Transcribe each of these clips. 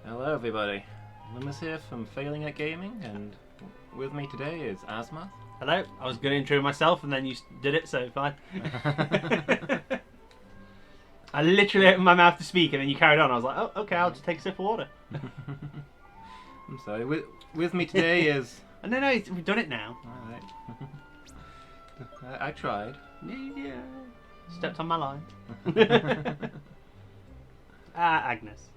Hello everybody, Lumus here from Failing at Gaming, and with me today is Asmoth. Hello, I was going to intro myself and then you did it, so fine. I literally opened my mouth to speak and then you carried on. I was like, oh, okay, I'll just take a sip of water. I'm sorry, with me today is... No, we've done it now. Alright. I tried. Yeah. Stepped on my line. Agnes.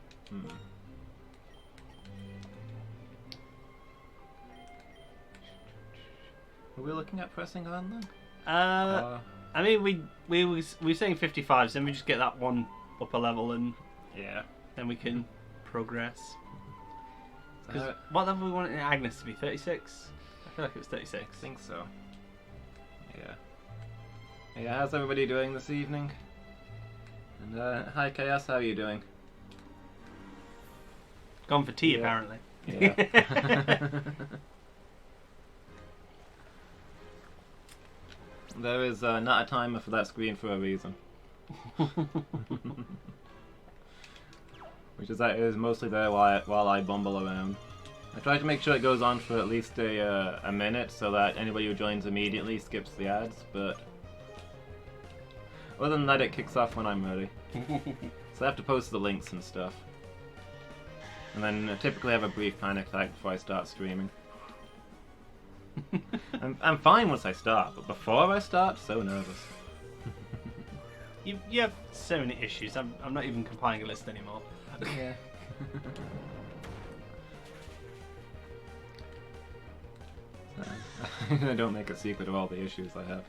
Are we looking at pressing on then? I mean, we were saying 55, so then we just get that one upper level and yeah, then we can progress. So, What level we want Agnes to be? 36? I feel like it was 36. I think so. Yeah, how's everybody doing this evening? And hi Chaos, how are you doing? Gone for tea, Yeah. apparently. Yeah. There is not a timer for that screen for a reason. Which is that it is mostly there while I bumble around. I try to make sure it goes on for at least a minute so that anybody who joins immediately skips the ads, but other than that it kicks off when I'm ready. So I have to post the links and stuff. And then typically have a brief panic attack before I start streaming. I'm fine once I start, but before I start, so nervous. You have so many issues. I'm not even compiling a list anymore. Yeah. I don't make a secret of all the issues I have.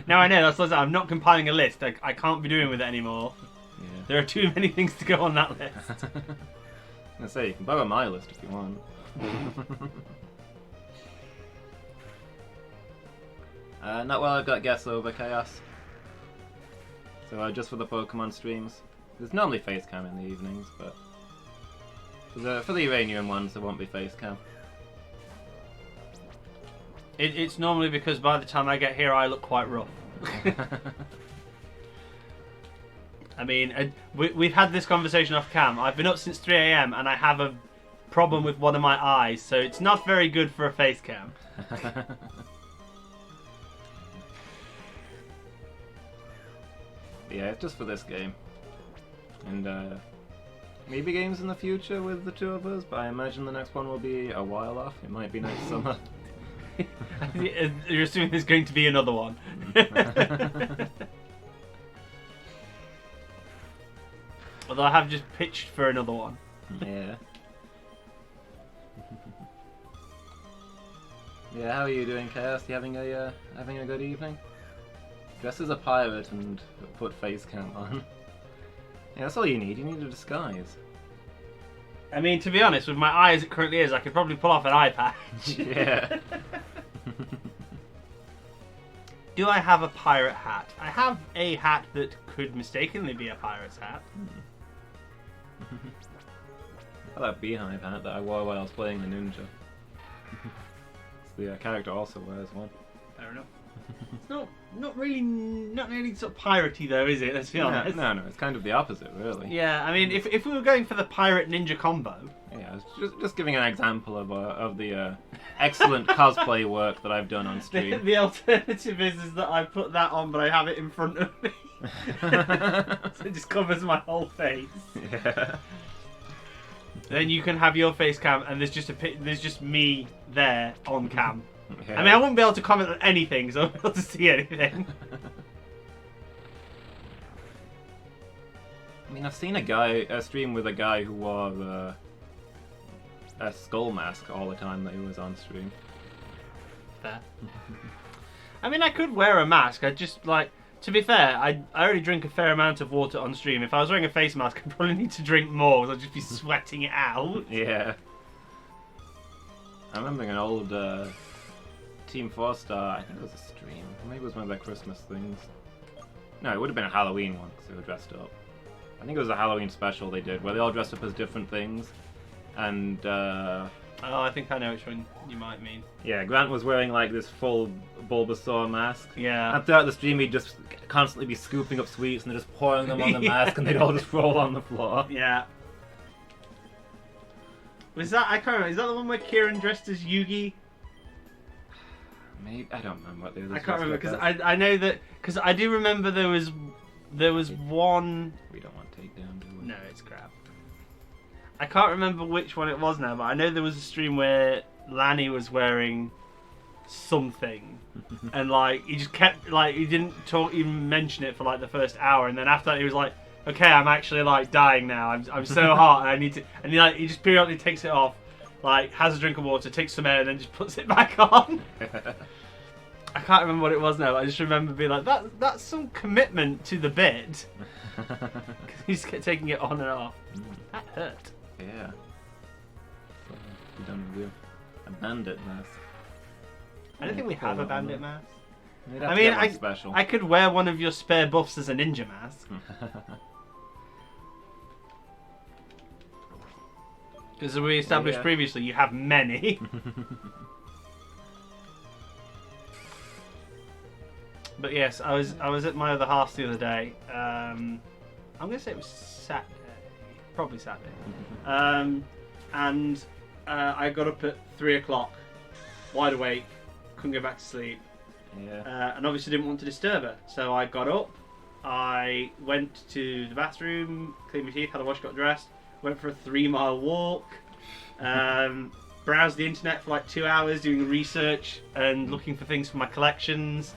Now I know, that's what I'm not compiling a list. I can't be doing with it anymore. Yeah. There are too many things to go on that list. I say, you can borrow my list if you want. Not while I've got guests over, Chaos. So just for the Pokemon streams. There's normally face cam in the evenings, but for the Uranium ones there won't be face cam. It's normally because by the time I get here I look quite rough. I mean, we've had this conversation off cam. I've been up since 3 AM and I have a problem with one of my eyes, so it's not very good for a face cam. Yeah, it's just for this game. And maybe games in the future with the two of us, but I imagine the next one will be a while off. It might be next summer. You're assuming there's going to be another one. Although I have just pitched for another one. Yeah. Yeah, how are you doing, Chaos? You having a good evening? Dress as a pirate and put face cam on. Yeah, that's all you need. You need a disguise. I mean, to be honest, with my eye as it currently is, I could probably pull off an eye patch. Yeah. Do I have a pirate hat? I have a hat that could mistakenly be a pirate's hat. I have that beehive hat that I wore while I was playing the ninja. The character also wears one. Fair enough. It's not really sort of piratey though, is it? Let's be honest. No, it's kind of the opposite, really. Yeah, I mean, if we were going for the pirate ninja combo. Yeah, it's just giving an example of the excellent cosplay work that I've done on stream. The alternative is that I put that on, but I have it in front of me, so it just covers my whole face. Yeah. Then you can have your face cam, and there's just me there on cam. Yeah. I mean, I wouldn't be able to comment on anything, so I wouldn't be able to see anything. I mean, I've seen a stream with a guy who wore a skull mask all the time that he was on stream. Fair. I mean, I could wear a mask. I just to be fair, I already drink a fair amount of water on stream. If I was wearing a face mask, I'd probably need to drink more, because I'd just be sweating it out. Yeah. I remember an old Team 4-Star, I think it was a stream, maybe it was one of their Christmas things. No, it would have been a Halloween one, because they were dressed up. I think it was a Halloween special they did, where they all dressed up as different things. And, Oh, I think I know which one you might mean. yeah, Grant was wearing, like, this full Bulbasaur mask. Yeah. And throughout the stream, he'd just constantly be scooping up sweets and just pouring them on the mask, and they'd all just roll on the floor. Yeah. Was that? I can't remember. Is that the one where Kieran dressed as Yugi? Maybe I don't remember what they were. I can't remember because I know that because I do remember there was one. We don't want takedown, do we? No, it's crap. I can't remember which one it was now, but I know there was a stream where Lanny was wearing something, and like he just kept like he didn't even mention it for like the first hour, and then after that he was like, "Okay, I'm actually like dying now. I'm so hot, and I need to." And he just periodically takes it off, like has a drink of water, takes some air, and then just puts it back on. I can't remember what it was now. But I just remember being like, that's some commitment to the bit. He just kept taking it on and off. That hurt. Yeah. We don't do a bandit mask. I don't think we have a bandit mask. I mean, special. I could wear one of your spare buffs as a ninja mask. Because as we established previously, you have many. But yes, I was at my other half the other day. I'm gonna say it was Saturday, probably Saturday. And I got up at 3 o'clock, wide awake, couldn't go back to sleep. Yeah. And obviously didn't want to disturb her, so I got up. I went to the bathroom, cleaned my teeth, had a wash, got dressed, went for a 3-mile walk. Browsed the internet for like 2 hours doing research and looking for things for my collections.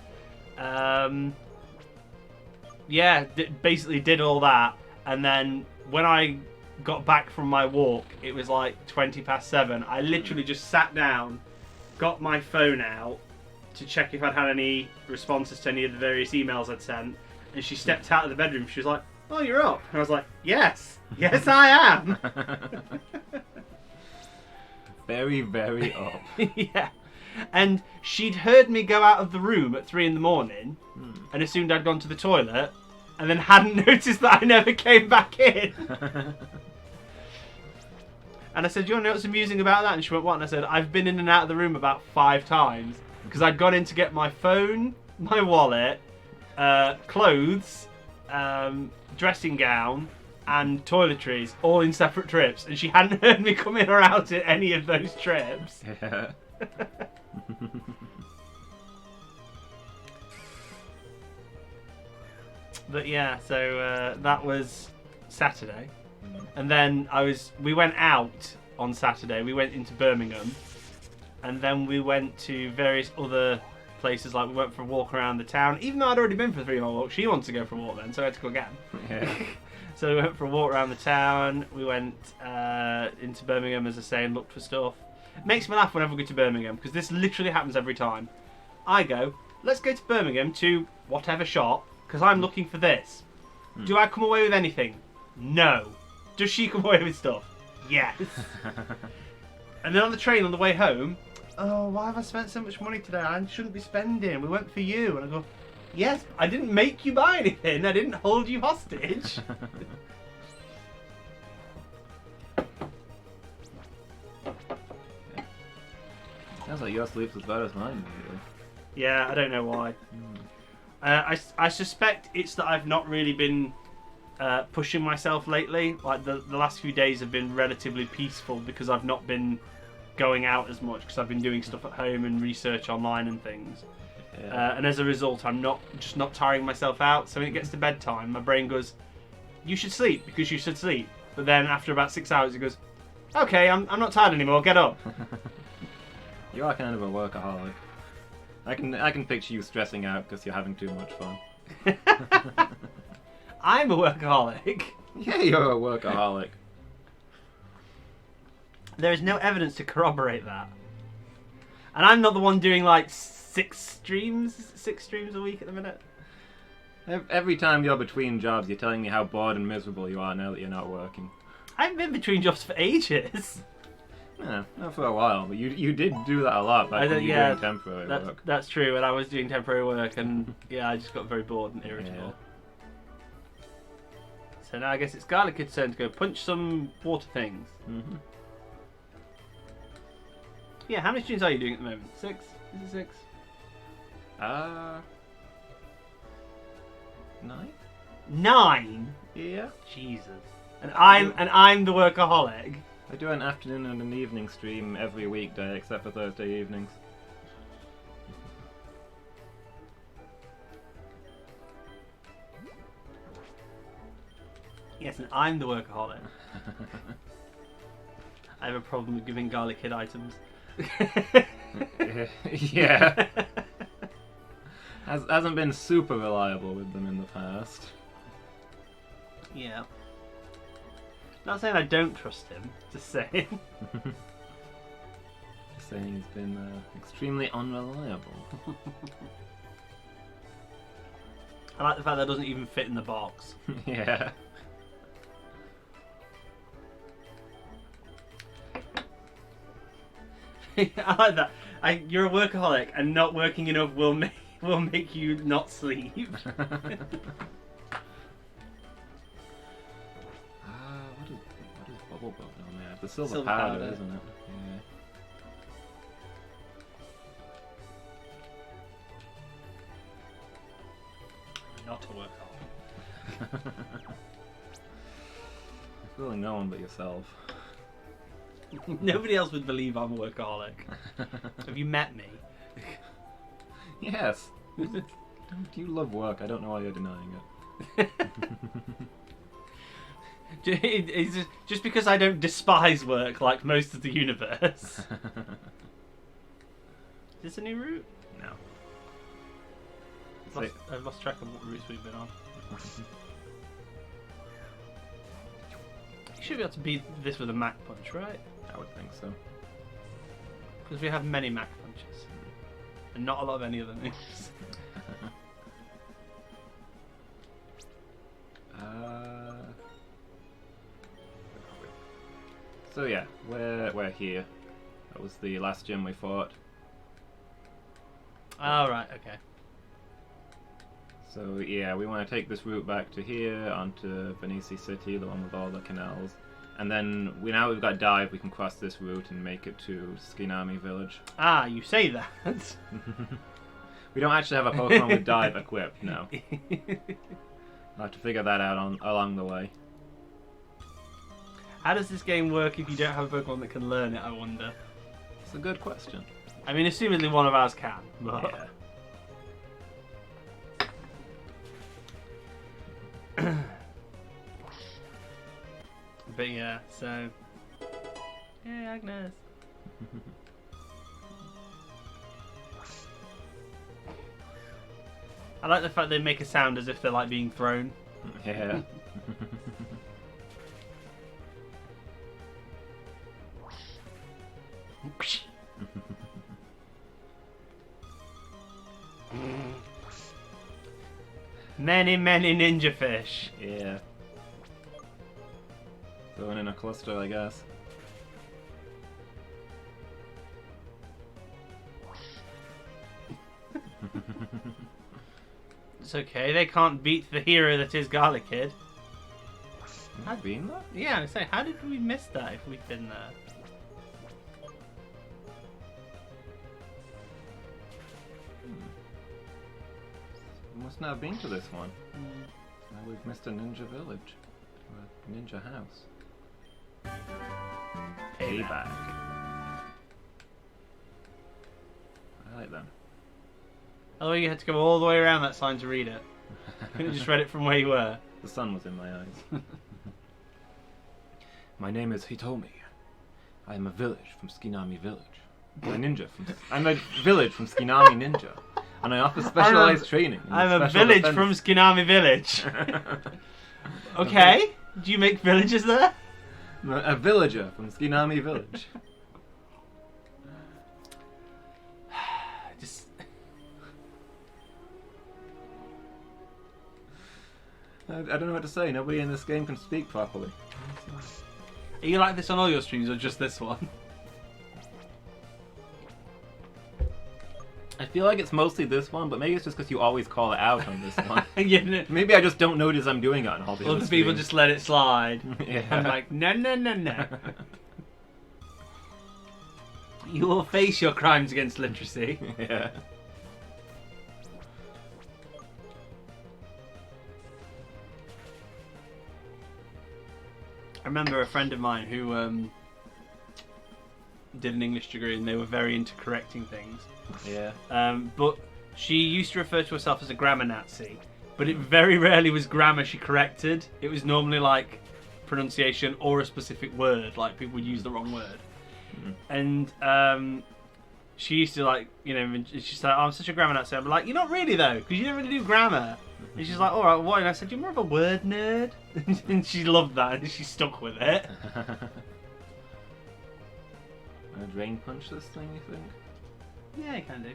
Basically did all that, and then when I got back from my walk, it was like 7:20. I literally just sat down, got my phone out to check if I'd had any responses to any of the various emails I'd sent, and she stepped out of the bedroom. She was like, "Oh, you're up," and I was like, yes I am. Very, very up. Yeah. And she'd heard me go out of the room at 3 a.m. and assumed I'd gone to the toilet, and then hadn't noticed that I never came back in. And I said, "Do you want to know what's amusing about that?" And she went, "What?" And I said, "I've been in and out of the room about 5 times because I'd gone in to get my phone, my wallet, clothes, dressing gown, and toiletries, all in separate trips, and she hadn't heard me come in or out at any of those trips." Yeah. But yeah, so that was Saturday, and then we went out on Saturday. We went into Birmingham, and then we went to various other places. Like we went for a walk around the town. Even though I'd already been for a 3-mile walk, she wanted to go for a walk then, so I had to go again. Yeah. So we went for a walk around the town. We went into Birmingham, as I say, and looked for stuff. It makes me laugh whenever we go to Birmingham, because this literally happens every time. I go, "Let's go to Birmingham to whatever shop, because I'm looking for this." Do I come away with anything? No. Does she come away with stuff? Yes. And then on the train on the way home, "Oh, why have I spent so much money today? I shouldn't be spending. We went for you." And I go, "Yes, I didn't make you buy anything. I didn't hold you hostage." Sounds like your sleep's as bad as mine, really. Yeah, I don't know why. I suspect it's that I've not really been pushing myself lately. Like the last few days have been relatively peaceful because I've not been going out as much because I've been doing stuff at home and research online and things. Yeah. And as a result, I'm not tiring myself out. So when it gets to bedtime, my brain goes, "You should sleep because you should sleep." But then after about 6 hours, it goes, "Okay, I'm not tired anymore. Get up." You are kind of a workaholic. I can picture you stressing out because you're having too much fun. I'm a workaholic. Yeah, you're a workaholic. There is no evidence to corroborate that. And I'm not the one doing like 6 streams a week at the minute. Every time you're between jobs, you're telling me how bored and miserable you are now that you're not working. I've been between jobs for ages. Yeah, not for a while, but you did do that a lot back when you were doing temporary work. That's true, and I was doing temporary work, and yeah, I just got very bored and irritable. Yeah. So now I guess it's Garlic Kid's turn to go punch some water things. Mm-hmm. Yeah, how many streams are you doing at the moment? 6? Is it 6? 9? 9? Yeah. Jesus. And I'm the workaholic. I do an afternoon and an evening stream every weekday, except for Thursday evenings. Yes, and I'm the workaholic. I have a problem with giving Garlic Kid items. Yeah. Hasn't been super reliable with them in the past. Yeah. Not saying I don't trust him, just saying. Just saying he's been extremely unreliable. I like the fact that it doesn't even fit in the box. Yeah. I like that. You're a workaholic, and not working enough will make you not sleep. What is bubble bubble on there? The silver powder, isn't it? Yeah. Not a workaholic. Fooling no one but yourself. Nobody else would believe I'm a workaholic. Have you met me? Yes. You love work. I don't know why you're denying it. It's just because I don't despise work like most of the universe. Is this a new route? No. I've lost track of what routes we've been on. You should be able to beat this with a Mach Punch, right? I would think so. Because we have many Mach Punches. And not a lot of any other moves. So yeah, we're here. That was the last gym we fought. Oh, right, okay. So yeah, we want to take this route back to here, onto Venice City, the one with all the canals. And then now we've got dive, we can cross this route and make it to Skinami Village. Ah, you say that. We don't actually have a Pokemon with dive equipped, no. I'll have to figure that out along the way. How does this game work if you don't have a Pokemon that can learn it, I wonder? It's a good question. I mean, assumedly one of ours can. But... Yeah. But yeah, so... Hey, Agnes. I like the fact they make a sound as if they're like being thrown. Yeah. Many ninja fish. Yeah. Going in a cluster, I guess. It's okay, they can't beat the hero that is Garlic Kid. Have you been there? Yeah, I say, how did we miss that if we'd been there? We must not have been to this one. Now we've missed a ninja village. Or a ninja house. Payback. I like them. Oh, you had to go all the way around that sign to read it. You couldn't have just read it from where you were. The sun was in my eyes. My name is Hitomi. I am a village from Skinami Village. I'm a village from Skinami Ninja. And I offer specialized training. I'm a village from Skinami Village. Okay. Do you make villages there? A villager from Skinami Village. I don't know what to say. Nobody in this game can speak properly. Are you like this on all your streams or just this one? I feel like it's mostly this one, but maybe it's just because you always call it out on this one. Yeah. Maybe I just don't notice I'm doing it on all the other Other people streams. just let it slide. Yeah. I'm like, no. You will face your crimes against literacy. Yeah. I remember a friend of mine who did an English degree and they were very into correcting things. Yeah. But she used to refer to herself as a grammar Nazi, but it very rarely was grammar she corrected. It was normally like pronunciation or a specific word, like people would use the wrong word. And she used to like, you know, she's like, oh, I'm such a grammar Nazi. I'm like, you're not really though, because you don't really do grammar. And she's like, all right, what? And I said, you're more of a word nerd. And she loved that, and she stuck with it. A drain punch this thing, you think? Yeah, you can do.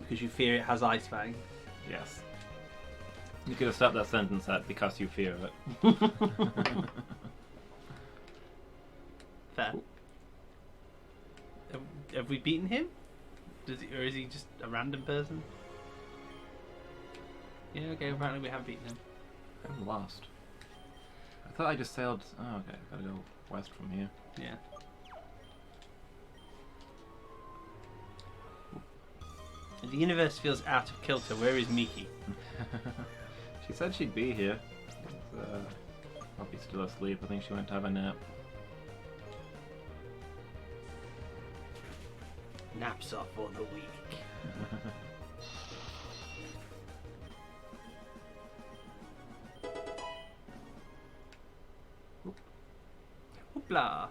Because you fear it has Ice Fang. Yes. You could have stopped that sentence at because you fear it. Fair. Have we beaten him? Or is he just a random person? Yeah, okay, apparently we have beaten him. I'm lost. I thought I just sailed... Oh, okay, I gotta go west from here. Yeah. The universe feels out of kilter. Where is Miki? She said she'd be here. Probably still asleep. I think she went to have a nap. Naps off for the week. Hoopla.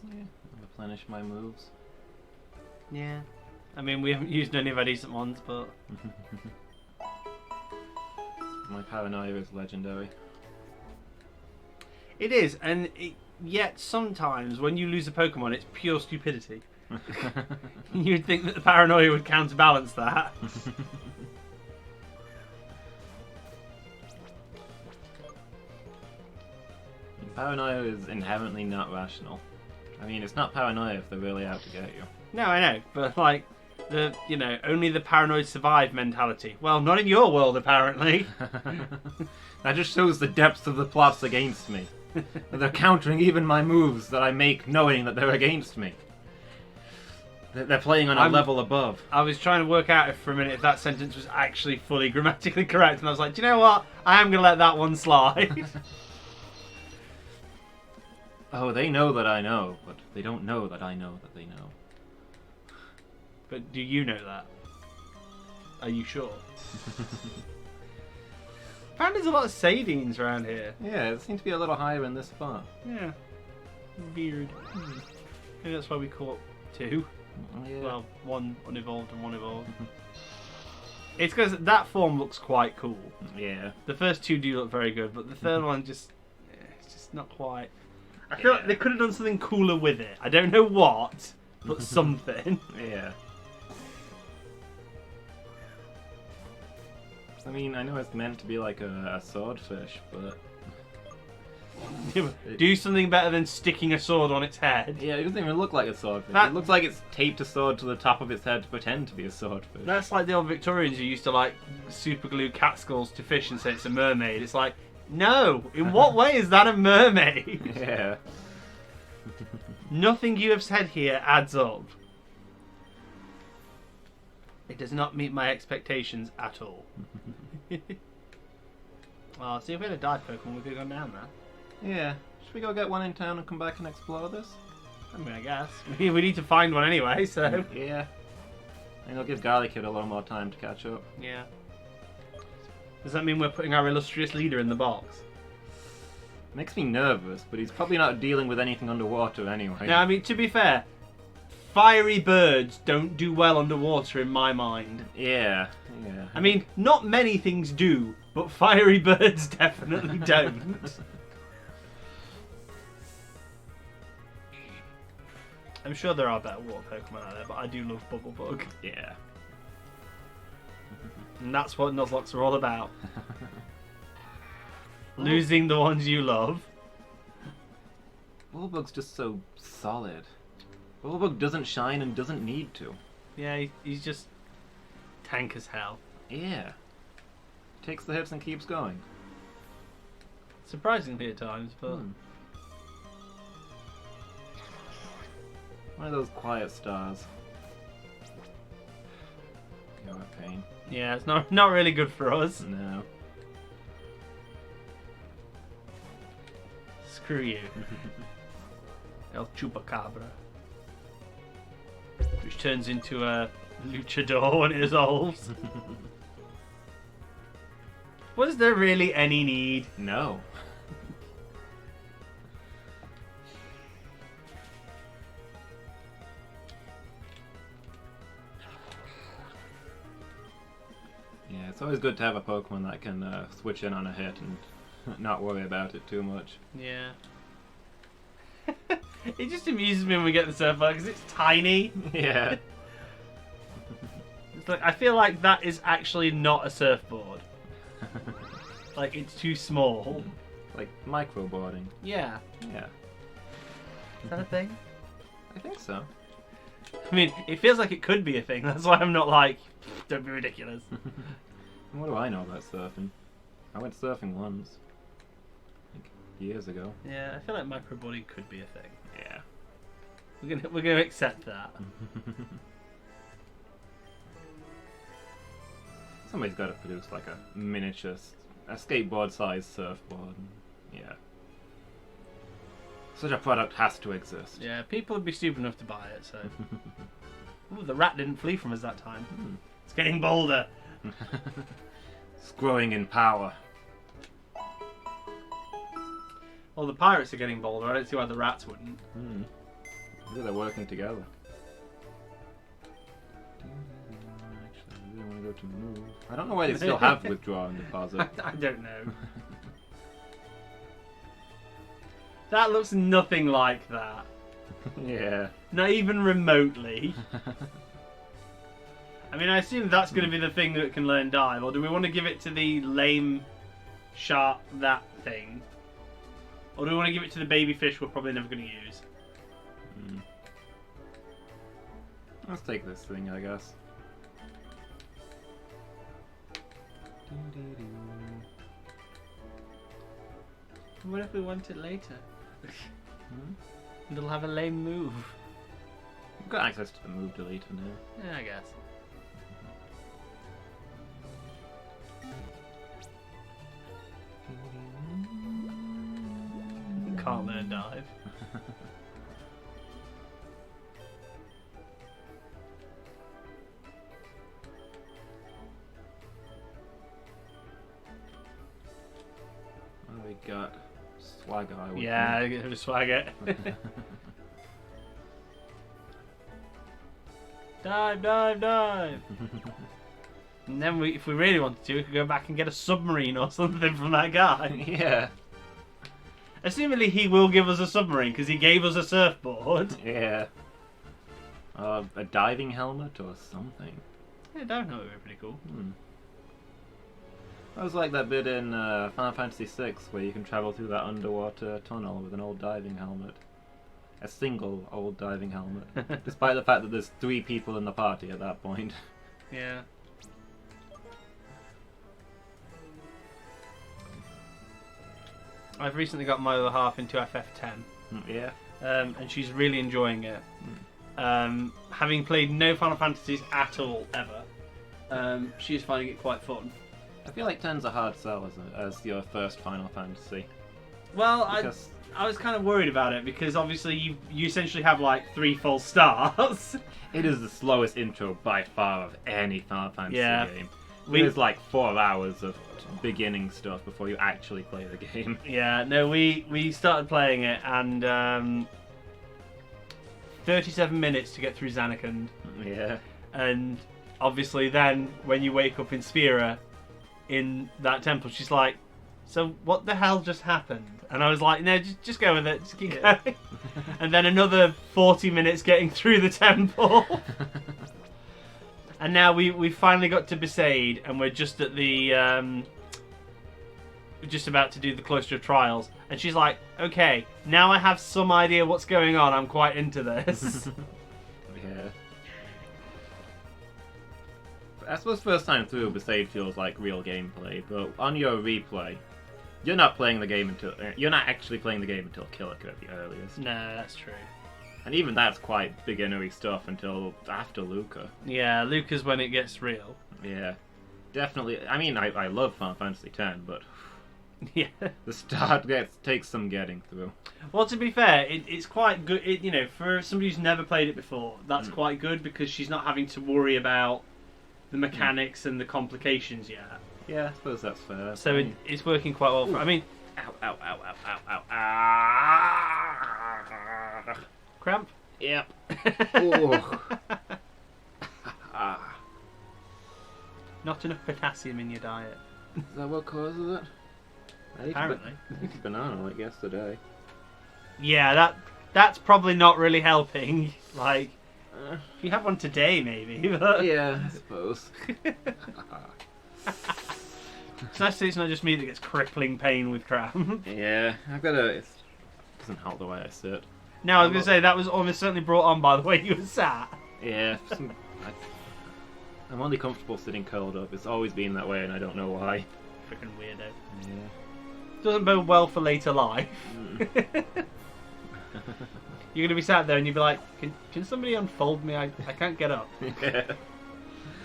Yeah, I'll replenish my moves. Yeah. I mean, we haven't used any of our decent ones, but... My paranoia is legendary. It is, and yet sometimes when you lose a Pokemon, it's pure stupidity. You'd think that the paranoia would counterbalance that. Paranoia is inherently not rational. I mean, it's not paranoia if they're really out to get you. No, I know, but like, only the paranoid survive mentality. Well, not in your world, apparently. That just shows the depths of the plots against me. They're countering even my moves that I make knowing that they're against me. They're playing on a level above. I was trying to work out if for a minute if that sentence was actually fully grammatically correct, and I was like, do you know what? I am going to let that one slide. Oh, they know that I know, but they don't know that I know that they know. But do you know that? Are you sure? Apparently there's a lot of Sadines around here. Yeah, it seems to be a little higher in this spot. Yeah. Weird. Maybe that's why we caught two. Yeah. Well, one unevolved and one evolved. It's because that form looks quite cool. Yeah. The first two do look very good, but the third one it's just not quite. I feel like they could have done something cooler with it. I don't know what, but something. Yeah. I mean, I know it's meant to be like a swordfish, but... Do something better than sticking a sword on its head. Yeah, it doesn't even look like a swordfish. It looks like it's taped a sword to the top of its head to pretend to be a swordfish. That's like the old Victorians who used to like super glue cat skulls to fish and say it's a mermaid. It's like, no, in what way is that a mermaid? Yeah. Nothing you have said here adds up. It does not meet my expectations at all. Well, see if we had a dive Pokemon, we could have gone down there. Yeah. Should we go get one in town and come back and explore this? I mean, I guess. We need to find one anyway, so... Yeah. And it'll give Garlickid a little more time to catch up. Yeah. Does that mean we're putting our illustrious leader in the box? Makes me nervous, but he's probably not dealing with anything underwater anyway. Now, I mean, to be fair, fiery birds don't do well underwater in my mind. Yeah, yeah. I mean, not many things do, but fiery birds definitely don't. I'm sure there are better water Pokemon out there, but I do love Bubblebug. Yeah. And that's what Nuzlocks are all about. Losing the ones you love. Bulbug's just so solid. Bulbug doesn't shine and doesn't need to. Yeah, he's just tank as hell. Yeah. Takes the hits and keeps going. Surprisingly at times, but... One of those quiet stars. You're a pain. Yeah, it's not really good for us. No. Screw you. El Chupacabra. Which turns into a luchador when it evolves. Was there really any need? No. Yeah, it's always good to have a Pokemon that can switch in on a hit and not worry about it too much. Yeah. It just amuses me when we get the surfboard because it's tiny. Yeah. It's like I feel like that is actually not a surfboard. Like it's too small. Like microboarding. Yeah. Yeah. Is that a thing? I think so. I mean, it feels like it could be a thing. That's why I'm not like, don't be ridiculous. What do I know about surfing? I went surfing once. Like years ago. Yeah, I feel like microboarding could be a thing. Yeah. We're gonna accept that. Somebody's got to produce like a miniature, a skateboard-sized surfboard. Yeah. Such a product has to exist. Yeah, people would be stupid enough to buy it, so... Ooh, the rat didn't flee from us that time. It's getting bolder. It's growing in power. Well, the pirates are getting bolder. I don't see why the rats wouldn't. Maybe they're working together. Actually, I really want to go to move. I don't know why they still have withdraw and deposit. I don't know. That looks nothing like that. Yeah. Not even remotely. I mean, I assume that's going to be the thing that can learn dive, or do we want to give it to the lame shark, that thing? Or do we want to give it to the baby fish we're probably never going to use? Let's take this thing, I guess. What if we want it later? It'll have a lame move. You've got access to the move deleter now. Yeah, I guess. Can't learn dive. What do we got? Swagger, I would Yeah, think. give it a swagger. Dive, dive, dive! And then if we really wanted to, we could go back and get a submarine or something from that guy. Yeah. Assumingly he will give us a submarine because he gave us a surfboard. Yeah. A diving helmet or something. Yeah, diving helmet would be pretty cool. That was like that bit in Final Fantasy VI where you can travel through that underwater tunnel with an old diving helmet. A single old diving helmet. Despite the fact that there's 3 people in the party at that point. Yeah. I've recently got my other half into FF10. Yeah. And she's really enjoying it. Having played no Final Fantasies at all, ever, she's finding it quite fun. I feel like 10's a hard sell as your first Final Fantasy. Well, Because I was kind of worried about it because obviously you essentially have like 3 full stars. it is the slowest intro by far of any Final Fantasy game. We- There's like 4 hours of beginning stuff before you actually play the game. Yeah, no, we started playing it and 37 minutes to get through Zanarkand. Yeah. And obviously then when you wake up in Sphera in that temple, she's like, so what the hell just happened? And I was like, no, just go with it, just keep going. And then another 40 minutes getting through the temple. And now we finally got to Besaid, and we're just at the we're just about to do the Cloister of Trials. And she's like, okay, now I have some idea what's going on. I'm quite into this. Yeah. I suppose first time through, Besaid feels like real gameplay, but on your replay, you're not playing the game until you're not actually playing the game until Killick at the earliest. No, that's true. And even that's quite beginnery stuff until after Luca. Yeah, Luca's when it gets real. Yeah, definitely. I mean, I love Final Fantasy X, but Yeah. The start takes some getting through. Well, to be fair, it's quite good. For somebody who's never played it before, that's quite good because she's not having to worry about the mechanics and the complications yet. Yeah, I suppose that's fair. So it's working quite well. I mean, ow, ow, ow, ow, ow, ow, ow. cramp. Yep. Ooh. Not enough potassium in your diet. Is that what causes it? Apparently. I ate a banana like yesterday. Yeah, that's probably not really helping. Like, if you have one today, maybe. But... Yeah, I suppose. It's nice to see it's not just me that gets crippling pain with cramp. Yeah, it doesn't help the way I sit. No, I was going to say, that was almost certainly brought on by the way you were sat. Yeah, I'm only comfortable sitting curled up. It's always been that way and I don't know why. Freaking weirdo. Yeah. Doesn't bode well for later life. You're going to be sat there and you'll be like, can somebody unfold me? I can't get up. Yeah.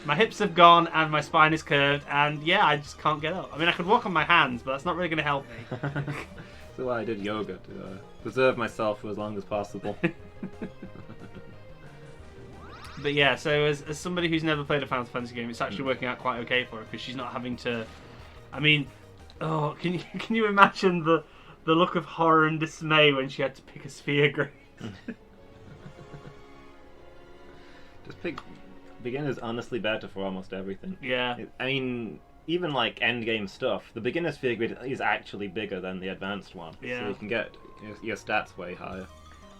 My hips have gone and my spine is curved and yeah, I just can't get up. I mean, I could walk on my hands, but that's not really going to help me. That's why I did yoga, to preserve myself for as long as possible. But yeah, so as somebody who's never played a Final Fantasy game, it's actually working out quite okay for her because she's not having to... I mean, can you imagine the look of horror and dismay when she had to pick a sphere grade? Just pick... Beginner's honestly better for almost everything. Yeah. I mean, even like endgame stuff, the beginner sphere grid is actually bigger than the advanced one. Yeah. So you can get your stats way higher.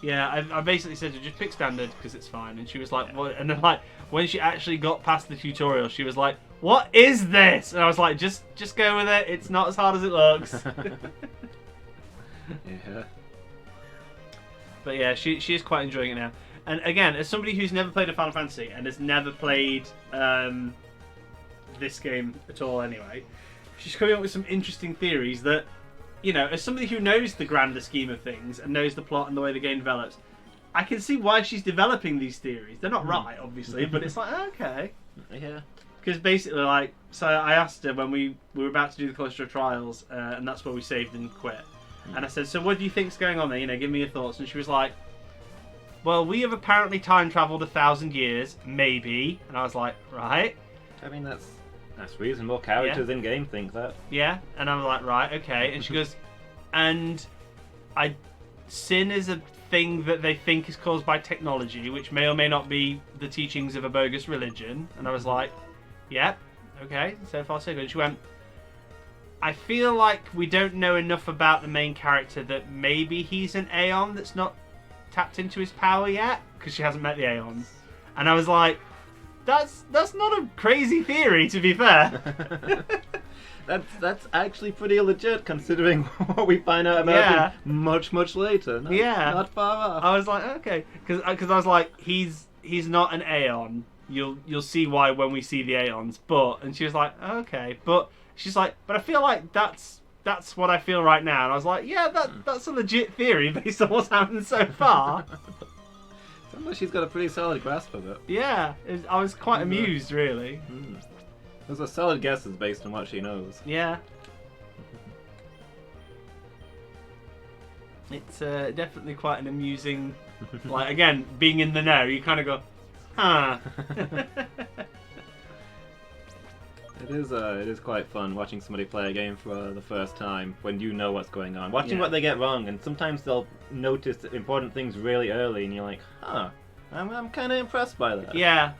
Yeah, I basically said to just pick standard because it's fine, and she was like, "What?" And then like when she actually got past the tutorial, she was like, "What is this?" And I was like, "Just go with it. It's not as hard as it looks." Yeah. But yeah, she is quite enjoying it now. And again, as somebody who's never played a Final Fantasy and has never played this game at all, anyway, she's coming up with some interesting theories that. As somebody who knows the grander scheme of things and knows the plot and the way the game develops, I can see why she's developing these theories. They're not right, obviously, but it's like, okay. Yeah. Because basically, like, so I asked her when we were about to do the Cluster of Trials, and that's where we saved and quit. And I said, so what do you think's going on there? Give me your thoughts. And she was like, well, we have apparently time travelled 1,000 years, maybe. And I was like, right. I mean, that's reasonable. Characters in game think that. Yeah, and I'm like, right, okay. And she goes, and sin is a thing that they think is caused by technology, which may or may not be the teachings of a bogus religion. And I was like, yeah, okay, so far so good. And she went, I feel like we don't know enough about the main character that maybe he's an Aeon that's not tapped into his power yet, because she hasn't met the Aeons. And I was like, That's not a crazy theory, to be fair. That's actually pretty legit, considering what we find out about him much later. Not far off. I was like, okay, because I was like, he's not an Aeon. You'll see why when we see the Aeons. And she was like, okay, but she's like, but I feel like that's what I feel right now. And I was like, yeah, that's a legit theory based on what's happened so far. She's got a pretty solid grasp of it. Yeah, I was quite amused, really. Those are solid guesses based on what she knows. Yeah. It's definitely quite an amusing... like, again, being in the know, you kind of go, huh. It is quite fun watching somebody play a game for the first time when you know what's going on. Watching what they get wrong, and sometimes they'll notice important things really early, and you're like, huh, I'm kind of impressed by that. Yeah.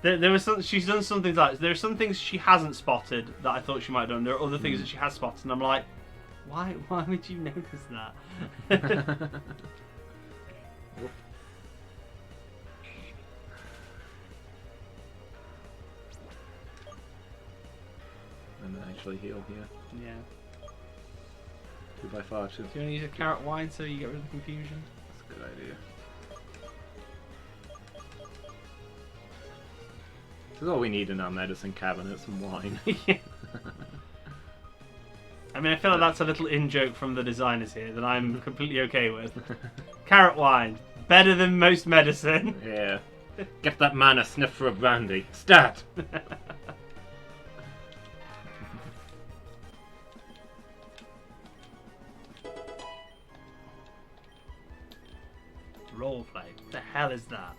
There was she's done some things like there are some things she hasn't spotted that I thought she might have done. There are other things that she has spotted, and I'm like, why would you notice that? And then actually heal here. Yeah. 2x5. Do you want to use a carrot wine so you get rid of the confusion? That's a good idea. This is all we need in our medicine cabinet, some wine. Yeah. I mean, I feel like that's a little in-joke from the designers here that I'm completely okay with. Carrot wine. Better than most medicine. Yeah. Get that man a sniffer of brandy. Stat! Soul Flame. The hell is that?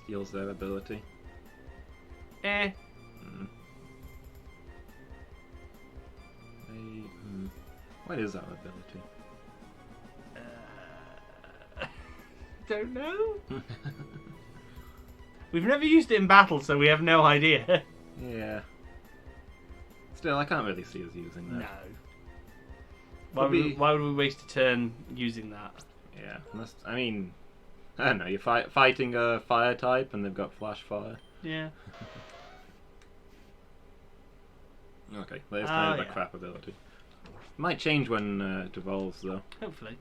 Steals their ability. Eh. What is our ability? Don't know. We've never used it in battle, so we have no idea. Yeah. Still, I can't really see us using that. No. Why would we waste a turn using that? Yeah. I mean, I don't know. You're fighting a fire type, and they've got flash fire. Yeah. Okay, that is kind of a crap ability. Might change when it evolves, though. Hopefully.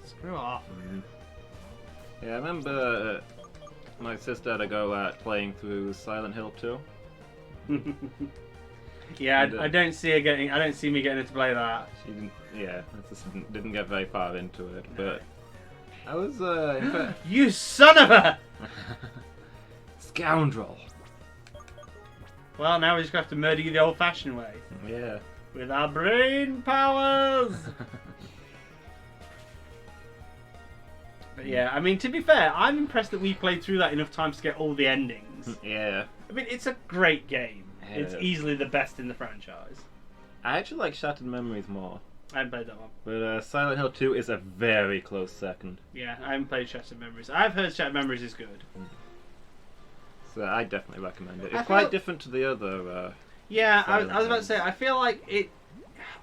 Screw off. Yeah, I remember my sister had a go at playing through Silent Hill 2. Yeah, I don't see her getting. I don't see me getting her to play that. She didn't. Yeah, I just didn't get very far into it, but I was You son of a! scoundrel. Well, now we just have to murder you the old-fashioned way. Yeah. With our brain powers. But yeah, I mean, to be fair, I'm impressed that we played through that enough times to get all the endings. Yeah. I mean, it's a great game. Yeah. It's easily the best in the franchise. I actually like Shattered Memories more. I haven't played that one. But Silent Hill 2 is a very close second. Yeah, I haven't played Shattered Memories. I've heard Shattered Memories is good. So I definitely recommend it. I It's quite feel- different to the other. Yeah, I Silent was about to Hills. say, I feel like it...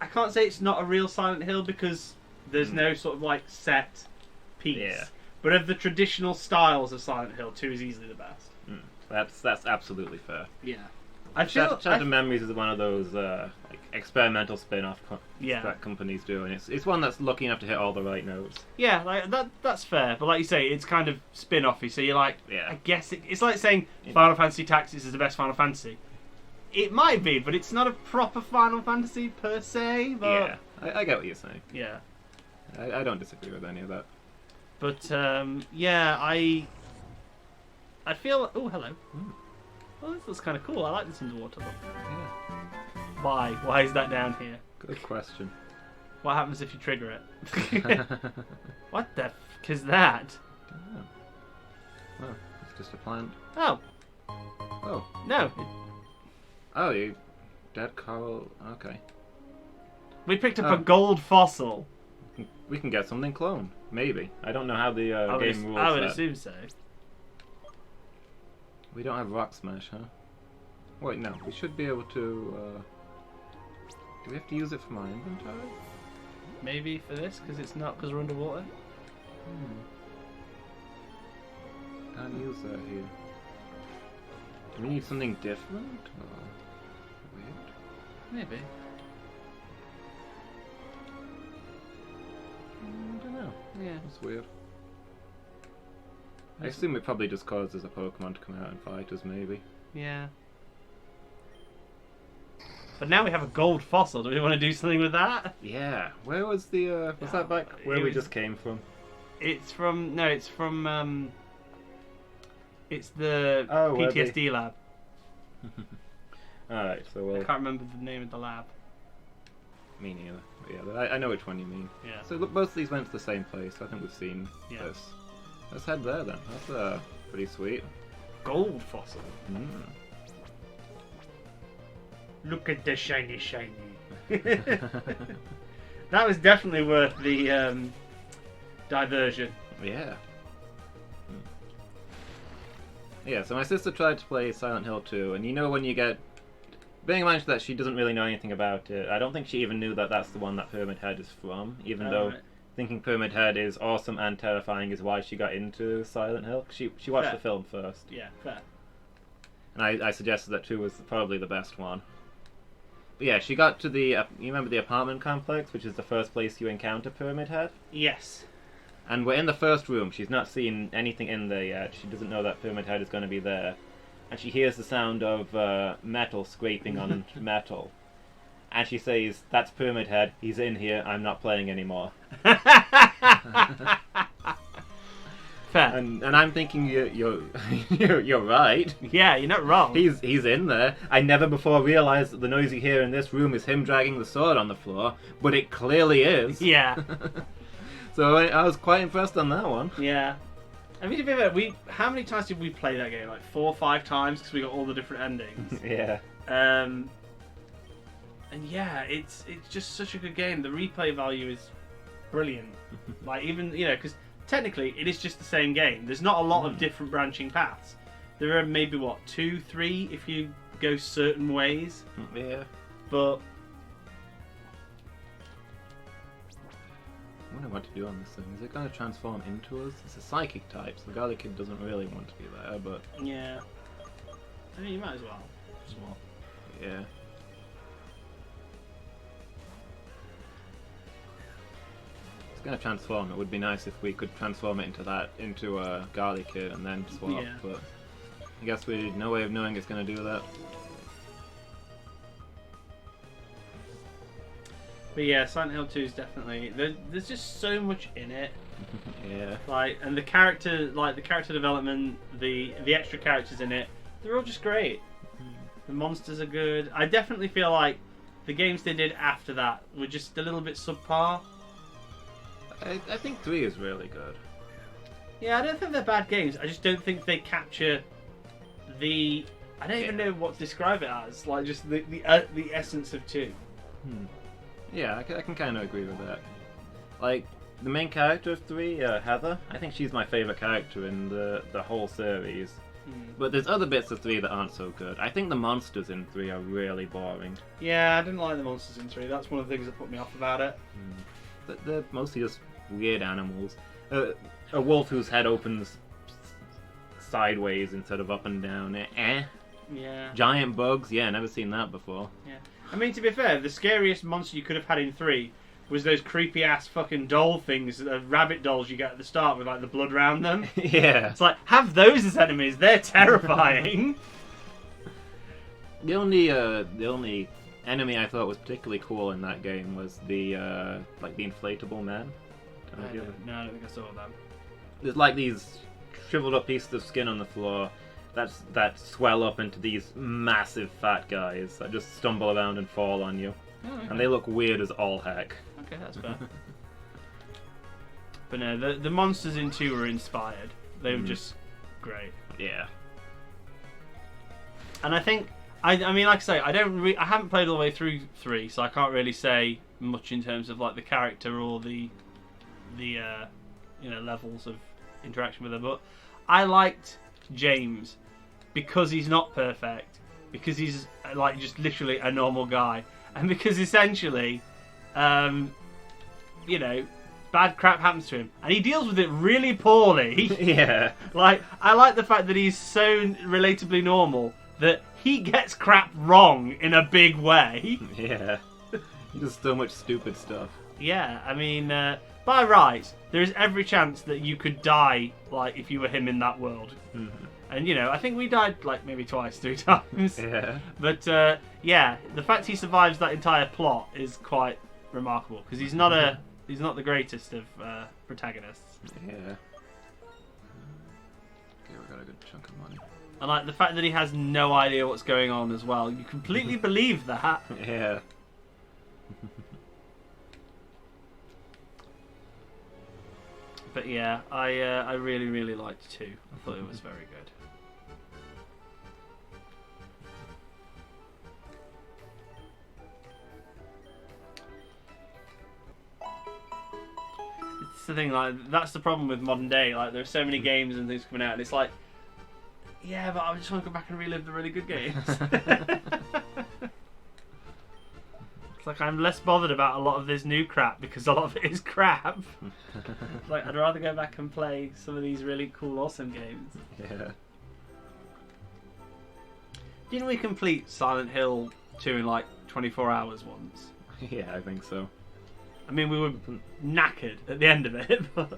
I can't say it's not a real Silent Hill because there's no sort of like set piece. Yeah. But of the traditional styles of Silent Hill, 2 is easily the best. That's absolutely fair. Yeah. I feel... Shattered Memories is one of those like experimental spin-off Yeah. that companies do, and it's one that's lucky enough to hit all the right notes. Yeah, like that's fair. But like you say, it's kind of spin-offy, so you're like... Yeah. I guess it's like saying Final Fantasy Tactics is the best Final Fantasy. It might be, but it's not a proper Final Fantasy per se. But... Yeah, I get what you're saying. Yeah. I don't disagree with any of that. But yeah, I feel. Oh, hello. Oh, this looks kind of cool. I like this underwater look. Yeah. Why? Why is that down here? Good question. What happens if you trigger it? What the f is that? Oh, it's just a plant. Oh Oh, no! oh, you dead coral. Okay, We picked up Oh. a gold fossil. we can get something cloned. Maybe. I don't know how the game rules I would that. assume so. We don't have rock smash, huh? Wait, no. We should be able to. Do we have to use it for my inventory? Maybe for this, because it's not because we're underwater. Can't use that here. Do we need something different? Or... Weird. Maybe. I don't know. Yeah. That's weird. I assume it probably just causes a Pokemon to come out and fight us, maybe. Yeah. But now we have a gold fossil. Do we want to do something with that? Yeah. Where was the? Was that back where It we was- just came from? It's from it's the Oh, where they- PTSD lab. All right. So I we'll. can't remember the name of the lab. Me neither. But yeah, I know which one you mean. Yeah. So look, both of these went to the same place. I think we've seen Yeah. this. Let's head there then. That's pretty sweet. Gold fossil. Mm. Look at the shiny. That was definitely worth the diversion. Yeah. Yeah, so my sister tried to play Silent Hill 2, and you know when you get... Bearing in mind that she doesn't really know anything about it, I don't think she even knew that that's the one that Pyramid Head is from, even though Right. thinking Pyramid Head is awesome and terrifying is why she got into Silent Hill. She watched Fair. the film first, Yeah, fair. and I suggested that 2 was probably the best one. But yeah, she got to the... you remember the apartment complex, which is the first place you encounter Pyramid Head? Yes. And we're in the first room. She's not seen anything in there yet. She doesn't know that Pyramid Head is going to be there. And she hears the sound of metal scraping on metal. And she says, "That's Pyramid Head. He's in here. I'm not playing anymore." Fair Fair. And I'm thinking you're right. Yeah, you're not wrong. He's in there. I never before realized that the noise you hear in this room is him dragging the sword on the floor, but it clearly is. Yeah. So I was quite impressed on that one. Yeah. I mean, to be fair, how many times did we play that game? Like 4 or 5 times because we got all the different endings. Yeah. And yeah, it's just such a good game. The replay value is brilliant. Like even because technically it is just the same game. There's not a lot of different branching paths. There are maybe 2, 3 if you go certain ways. Yeah. But I wonder what to do on this thing. Is it going to transform into us? It's a psychic type, so the Garlic Kid doesn't really want to be there, but... yeah. I mean, you might as well. Swap. Yeah. It's going to transform. It would be nice if we could transform it into a Garlic Kid and then swap, Yeah. but... I guess we no way of knowing it's going to do that. But yeah, Silent Hill 2 is definitely... There's just so much in it. Yeah. And the character development, the extra characters in it, they're all just great. The monsters are good. I definitely feel like the games they did after that were just a little bit subpar. I think 3 is really good. Yeah, I don't think they're bad games. I just don't think they capture the... I don't even know what to describe it as. Like, just the essence of 2. Yeah, I can kind of agree with that. Like, the main character of 3, Heather, I think she's my favourite character in the whole series. But there's other bits of 3 that aren't so good. I think the monsters in 3 are really boring. Yeah, I didn't like the monsters in 3. That's one of the things that put me off about it. They're mostly just weird animals. A wolf whose head opens sideways instead of up and down. Yeah. Giant bugs, yeah, never seen that before. Yeah. I mean, to be fair, the scariest monster you could have had in 3 was those creepy ass fucking doll things, rabbit dolls you get at the start with like the blood around them. Yeah. It's like, have those as enemies. They're terrifying. The only enemy I thought was particularly cool in that game was the inflatable man. No, I don't think I saw them. There's like these shriveled up pieces of skin on the floor that swell up into these massive fat guys that just stumble around and fall on you. Oh, okay. And they look weird as all heck. Okay, that's fair. But no, the monsters in 2 were inspired. They were just great. Yeah. And I think, I mean, like I say, I haven't played all the way through 3, so I can't really say much in terms of like the character or the levels of interaction with her. But I liked James because he's not perfect, because he's like just literally a normal guy, and because essentially, bad crap happens to him, and he deals with it really poorly. Yeah. Like, I like the fact that he's so relatably normal that he gets crap wrong in a big way. Yeah. He does so much stupid stuff. Yeah, I mean, by rights, there is every chance that you could die, like, if you were him in that world. And, I think we died, like, maybe 2, 3 times. Yeah. But, yeah, the fact he survives that entire plot is quite remarkable, because he's not the greatest of protagonists. Yeah. Okay, we got a good chunk of money. And, like, the fact that he has no idea what's going on as well. You completely believe that. Yeah. But yeah, I really, really liked 2. I thought it was very good. It's the thing, like, that's the problem with modern day. Like, there's so many games and things coming out, and it's like, yeah, but I just want to go back and relive the really good games. It's like I'm less bothered about a lot of this new crap because a lot of it is crap. Like, I'd rather go back and play some of these really cool, awesome games. Yeah. Didn't we complete Silent Hill 2 in like 24 hours once? Yeah, I think so. I mean, we were knackered at the end of it, but...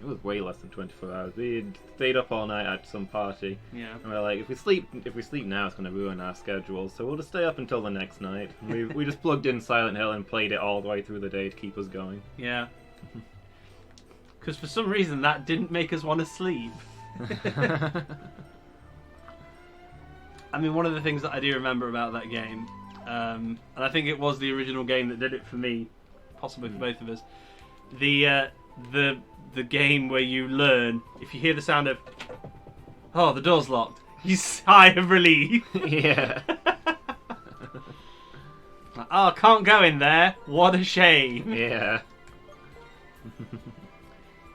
It was way less than 24 hours. We stayed up all night at some party. Yeah. And we're like, if we sleep now, it's going to ruin our schedule. So we'll just stay up until the next night. We just plugged in Silent Hill and played it all the way through the day to keep us going. Yeah. Because for some reason that didn't make us want to sleep. I mean, one of the things that I do remember about that game, and I think it was the original game that did it for me, possibly for both of us, the game where you learn, if you hear the sound of, oh, the door's locked, you sigh of relief. Yeah. Like, oh, can't go in there. What a shame. Yeah.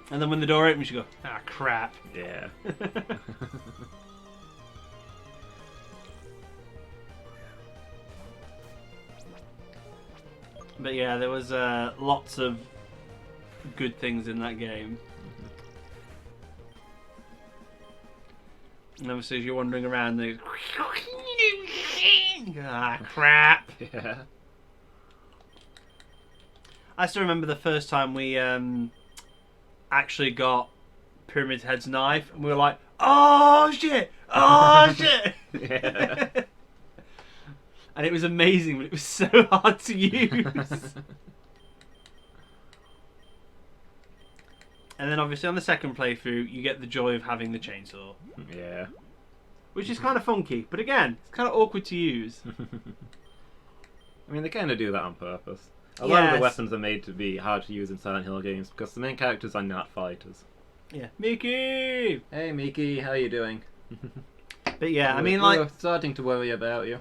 And then when the door opens, you go, ah, crap. Yeah. But yeah, there was lots of good things in that game. And obviously, as you're wandering around, there's ah, crap. Yeah. I still remember the first time we actually got Pyramid Head's knife, and we were like, "Oh shit! Oh shit!" Yeah. And it was amazing, but it was so hard to use. And then obviously on the second playthrough, you get the joy of having the chainsaw. Yeah. Which is kind of funky, but again, it's kind of awkward to use. I mean, they kind of do that on purpose. A lot of the Yes. weapons are made to be hard to use in Silent Hill games because the main characters are not fighters. Yeah. Mickey! Hey, Miki, how you doing? But yeah, I mean, We're like, starting to worry about you.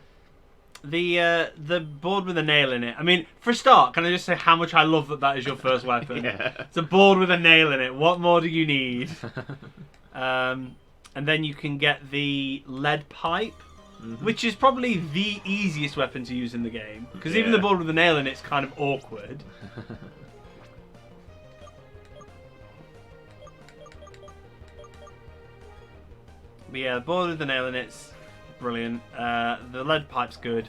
the board with a nail in it. I mean, for a start, can I just say how much I love that is your first weapon? Yeah. It's a board with a nail in it. What more do you need? And then you can get the lead pipe, which is probably the easiest weapon to use in the game. Because even the Yeah. board with the nail in it's kind of awkward. But yeah, the board with the nail in it's brilliant. The lead pipe's good.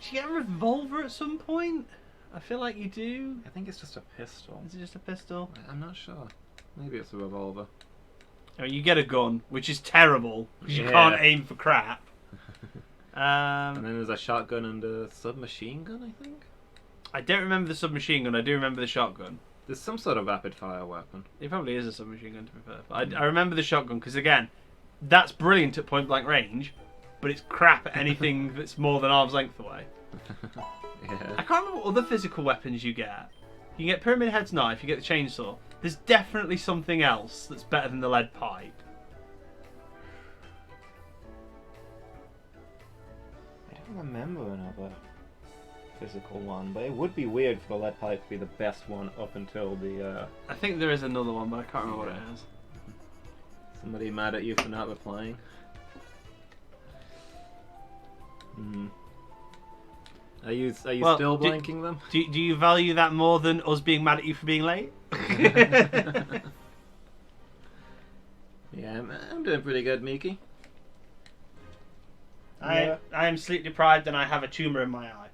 Did you get a revolver at some point? I feel like you do. I think it's just a pistol. Is it just a pistol? I'm not sure. Maybe it's a revolver. I mean, you get a gun, which is terrible because you Yeah. can't aim for crap. And then there's a shotgun and a submachine gun, I think? I don't remember the submachine gun. I do remember the shotgun. There's some sort of rapid fire weapon. It probably is a submachine gun, to be fair. But I remember the shotgun because, again, that's brilliant at point blank range, but it's crap at anything that's more than arm's length away. I Yeah. can't remember what other physical weapons you get. You get Pyramid Head's knife, you get the chainsaw. There's definitely something else that's better than the lead pipe. I don't remember another physical one, but it would be weird for the lead pipe to be the best one up until the, I think there is another one, but I can't remember what it is. Somebody mad at you for not replying? Are you Well, still blanking them? Do you value that more than us being mad at you for being late? Yeah, I'm doing pretty good, Miki. I am sleep deprived and I have a tumour in my eye.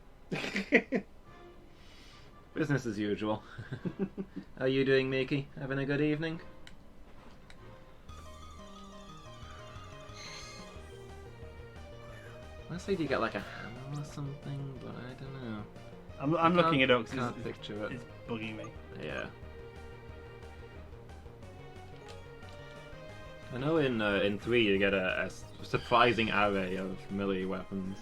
Business as usual. How are you doing, Miki? Having a good evening? Let's say you get like a hammer or something, but I don't know. I'm looking it up because Can't picture it. it's bugging me. Yeah. I know in 3 you get a surprising array of melee weapons,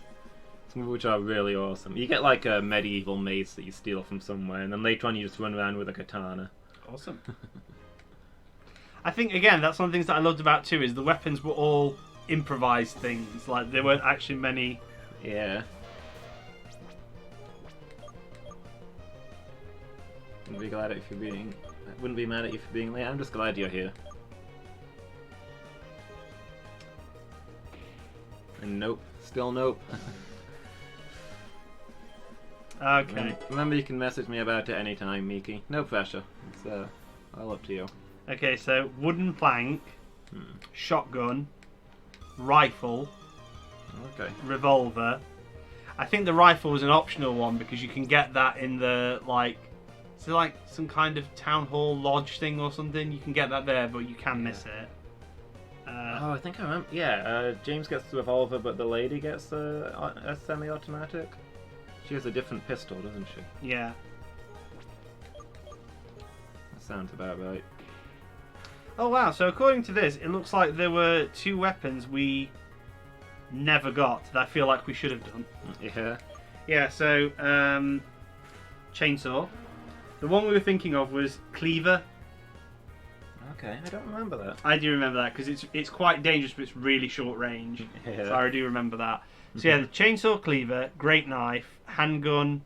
some of which are really awesome. You get like a medieval mace that you steal from somewhere, and then later on you just run around with a katana. Awesome. I think again that's one of the things that I loved about 2 is the weapons were all improvised things. Like there weren't actually many. Yeah. Wouldn't be glad if you're being. Wouldn't be mad at you for being late. I'm just glad you're here. And nope, still nope. Okay. Remember, you can message me about it anytime, Miki. No pressure. It's all up to you. Okay, so wooden plank, shotgun, rifle, Okay. revolver. I think the rifle was an optional one because you can get that in the is it like some kind of town hall lodge thing or something? You can get that there, but you can miss it. Oh, I think I remember. Yeah, James gets the revolver, but the lady gets a semi-automatic. She has a different pistol, doesn't she? Yeah. Sounds about right. Oh wow, so according to this, it looks like there were 2 weapons we never got that I feel like we should have done. Yeah. Yeah, so, chainsaw. The one we were thinking of was cleaver. Okay, I don't remember that. I do remember that, because it's quite dangerous, but it's really short range. Yeah. So I do remember that. So yeah, the chainsaw, cleaver, great knife, handgun,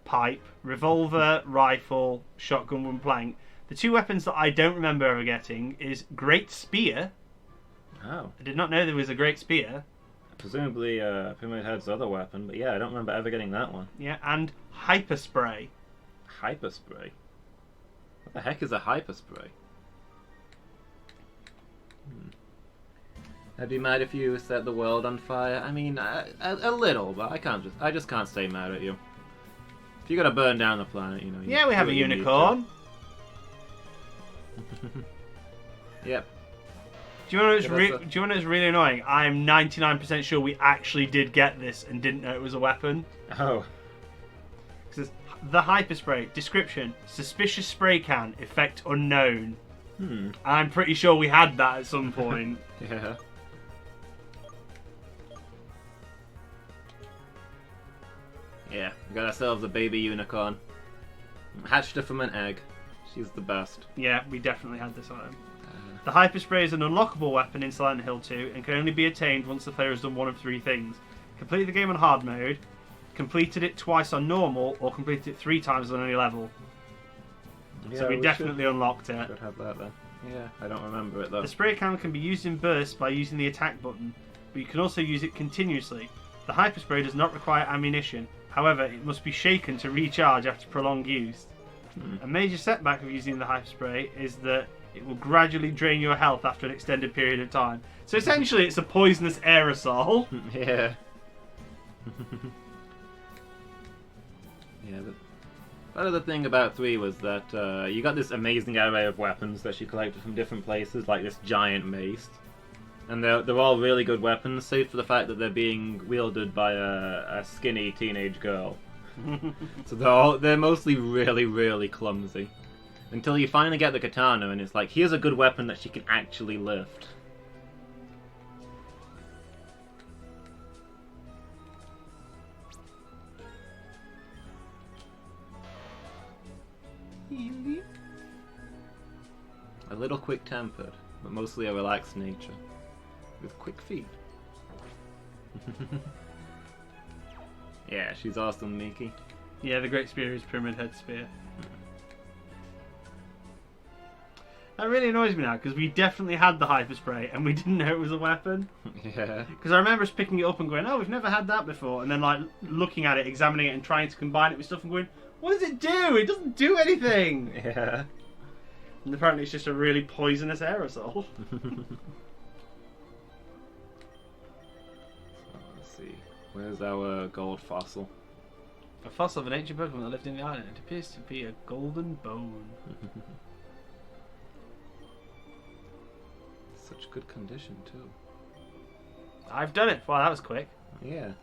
pipe, revolver, rifle, shotgun, one plank. The 2 weapons that I don't remember ever getting is great spear. Oh. I did not know there was a great spear. Presumably, Pyramid Head's other weapon, but yeah, I don't remember ever getting that one. Yeah, and hyper spray. Hyper spray? What the heck is a hyper spray? I'd be mad if you set the world on fire. I mean, a little, but I just can't stay mad at you. If you gotta burn down the planet, you know. Yeah, we have a unicorn. Yep. Do you want to know what's really annoying? I'm 99% sure we actually did get this and didn't know it was a weapon. Oh. It says, the hyper spray. Description. Suspicious spray can. Effect unknown. I'm pretty sure we had that at some point. Yeah. Yeah, we got ourselves a baby unicorn. Hatched her from an egg. She's the best. Yeah, we definitely had this item. The hyper spray is an unlockable weapon in Silent Hill 2 and can only be attained once the player has done one of 3 things. Completed the game on hard mode, completed it twice on normal, or completed it 3 times on any level. Yeah, so we definitely unlocked it. Should have that then. Yeah, I don't remember it though. The spray can be used in bursts by using the attack button, but you can also use it continuously. The hyper spray does not require ammunition. However, it must be shaken to recharge after prolonged use. A major setback of using the hyper spray is that it will gradually drain your health after an extended period of time. So essentially, it's a poisonous aerosol. Yeah. Yeah. Part of the thing about 3 was that you got this amazing array of weapons that you collected from different places, like this giant mace. And they're all really good weapons, save for the fact that they're being wielded by a skinny teenage girl. So they're mostly really, really clumsy. Until you finally get the katana and it's like, here's a good weapon that she can actually lift. A little quick-tempered, but mostly a relaxed nature. With quick feet. Yeah, she's awesome, Miki. Yeah, the great spear is Pyramid Head spear. That really annoys me now, because we definitely had the hyper spray and we didn't know it was a weapon. Yeah. Because I remember us picking it up and going, oh, we've never had that before. And then like looking at it, examining it and trying to combine it with stuff and going, what does it do? It doesn't do anything. Yeah. And apparently it's just a really poisonous aerosol. Let's see. Where's our gold fossil? A fossil of an ancient Pokemon that lived in the island. It appears to be a golden bone. Such good condition, too. I've done it. Wow, that was quick. Yeah.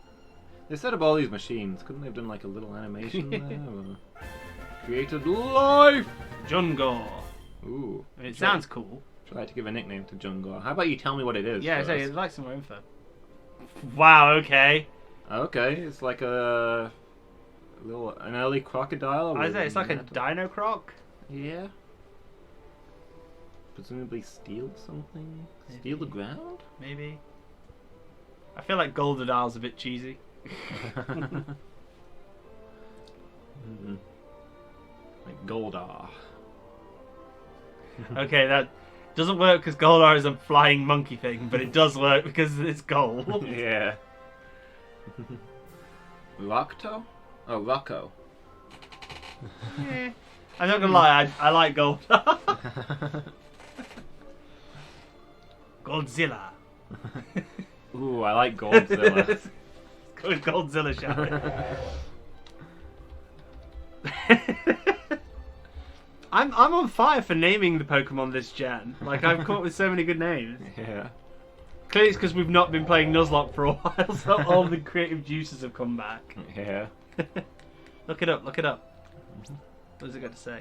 They set up all these machines. Couldn't they have done like a little animation there? Or created life! Jungor. Ooh. I mean, it sounds cool. Try to give a nickname to Jungor. How about you tell me what it is? Yeah, first? so you'd like some more info. Wow, okay. Okay, it's like an early crocodile. I say it's like a dino croc. Yeah. Presumably steal something? Maybe. Steal the ground? Maybe. I feel like Goldadale's a bit cheesy. Like Goldar. Okay, that doesn't work because Goldar is a flying monkey thing, but it does work because it's gold. Yeah. Rocto? Oh, Rocco. Yeah. I'm not gonna lie, I like Goldar. Godzilla. Ooh, I like Godzilla. Let's go with Godzilla, shall we? I'm on fire for naming the Pokemon this gen. Like, I've come up with so many good names. Yeah. Clearly it's because we've not been playing Nuzlocke for a while, so all the creative juices have come back. Yeah. Look it up, look it up. What does it got to say?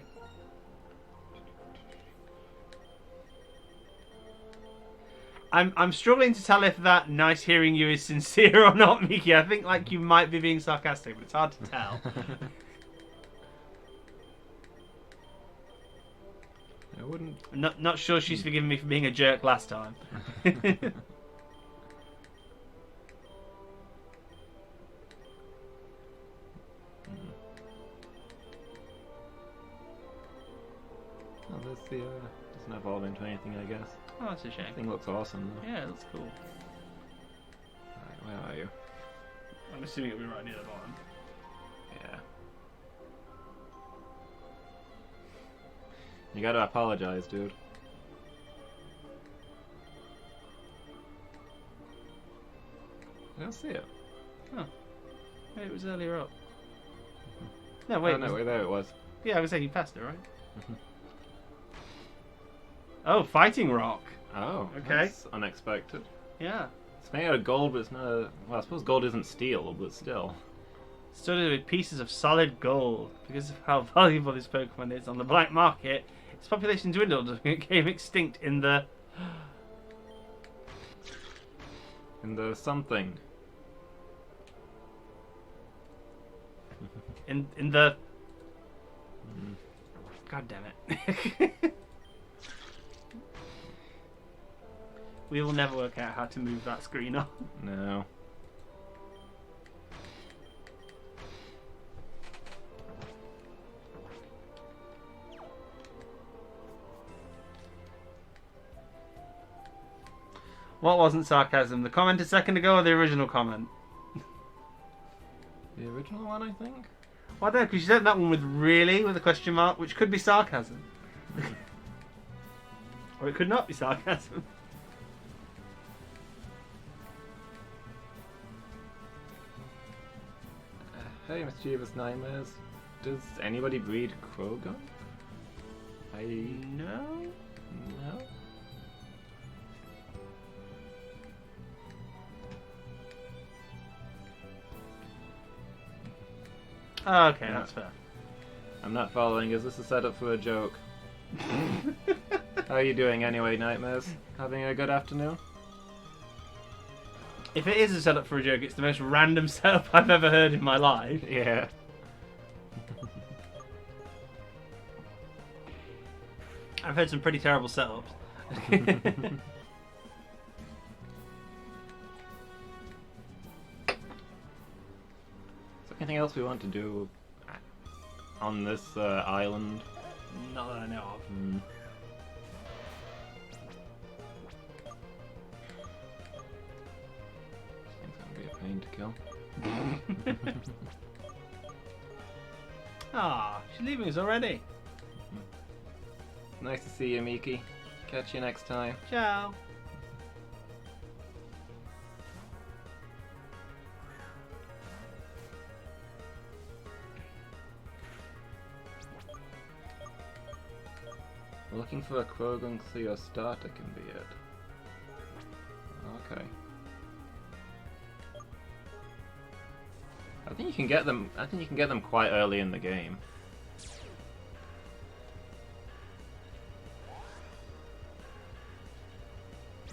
I'm struggling to tell if that nice hearing you is sincere or not, Miki. I think like you might be being sarcastic, but it's hard to tell. I wouldn't. I'm not sure she's forgiven me for being a jerk last time. Oh, there's the doesn't evolve into anything, I guess. Oh, that's a shame. Thing looks awesome though. Yeah, it looks cool. Right, where are you? I'm assuming it'll be right near the bottom. Yeah. You gotta apologize, dude. I don't see it. Oh. Maybe it was earlier up. No, wait. Oh, no, wait, there it was. Yeah, I was saying you passed it, right? Oh, fighting rock. Oh, Okay. that's unexpected. Yeah. It's made out of gold, but it's not a... Well, I suppose gold isn't steel, but still. Studded with pieces of solid gold. Because of how valuable this Pokemon is on the black market, its population dwindled and became extinct in the... In the something. In the... God damn it. We will never work out how to move that screen on. No. What wasn't sarcasm? The comment a second ago or the original comment? The original one, I think? Well, I don't know, because you sent that one with really, with a question mark, which could be sarcasm. Or it could not be sarcasm. Hey, mischievous nightmares. Does anybody breed Krogan? No? No? Oh, okay, No. that's fair. I'm not following. Is this a setup for a joke? How are you doing anyway, Nightmares? Having a good afternoon? If it is a setup for a joke, it's the most random setup I've ever heard in my life. Yeah. I've heard some pretty terrible setups. Is there anything else we want to do on this island? Not that I know of. Hmm. Seems gonna be a pain to kill. Ah, she's leaving us already. Nice to see you, Miki. Catch you next time. Ciao. Looking for a Krogan so your starter can be it. Okay. I think you can get them. I think you can get them quite early in the game.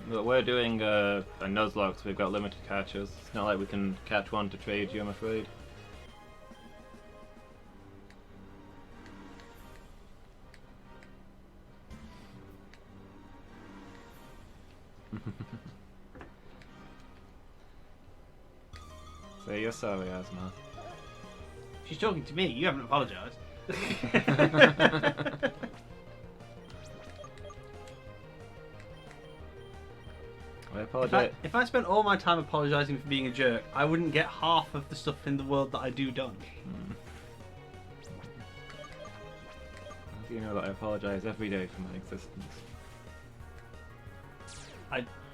But we're doing a Nuzlocke, so we've got limited catches. It's not like we can catch one to trade you, I'm afraid. Say you're sorry, Asmoth. She's talking to me. You haven't apologised. I apologize. If I spent all my time apologising for being a jerk, I wouldn't get half of the stuff in the world that I do done. How do you know that I apologize every day for my existence?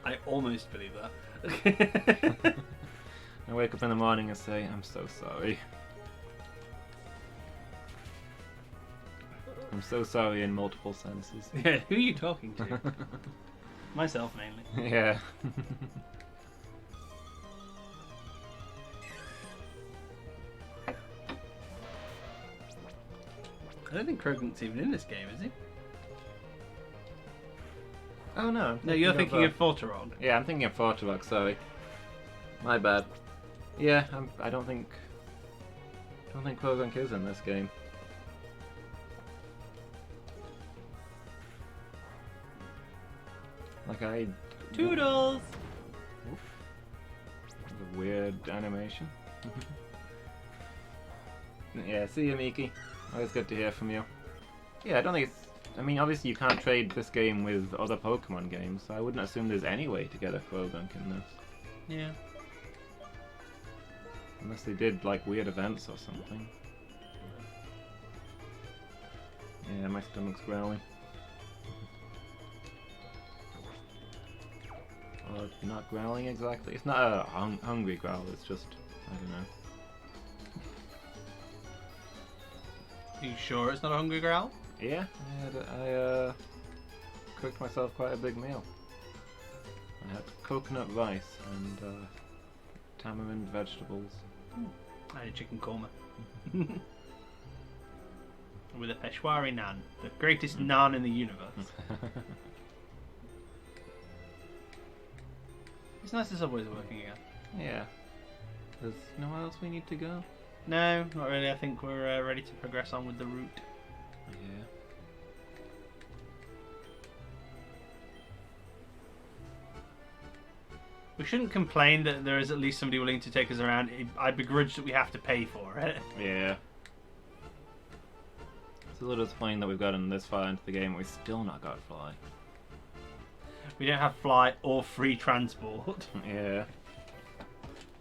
I almost believe that. I wake up in the morning and say, I'm so sorry. I'm so sorry in multiple senses. Yeah, who are you talking to? Myself, mainly. Yeah. I don't think Krogan's even in this game, is he? Oh no. No, you're thinking of Forterog. Yeah, I'm thinking of Forterog, sorry. My bad. Yeah, I don't think Quogunk is in this game. Like Toodles! Oof. That's a weird animation. Yeah, see you, Miki. Always good to hear from you. Yeah, I don't think it's... I mean, obviously you can't trade this game with other Pokemon games, so I wouldn't assume there's any way to get a Quogunk in this. Yeah. Unless they did, like, weird events or something. Yeah, my stomach's growling. Well, it's not growling exactly. It's not a hungry growl, it's just... I don't know. Are you sure it's not a hungry growl? Yeah, I cooked myself quite a big meal. I had coconut rice and tamarind vegetables. I had a chicken korma. With a Peshwari naan, the greatest naan in the universe. It's nice the subways are working again. Yeah. There's nowhere else we need to go? No, not really. I think we're ready to progress on with the route. Yeah. We shouldn't complain that there is at least somebody willing to take us around. I begrudge that we have to pay for it. Yeah. It's a little disappointing that we've gotten this far into the game and we've still not got Fly. We don't have fly or free transport. Yeah.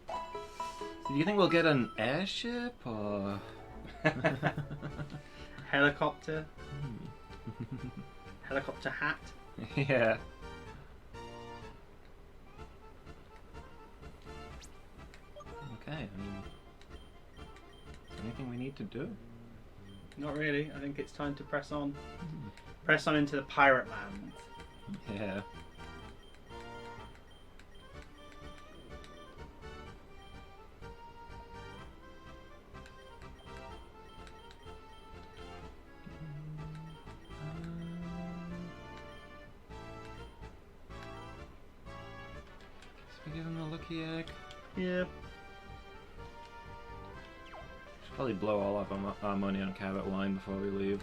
So do you think we'll get an airship or... Helicopter. Helicopter hat. Yeah. Okay, I mean... Is there anything we need to do? Not really. I think it's time to press on. Press on into the pirate land. Yeah. Should we give him a lucky egg? Yep. Should probably blow all of our money on carrot wine before we leave.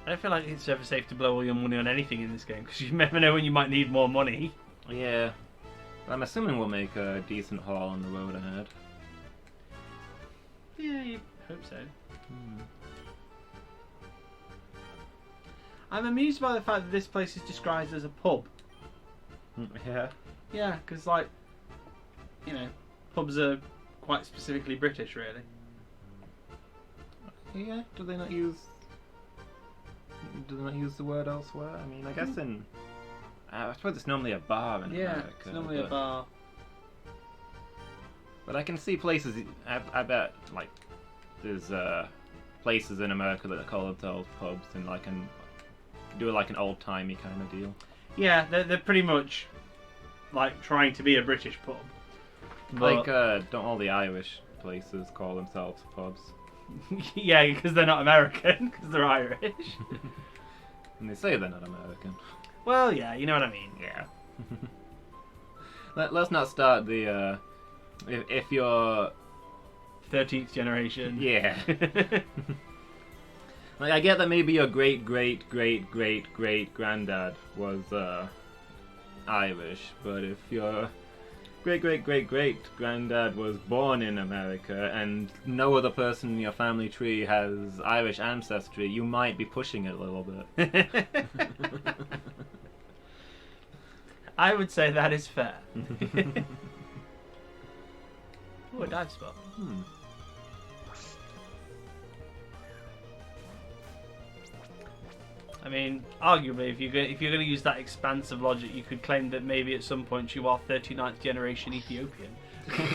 I don't feel like it's ever safe to blow all your money on anything in this game because you never know when you might need more money. Yeah. I'm assuming we'll make a decent haul on the road ahead. Yeah, you hope so. I'm amused by the fact that this place is described as a pub. Yeah. Yeah, because, like, you know, pubs are quite specifically British, really. Yeah, do they not use the word elsewhere? I mean, I guess in... I suppose it's normally a bar in America. It's normally a bar. But I can see places... I bet, like, there's places in America that call themselves pubs and, like, do like an old-timey kind of deal. Yeah, they're pretty much, like, trying to be a British pub. But... Like, don't all the Irish places call themselves pubs? Yeah, because they're not American, because they're Irish. And they say they're not American. Well, yeah, you know what I mean. Yeah. Let's not start the, if you're... 13th generation. Yeah. Like, I get that maybe your great-great-great-great-great-granddad was, Irish, but if your great-great-great-great-granddad was born in America and no other person in your family tree has Irish ancestry, you might be pushing it a little bit. I would say that is fair. Oh, a dive spot. I mean, arguably, if you're going to use that expansive logic, you could claim that maybe at some point you are 39th generation Ethiopian.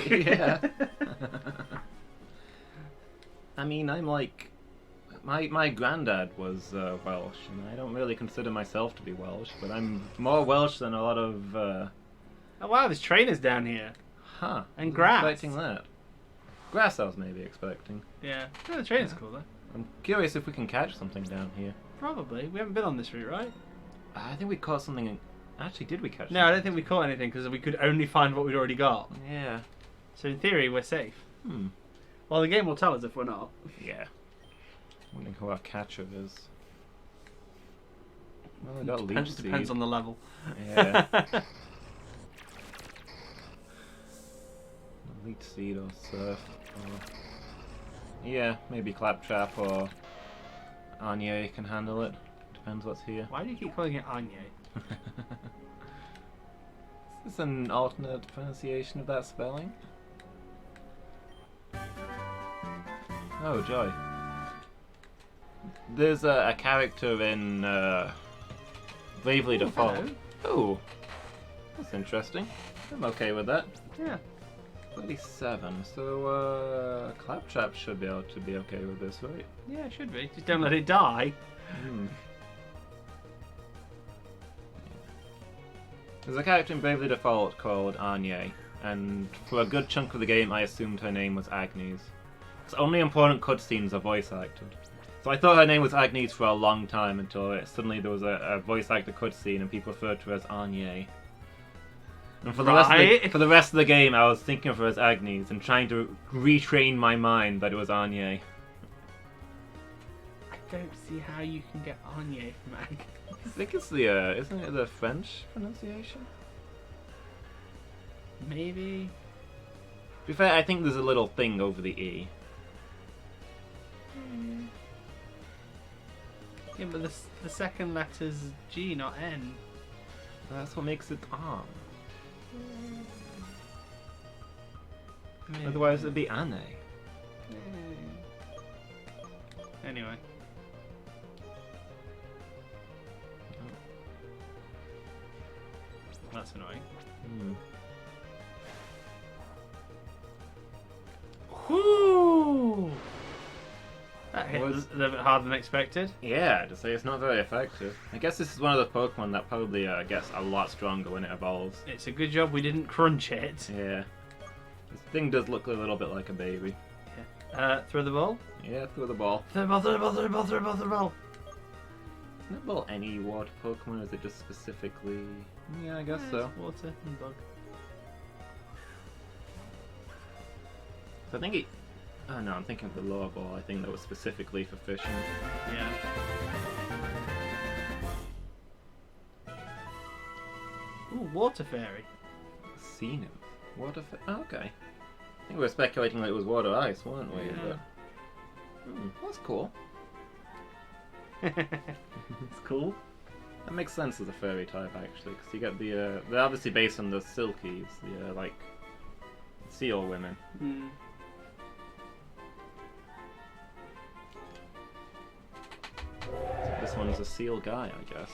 Yeah. I mean, I'm like... My granddad was Welsh, and I don't really consider myself to be Welsh, but I'm more Welsh than a lot of... Oh wow, there's trainers down here. Huh. And grass. Expecting that. Grass I was maybe expecting. Yeah. Oh, the trainer's cool though. I'm curious if we can catch something down here. Probably. We haven't been on this route, right? I think we caught something. Actually, did we catch? No, I don't think we caught anything because we could only find what we'd already got. Yeah. So in theory, we're safe. Hmm. Well, the game will tell us if we're not. Yeah. Wondering who our catcher is. Well, I got leech seed. Depends on the level. Yeah. Leech seed or surf. Or... Yeah, maybe Claptrap or Anya can handle it. Depends what's here. Why do you keep calling it Anya? Is this an alternate pronunciation of that spelling? Oh, joy. There's a character in Bravely Default. Hello. Oh, that's interesting. I'm okay with that. Yeah. 37, so Claptrap should be able to be okay with this, right? Yeah, it should be. Just don't let it die. Hmm. There's a character in Bravely Default called Anya, and for a good chunk of the game I assumed her name was Agnes. Because only important cutscenes are voice acted. So I thought her name was Agnes for a long time until suddenly there was a voice actor cutscene and people referred to her as Anya. And for the rest of the game I was thinking of her as Agnes and trying to retrain my mind that it was Anya. I don't see how you can get Anya from Agnes. I think it's the, isn't it the French pronunciation? Maybe. To be fair, I think there's a little thing over the E. Yeah, but the second letter's G, not N. That's what makes it R. Maybe. Otherwise it'd be Anne. Anyway. That's annoying. Hmm. Whoo! That hit Was- a little bit harder than expected. Yeah, to say it's not very effective. I guess this is one of the Pokemon that probably gets a lot stronger when it evolves. It's a good job we didn't crunch it. Yeah. This thing does look a little bit like a baby. Throw the ball. Yeah, throw the ball. Throw the ball, throw the ball, throw the ball, throw the ball, throw the ball. Isn't that ball any water Pokemon, or is it just specifically... Yeah, I guess so. It's water and bug. So I think it... Oh no, I'm thinking of the lower ball. I think that was specifically for fishing. Yeah. Ooh, water fairy. Sea nymph. Water oh, okay. I think we were speculating that it was water ice, weren't we? Yeah. But... that's cool. It's cool. That makes sense as a fairy type, actually, because you get the... they're obviously based on the Silkies, the, like, seal women. Hmm. So this one's a seal guy, I guess.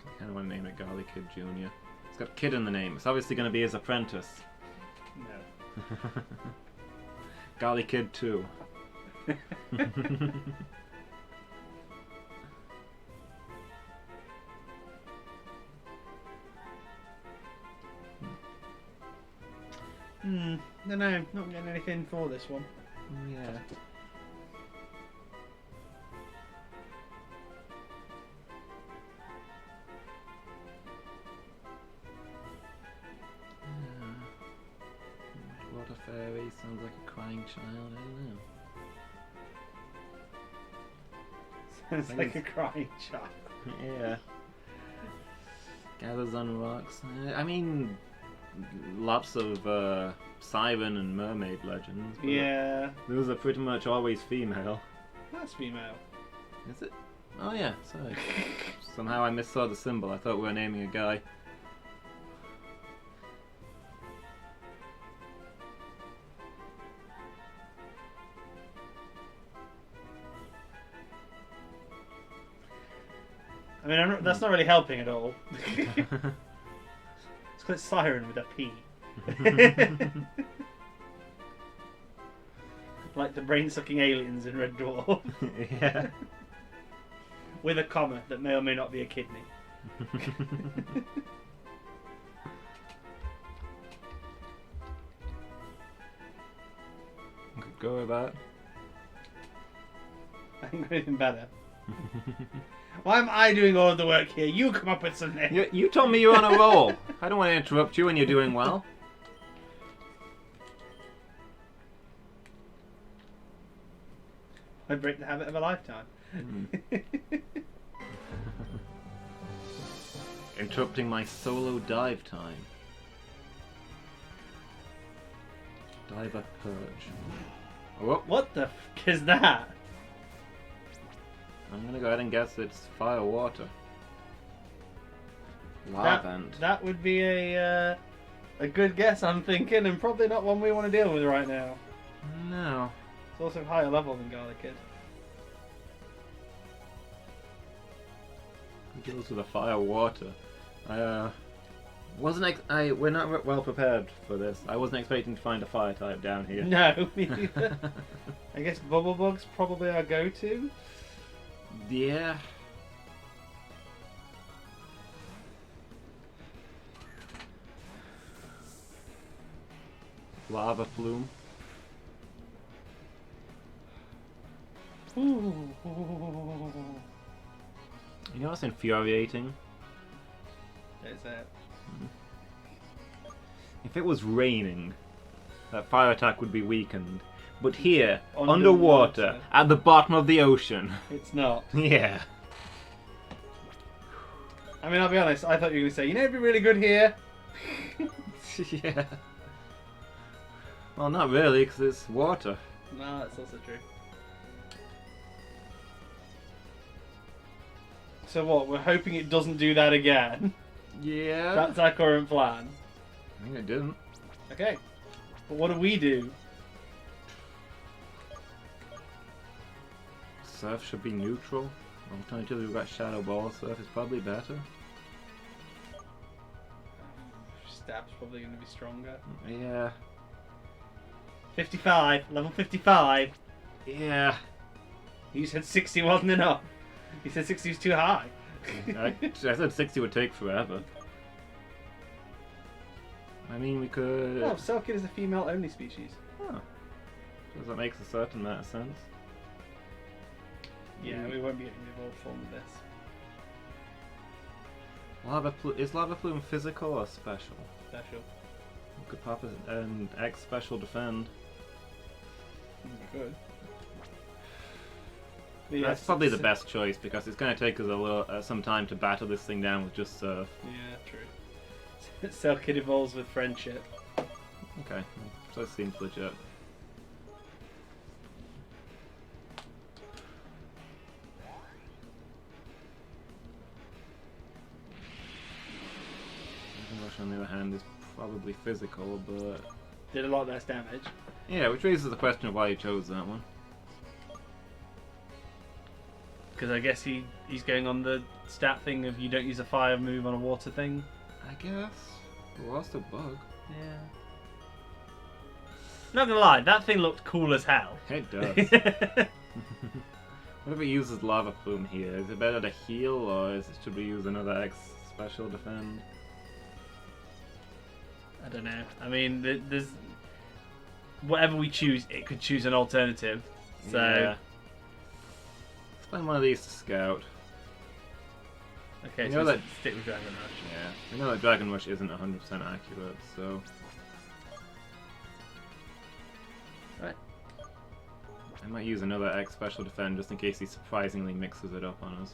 I kind of want to name it Golly Kid Jr. It's got kid in the name. It's obviously going to be his apprentice. No. Golly Kid 2. No, not getting anything for this one. Yeah. Water fairy sounds like a crying child. I don't know. Sounds I like a think crying child. Yeah. Gathers on rocks. I mean, lots of siren and mermaid legends. But Yeah. those are pretty much always female. That's female. Is it? Oh yeah, sorry. Somehow I missaw the symbol. I thought we were naming a guy. I mean, that's not really helping at all. called Siren with a P. Like the brain-sucking aliens in Red Dwarf. Yeah. With a comma that may or may not be a kidney. Could go with that. I think anything better. Why am I doing all of the work here? You come up with something. You told me you're on a roll. I don't want to interrupt you when you're doing well. I break the habit of a lifetime. Interrupting my solo dive time. Diver Purge. Oh, What the f is that? I'm gonna go ahead and guess it's fire water. Lavand. That would be a good guess, I'm thinking, and probably not one we want to deal with right now. No. It's also higher level than Garlic Kid. It deals with the fire water. We're not well prepared for this. I wasn't expecting to find a fire type down here. No, me neither. I guess Bubble Bug's probably our go-to. Yeah. Lava Plume. Ooh. You know what's infuriating? There's that. If it was raining, that fire attack would be weakened. But here, underwater, at the bottom of the ocean. It's not. Yeah. I mean, I'll be honest, I thought you were going to say, you know, it'd be really good here. Yeah. Well, not really, because it's water. No, that's also true. So what, we're hoping it doesn't do that again? Yeah. That's our current plan. I think it didn't. Okay. But what do we do? Surf should be neutral. Alternatively, we've got Shadow Ball. Surf is probably better. Stab's probably going to be stronger. Yeah. 55. Level 55. Yeah. You said 60 wasn't enough. You said 60 was too high. I said 60 would take forever. I mean, we could... Oh, Selkid is a female-only species. Oh. Does that make a certain amount of sense? Yeah, we won't be getting the evolved form of this. Is Lava Plume physical or special? Special. We could pop an X special defend. You could. That's probably the best choice because it's going to take us a little some time to battle this thing down with just surf. Yeah, true. Selkid evolves with friendship. Okay, so it seems legit. Rush, on the other hand, is probably physical, but... Did a lot less damage. Yeah, which raises the question of why you chose that one. Because I guess he's going on the stat thing of you don't use a fire move on a water thing. I guess. It was the bug. Yeah. Not gonna lie, that thing looked cool as hell. It does. What if it uses Lava Plume here? Is it better to heal, or should we use another X special defend? I don't know. I mean, there's... Whatever we choose, it could choose an alternative. So... Yeah. Let's find one of these to scout. Okay, You so know that- stick with Dragon Rush. Yeah. We know that Dragon Rush isn't 100% accurate, so... Right. I might use another X special defend just in case he surprisingly mixes it up on us.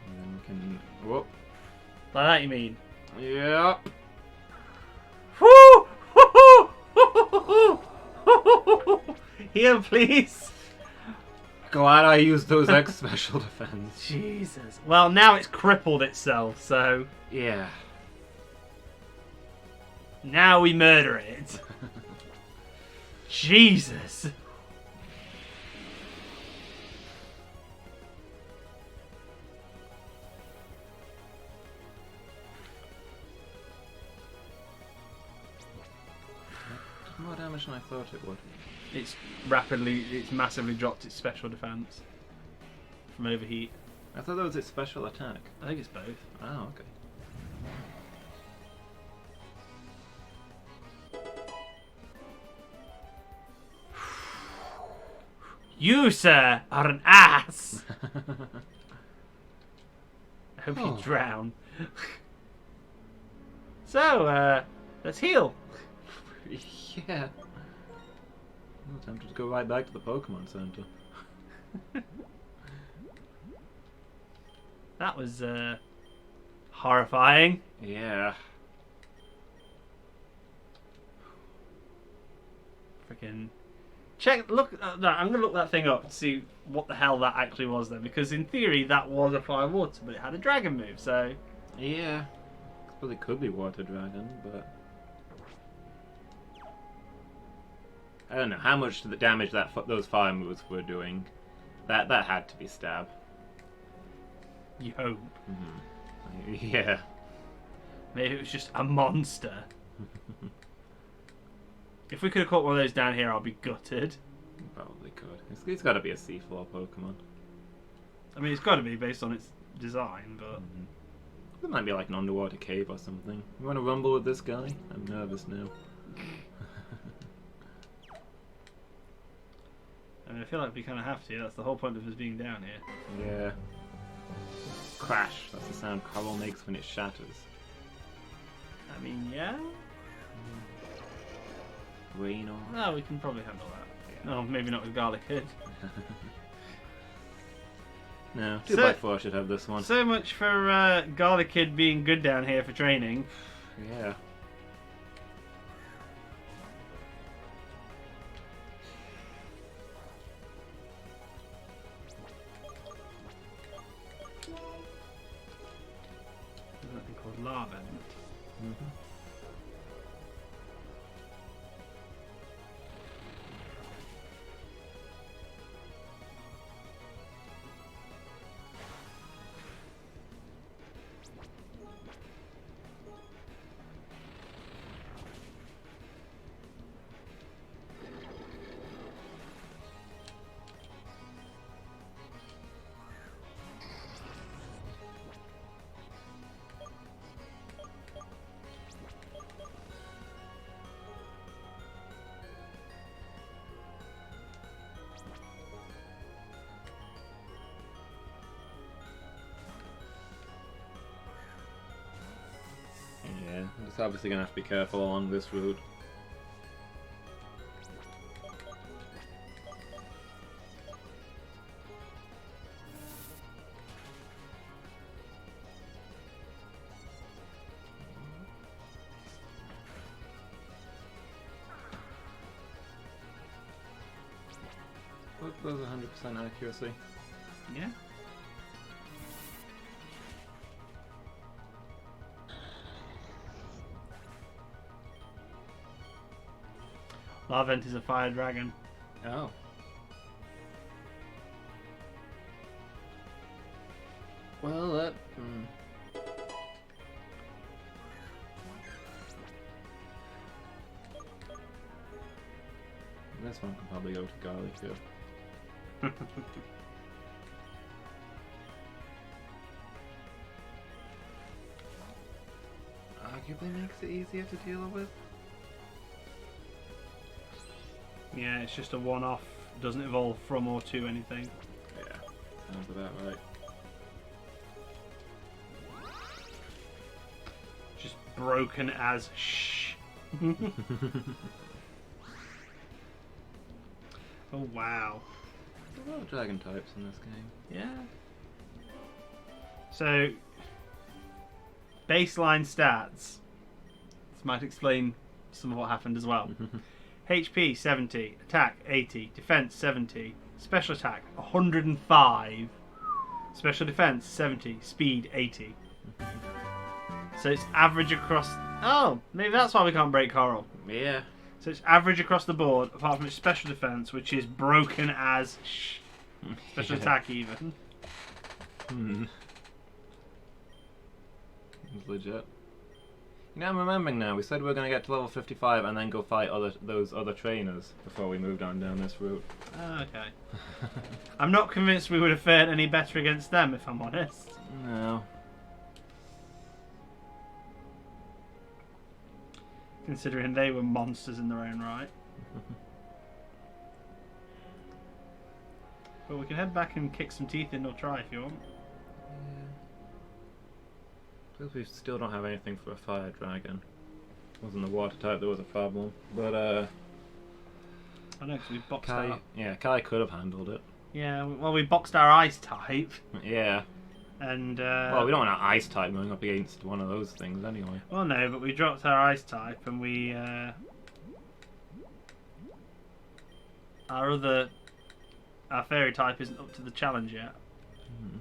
And then we can... Whoop. Like that, you mean? Yep. Woo! Heal, please. Glad I used those X special defense. Jesus. Well, now it's crippled itself, so Yeah. now we murder it. Jesus. damage than I thought it would. It's massively dropped its special defense from overheat. I thought that was its special attack. I think it's both. Oh, okay. You, sir, are an ass! I hope you drown. So, let's heal. Yeah. I'm tempted to go right back to the Pokemon Center. That was, horrifying. Yeah. Freaking... Look, no, I'm going to look that thing up to see what the hell that actually was then. Because in theory, that was a fire water, but it had a dragon move, so... Yeah. I suppose it could be Water Dragon, but... I don't know how much the damage that those fire moves were doing. That had to be stab. You hope. Mm-hmm. Yeah. Maybe it was just a monster. If we could have caught one of those down here, I'll be gutted. Probably could. It's got to be a seafloor Pokemon. I mean, it's got to be based on its design, but... It might be like an underwater cave or something. You want to rumble with this guy? I'm nervous now. I mean, I feel like we kind of have to. That's the whole point of us being down here. Yeah. Crash. That's the sound coral makes when it shatters. I mean, yeah? Rain or... No, we can probably handle that. Yeah. No, maybe not with Garlic Head. No, 2x4 should have this one. So much for Garlic Kid being good down here for training. Yeah. There's nothing called Lava. Mm-hmm. Yeah, I'm just obviously gonna have to be careful along this route. Both those 100% accuracy. Yeah. Larvent is a fire dragon. Oh. Well, that... This one can probably go to Garlic too. Arguably makes it easier to deal with. Yeah, it's just a one-off. Doesn't evolve from or to anything. Yeah, sounds about right. Just broken as shh. Oh wow. There's a lot of dragon types in this game. Yeah. So, baseline stats. This might explain some of what happened as well. HP 70, attack 80, defense 70, special attack 105, special defense 70, speed 80. So it's average across... Oh, maybe that's why we can't break Coral. Yeah. So it's average across the board, apart from its special defense, which is broken as special attack even. It's legit. Yeah, I'm remembering now. We said we were going to get to level 55 and then go fight those other trainers before we moved on down this route. Oh, okay. I'm not convinced we would have fared any better against them, if I'm honest. No. Considering they were monsters in their own right. But we can head back and kick some teeth in or try if you want. Because we still don't have anything for a fire dragon. Wasn't the water type that was a problem. But, I know, because we boxed our... Yeah, Kai could have handled it. Yeah, well, we boxed our ice type. Yeah. And, well, we don't want an ice type going up against one of those things anyway. Well, no, but we dropped our ice type and we, our fairy type isn't up to the challenge yet. Hmm.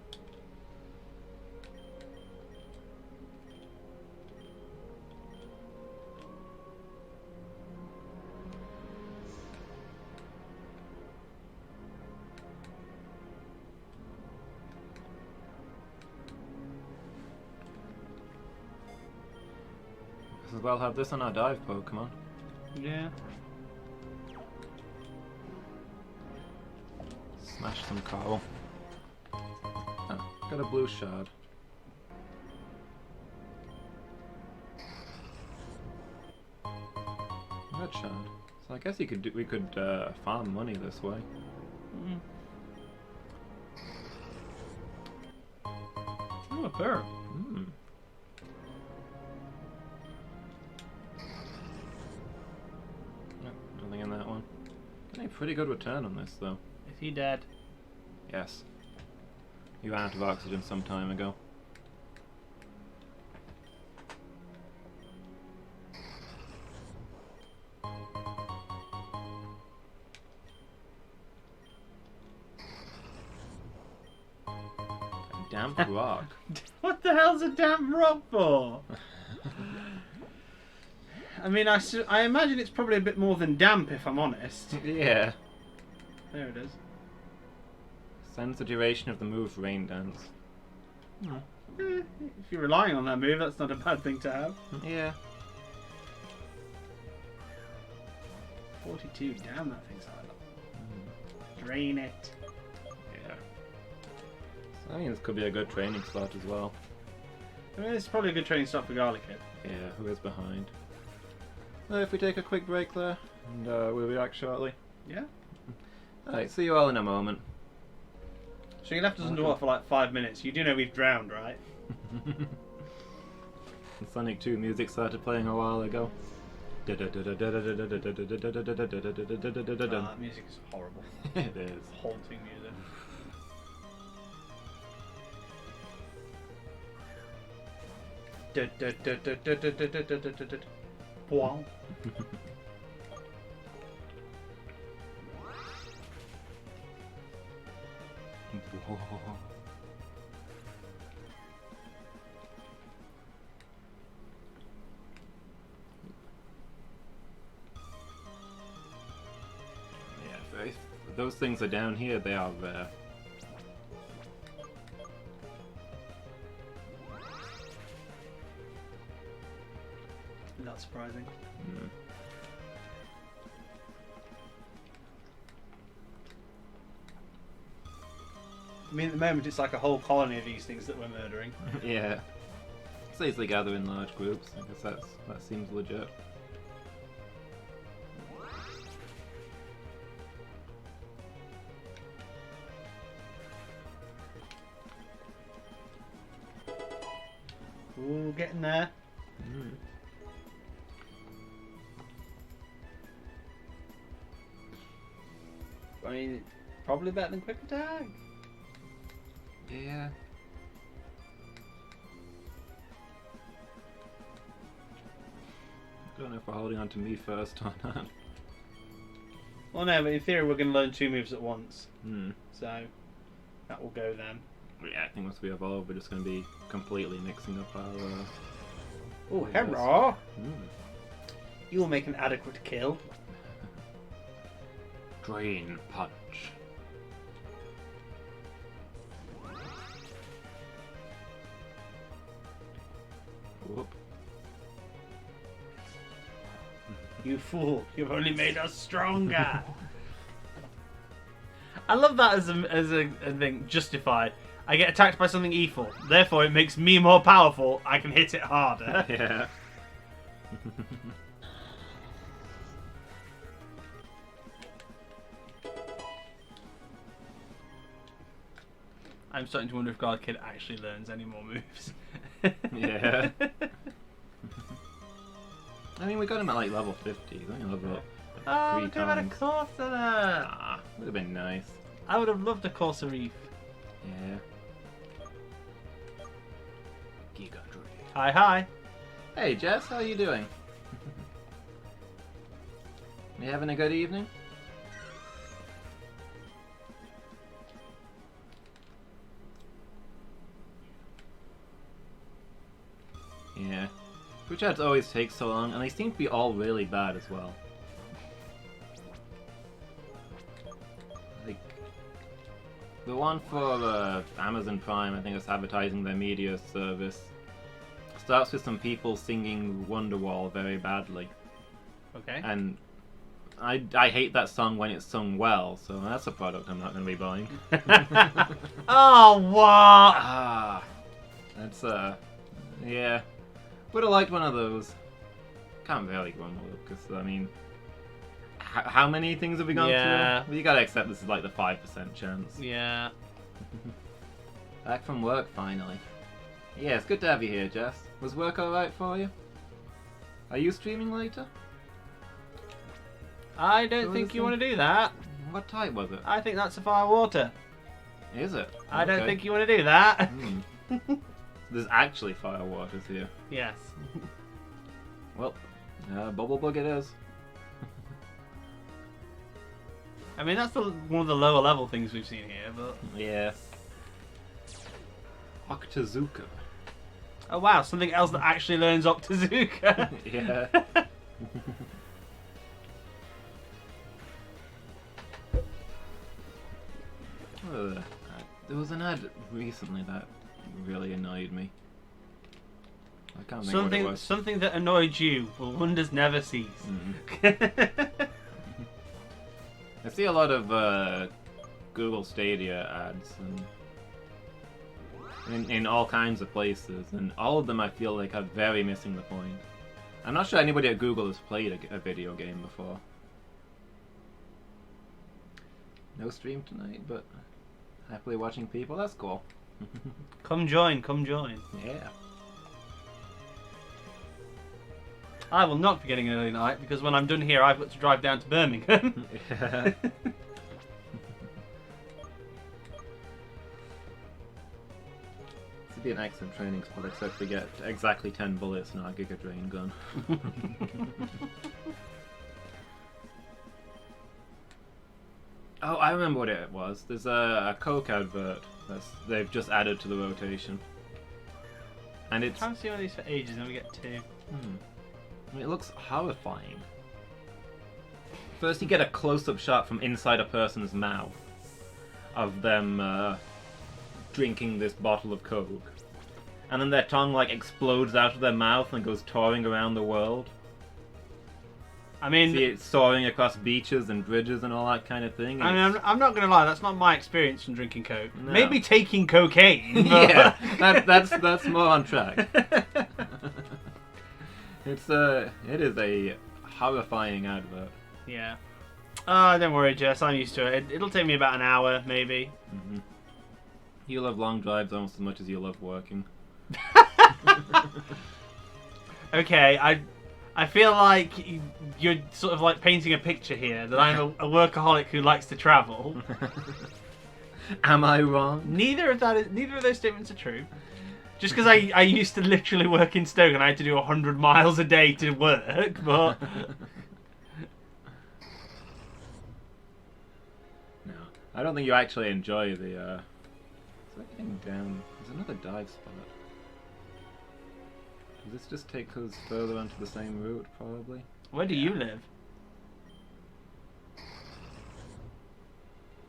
As well have this on our dive Pokemon. Yeah. Smash some coral. Oh, got a blue shard. Red shard. So I guess we could farm money this way. Mm. Oh, a bird. Mm. Nothing in that one. Getting a pretty good return on this though. Is he dead? Yes. He ran out of oxygen some time ago. A damp rock. What the hell's a damp rock for? I mean, I imagine it's probably a bit more than damp, if I'm honest. Yeah. There it is. Sends the duration of the move Rain Dance. If you're relying on that move, that's not a bad thing to have. Yeah. 42, damn, that thing's hard. Drain it. Yeah. So, I mean, this could be a good training slot as well. I mean, it's probably a good training stop for Garlic. Yeah, who is behind? If we take a quick break there, and we'll be back shortly. Yeah. Alright, see you all in a moment. So you left us underwater for like 5 minutes. You do know we've drowned, right? The Sonic 2 music started playing a while ago. That music is horrible. It is. Haunting music. Wow. Yeah, if those things are down here, they are there. Not surprising. Mm. I mean, at the moment, it's like a whole colony of these things that we're murdering. Yeah. It's easily gather in large groups. I guess that seems legit. Ooh, getting there. Mm. I mean, probably better than quick attack. Yeah. I don't know if we're holding on to me first or not. Well, no, but in theory, we're going to learn 2 moves at once. Hmm. So, that will go then. Yeah, I think once we evolve, we're just going to be completely mixing up our... Oh, hello! Mm. You will make an adequate kill. Drain Punch. Whoop. You fool! You've only made us stronger. I love that as a thing. Justified. I get attacked by something evil. Therefore, it makes me more powerful. I can hit it harder. Yeah. I'm starting to wonder if God Kid actually learns any more moves. Yeah. I mean, we got him at like level 50. He's only level up Oh, like we 3 could have had a times. Corsair. Ah, would have been nice. I would have loved a Corsair Reef. Yeah. Giga Tree. Hi, hi. Hey Jess, how are you doing? You having a good evening? Yeah. Twitch ads always take so long, and they seem to be all really bad as well. Like, the one for Amazon Prime, I think it's advertising their media service, starts with some people singing Wonderwall very badly. Okay. And I hate that song when it's sung well, so that's a product I'm not going to be buying. Oh, what? Ah, that's yeah. Would have liked one of those. Can't really go on the look, because I mean, how many things have we gone Yeah. through? You gotta accept this is like the 5% chance. Yeah. Back from work finally. Yeah, it's good to have you here, Jess. Was work alright for you? Are you streaming later? I don't Who think is you it? want to do that. What type was it? I think that's a fire water. Is it? I don't Okay. think you want to do that. Hmm. There's actually fire waters here. Yes. Well, bubble bug it is. I mean, that's one of the lower level things we've seen here, but... Yeah. Octozuka. Oh wow, something else that actually learns Octozuka. Yeah. There was an ad recently that really annoyed me. I can't think what it was. Something that annoyed you, well, wonders never cease. I see a lot of Google Stadia ads and in all kinds of places, and all of them I feel like are very missing the point. I'm not sure anybody at Google has played a video game before. No stream tonight, but happily watching people. That's cool. Come join, come join. Yeah. I will not be getting an early night because when I'm done here, I've got to drive down to Birmingham. Yeah. This would be an excellent training spot, except we get exactly 10 bullets, not a Giga Drain gun. Oh, I remember what it was. There's a Coke advert they've just added to the rotation. And it's... I haven't seen one of these for ages, and we get two. I mean, it looks horrifying. First you get a close-up shot from inside a person's mouth of them drinking this bottle of Coke. And then their tongue like explodes out of their mouth and goes touring around the world. I mean, See it soaring across beaches and bridges and all that kind of thing. I mean, I'm not going to lie, that's not my experience from drinking Coke. No. Maybe taking cocaine. But... yeah, that's more on track. It is a horrifying advert. Yeah. Oh, don't worry, Jess. I'm used to it. It'll take me about an hour, maybe. Mm-hmm. You love long drives almost as much as you love working. Okay, I feel like you're sort of like painting a picture here that I'm a workaholic who likes to travel. Am I wrong? Neither of those statements are true. Just because I used to literally work in Stoke and I had to do 100 miles a day to work, but... No. I don't think you actually enjoy the, Is that getting down? There's another dive spot. Does this just take us further onto the same route, probably? Where do you live?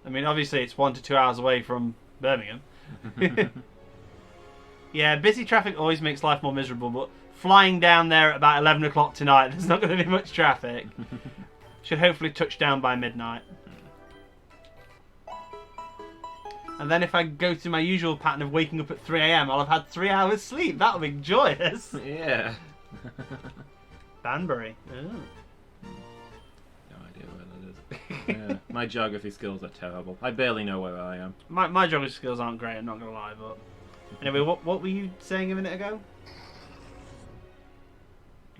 I mean, obviously it's 1 to 2 hours away from Birmingham. Yeah, busy traffic always makes life more miserable, but flying down there at about 11 o'clock tonight. There's not going to be much traffic. Should hopefully touch down by midnight. And then if I go to my usual pattern of waking up at 3 a.m, I'll have had 3 hours sleep. That'll be joyous. Yeah. Banbury. Oh. No idea where that is. Yeah. My geography skills are terrible. I barely know where I am. My geography skills aren't great, I'm not going to lie, but... Anyway, what were you saying a minute ago?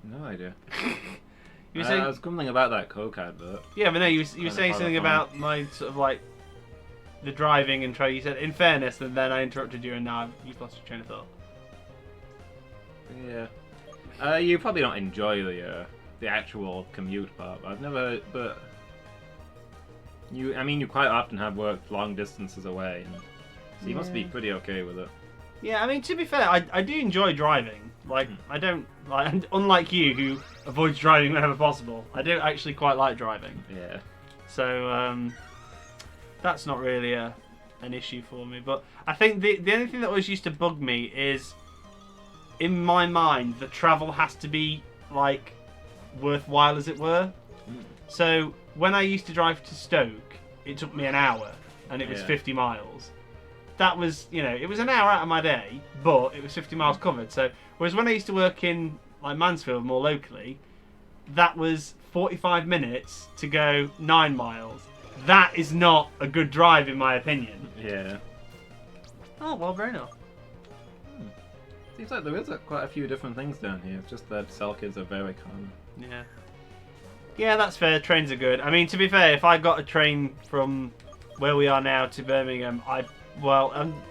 No idea. You were saying... I was grumbling about that Coke advert. Yeah, but no, you were saying something about my sort of like... the driving and you said, in fairness, and then I interrupted you and now you've lost your train of thought. Yeah. You probably don't enjoy the actual commute part. I've never, but you quite often have worked long distances away, and so you must be pretty okay with it. Yeah, I mean, to be fair, I do enjoy driving. Like, I don't, like, unlike you who avoids driving whenever possible, I do actually quite like driving. Yeah. So, that's not really an issue for me. But I think the only thing that always used to bug me is, in my mind, the travel has to be, like, worthwhile, as it were. So, when I used to drive to Stoke, it took me an hour, and it was 50 miles. That was, it was an hour out of my day, but it was 50 miles covered. So, whereas when I used to work in, like, Mansfield, more locally, that was 45 minutes to go 9 miles. That is not a good drive, in my opinion. Yeah. Oh, well, very enough. Seems like there is quite a few different things down here. It's just that cell kids are very common. Yeah. Yeah, that's fair. Trains are good. I mean, to be fair, if I got a train from where we are now to Birmingham,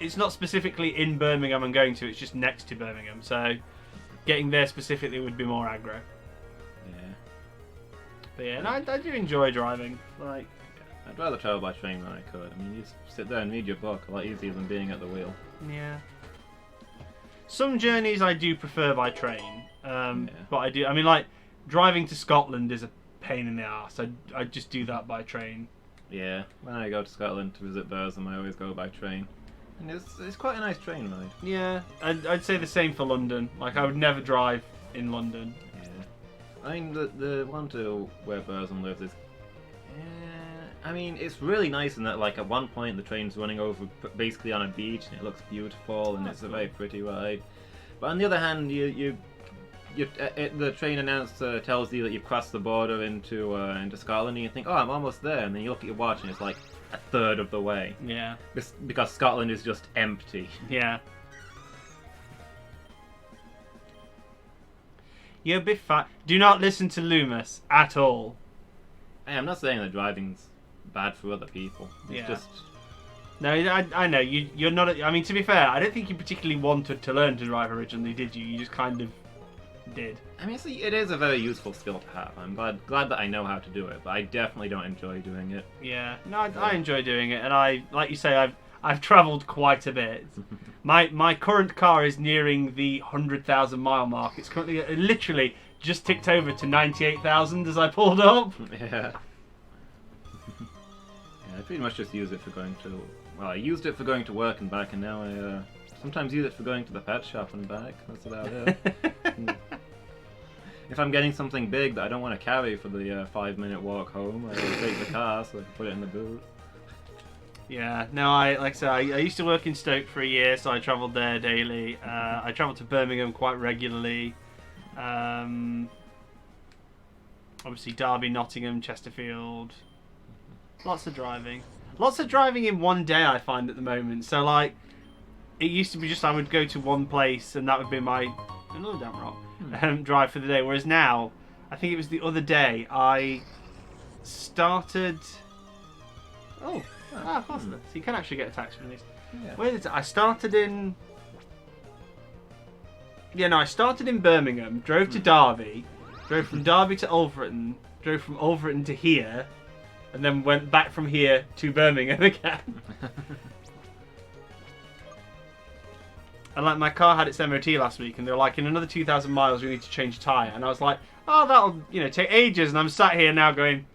it's not specifically in Birmingham I'm going to, it's just next to Birmingham. So getting there specifically would be more aggro. Yeah. But yeah, and I do enjoy driving. Like, I'd rather travel by train than I could. I mean, you just sit there and read your book a lot easier than being at the wheel. Yeah. Some journeys I do prefer by train. But I mean, like, driving to Scotland is a pain in the arse. I just do that by train. Yeah, when I go to Scotland to visit Burslem, I always go by train. And it's quite a nice train ride. Yeah, I'd say the same for London. Like, I would never drive in London. Yeah. I mean, the one to where Burslem lives is... I mean, it's really nice in that, like, at one point the train's running over basically on a beach, and it looks beautiful, and it's a very pretty ride. But on the other hand, the train announcer tells you that you've crossed the border into Scotland, and you think, oh, I'm almost there, and then you look at your watch, and it's like a third of the way. Yeah. Because Scotland is just empty. Yeah. You're a bit fat. Do not listen to Lumus at all. Hey, I'm not saying that driving's bad for other people. It's just... No, I know. You're not... I mean, to be fair, I don't think you particularly wanted to learn to drive originally, did you? You just kind of did. I mean, see, it is a very useful skill to have. I'm glad that I know how to do it, but I definitely don't enjoy doing it. Yeah. No, I enjoy doing it, and like you say, I've travelled quite a bit. My current car is nearing the 100,000 mile mark. It's currently literally just ticked over to 98,000 as I pulled up. Yeah. I pretty much just use it for going to... Well, I used it for going to work and back, and now I sometimes use it for going to the pet shop and back. That's about it. If I'm getting something big that I don't want to carry for the 5-minute walk home, I take the car so I can put it in the boot. Yeah, no, like I said, I used to work in Stoke for a year, so I travelled there daily. I travelled to Birmingham quite regularly. Obviously Derby, Nottingham, Chesterfield. Lots of driving. Lots of driving in one day, I find, at the moment. So, like, it used to be just I would go to one place and that would be my... Another damn rock. Drive for the day. Whereas now, I think it was the other day, I started... of course. So you can actually get a taxi from these. Yeah. Where did I started in... Yeah, no, I started in Birmingham, drove to Derby, drove from Derby to Ulverton, drove from Ulverton to here, and then went back from here to Birmingham again. And like my car had its MOT last week, and they were like, in another 2,000 miles we need to change tyre. And I was like, oh, that'll take ages. And I'm sat here now going,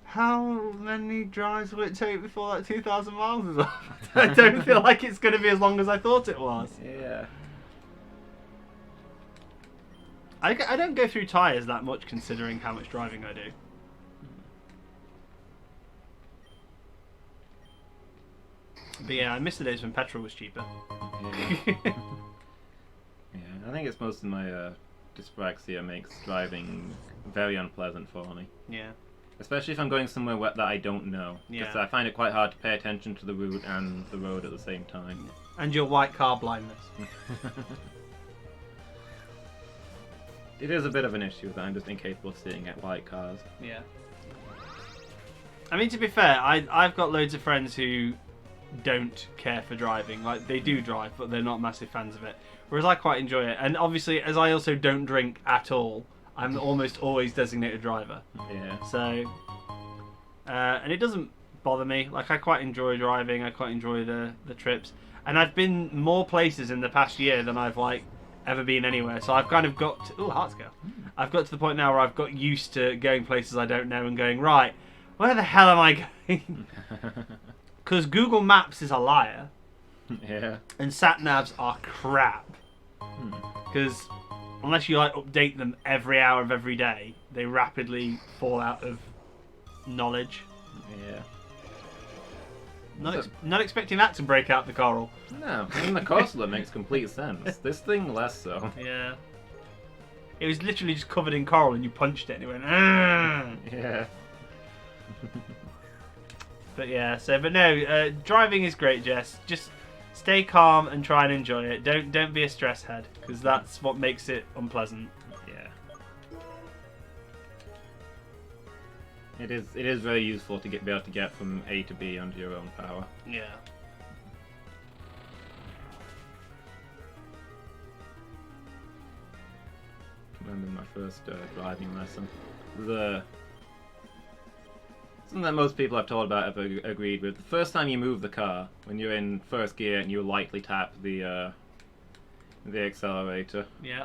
how many drives will it take before that 2,000 miles is up? I don't feel like it's going to be as long as I thought it was. Yeah. I don't go through tyres that much considering how much driving I do. But yeah, I miss the days when petrol was cheaper. Yeah. Yeah, I think it's most of my dyspraxia makes driving very unpleasant for me. Yeah. Especially if I'm going somewhere that I don't know. Because Yeah. I find it quite hard to pay attention to the route and the road at the same time. And your white car blindness. It is a bit of an issue that I'm just incapable of seeing at white cars. Yeah. I mean, to be fair, I've got loads of friends who don't care for driving. Like, they do drive, but they're not massive fans of it. Whereas I quite enjoy it. And obviously, as I also don't drink at all, I'm almost always designated driver. Yeah. So, and it doesn't bother me. Like, I quite enjoy driving. I quite enjoy the trips. And I've been more places in the past year than I've, like, ever been anywhere. So I've kind of got to... Ooh, heart scale. I've got to the point now where I've got used to going places I don't know and going, right, where the hell am I going? Because Google Maps is a liar. Yeah. And sat-navs are crap. Because unless you, like, update them every hour of every day, they rapidly fall out of knowledge. Yeah. Not expecting that to break out the coral. No, in the coastal it makes complete sense. This thing less so. Yeah. It was literally just covered in coral and you punched it and it went, "Argh!" Yeah. But yeah, but no, driving is great, Jess. Just stay calm and try and enjoy it. Don't be a stress head, because that's what makes it unpleasant. Yeah. It is very useful to be able to get from A to B under your own power. Yeah. I remember my first driving lesson. Something that most people I've told about have agreed with. The first time you move the car, when you're in first gear and you lightly tap the accelerator, Yeah.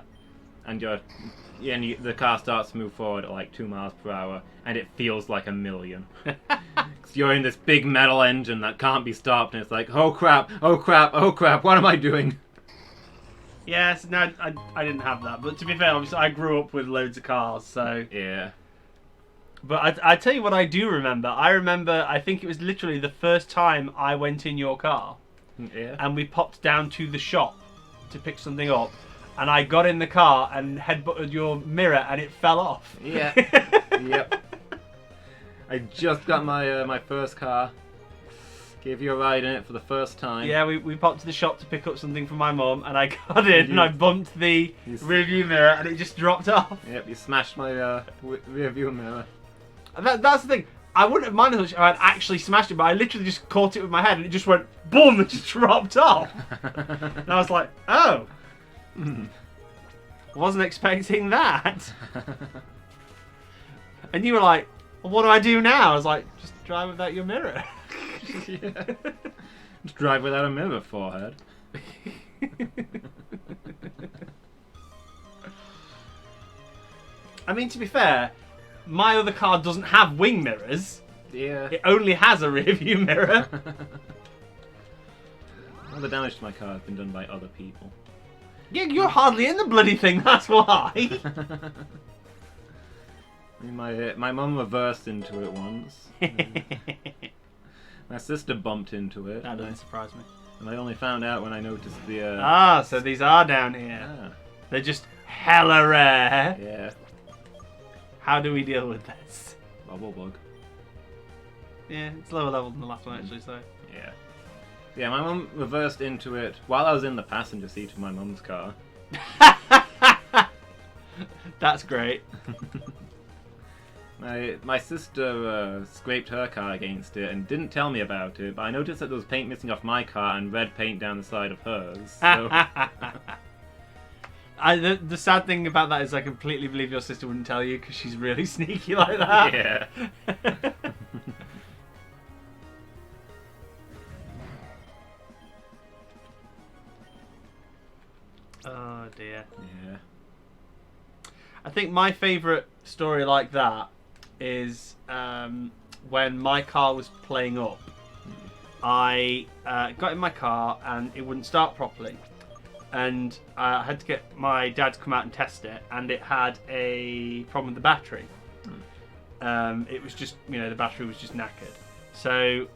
and the car starts to move forward at like 2 miles per hour, and it feels like a million. 'Cause you're in this big metal engine that can't be stopped, and it's like, oh crap, oh crap, oh crap, what am I doing? Yes, no, I didn't have that. But to be fair, obviously, I grew up with loads of cars, so... Yeah. But I tell you what I do remember. I think it was literally the first time I went in your car. Yeah. And we popped down to the shop to pick something up. And I got in the car and headbutted your mirror and it fell off. Yeah. Yep. I just got my first car. Gave you a ride in it for the first time. Yeah, we popped to the shop to pick up something for my mum, and I got in and I bumped the rearview mirror, and it just dropped off. Yep, you smashed my rear view mirror. That's the thing. I wouldn't have minded if I had actually smashed it, but I literally just caught it with my head, and it just went boom, and just dropped off. And I was like, oh, wasn't expecting that. And you were like, well, what do I do now? I was like, just drive without your mirror. Yeah. Just drive without a mirror, forehead. I mean, to be fair, my other car doesn't have wing mirrors. Yeah. It only has a rear view mirror. All the damage to my car has been done by other people. Yeah, you're hardly in the bloody thing, that's why. I mean, my mum reversed into it once. My sister bumped into it. That doesn't surprise me. And I only found out when I noticed the... Ah, so these are down here. Yeah. They're just hella rare. Yeah. How do we deal with this? Bubble bug. Yeah, it's lower level than the last one actually, so... Yeah. Yeah, my mum reversed into it while I was in the passenger seat of my mum's car. That's great. My sister scraped her car against it and didn't tell me about it, but I noticed that there was paint missing off my car and red paint down the side of hers. So... The sad thing about that is I completely believe your sister wouldn't tell you because she's really sneaky like that. Yeah. Oh dear. Yeah. I think my favourite story like that is when my car was playing up. I got in my car and it wouldn't start properly. and I had to get my dad to come out and test it, and it had a problem with the battery. It was just, the battery was just knackered. So,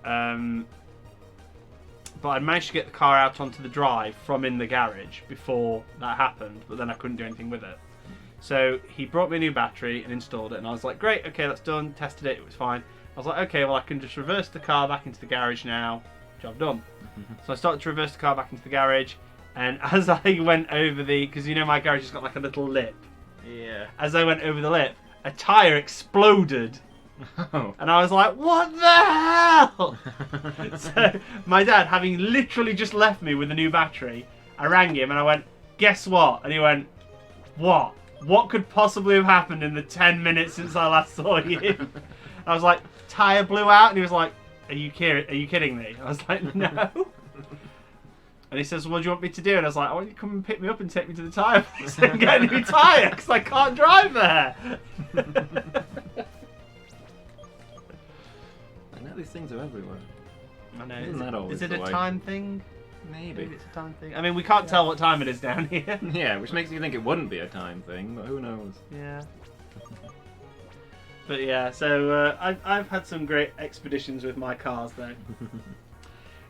but I managed to get the car out onto the drive from in the garage before that happened, but then I couldn't do anything with it. So he brought me a new battery and installed it, and I was like, great, okay, that's done. Tested it, it was fine. I was like, okay, well, I can just reverse the car back into the garage now. Job done. So I started to reverse the car back into the garage, and as I went over because my garage has got like a little lip. Yeah. As I went over the lip, a tyre exploded. Oh. And I was like, what the hell? So my dad, having literally just left me with a new battery, I rang him and I went, guess what? And he went, what? What could possibly have happened in the 10 minutes since I last saw you? I was like, tyre blew out? And he was like, are you kidding me? I was like, no. And he says, well, what do you want me to do? And I was like, I want you to come and pick me up and take me to the tyre place and get a new tyre, because I can't drive there. I know these things are everywhere. I know. Isn't that always Is it the a way? time thing? Maybe. Maybe it's a time thing. I mean, we can't tell what time it is down here. Yeah, which makes you think it wouldn't be a time thing, but who knows? Yeah. But yeah, so I've had some great expeditions with my cars though.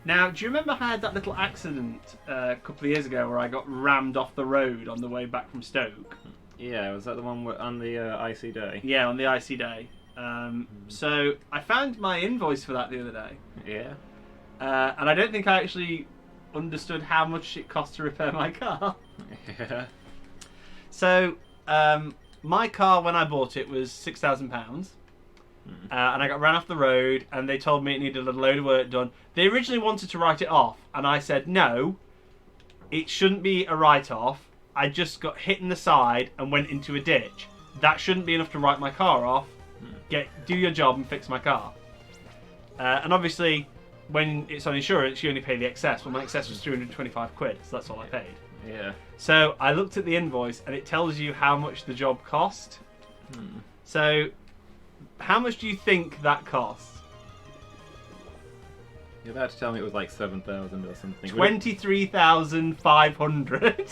Now, do you remember I had that little accident a couple of years ago where I got rammed off the road on the way back from Stoke? Yeah, was that the one on the icy day? Yeah, on the icy day. So I found my invoice for that the other day. Yeah. And I don't think I actually understood how much it cost to repair my car. Yeah. So, my car when I bought it was £6,000. And I got ran off the road, and they told me it needed a load of work done. They originally wanted to write it off, and I said, no, it shouldn't be a write-off. I just got hit in the side and went into a ditch. That shouldn't be enough to write my car off. Do your job and fix my car. And obviously, when it's on insurance, you only pay the excess. Well, my excess was £325, so that's all I paid. Yeah. So I looked at the invoice, and it tells you how much the job cost. So, how much do you think that costs? You're about to tell me it was like 7,000 or something. 23,500.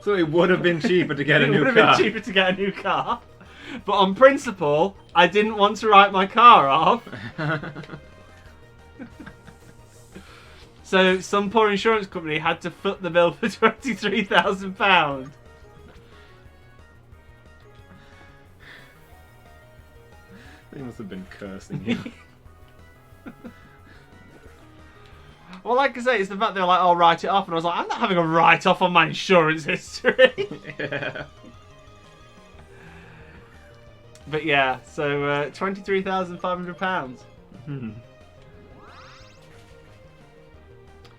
So it would have been cheaper to get a new car. It would have been cheaper to get a new car. But on principle, I didn't want to write my car off. So some poor insurance company had to foot the bill for £23,000. They must have been cursing you. Well, like I say, it's the fact they were like, "Oh, write it off," and I was like, "I'm not having a write-off on my insurance history." Yeah. But yeah, so £23,500.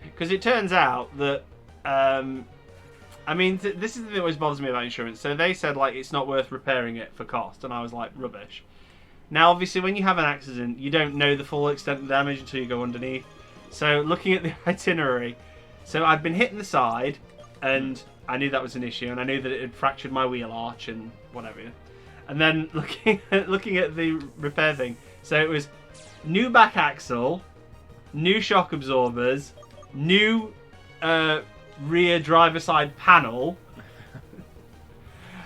Because it turns out that, I mean, this is the thing that always bothers me about insurance. So they said like it's not worth repairing it for cost, and I was like, rubbish. Now, obviously, when you have an accident, you don't know the full extent of the damage until you go underneath. So looking at the itinerary, so I'd been hit in the side, and I knew that was an issue, and I knew that it had fractured my wheel arch and whatever. And then looking at the repair thing, so it was new back axle, new shock absorbers, new rear driver side panel.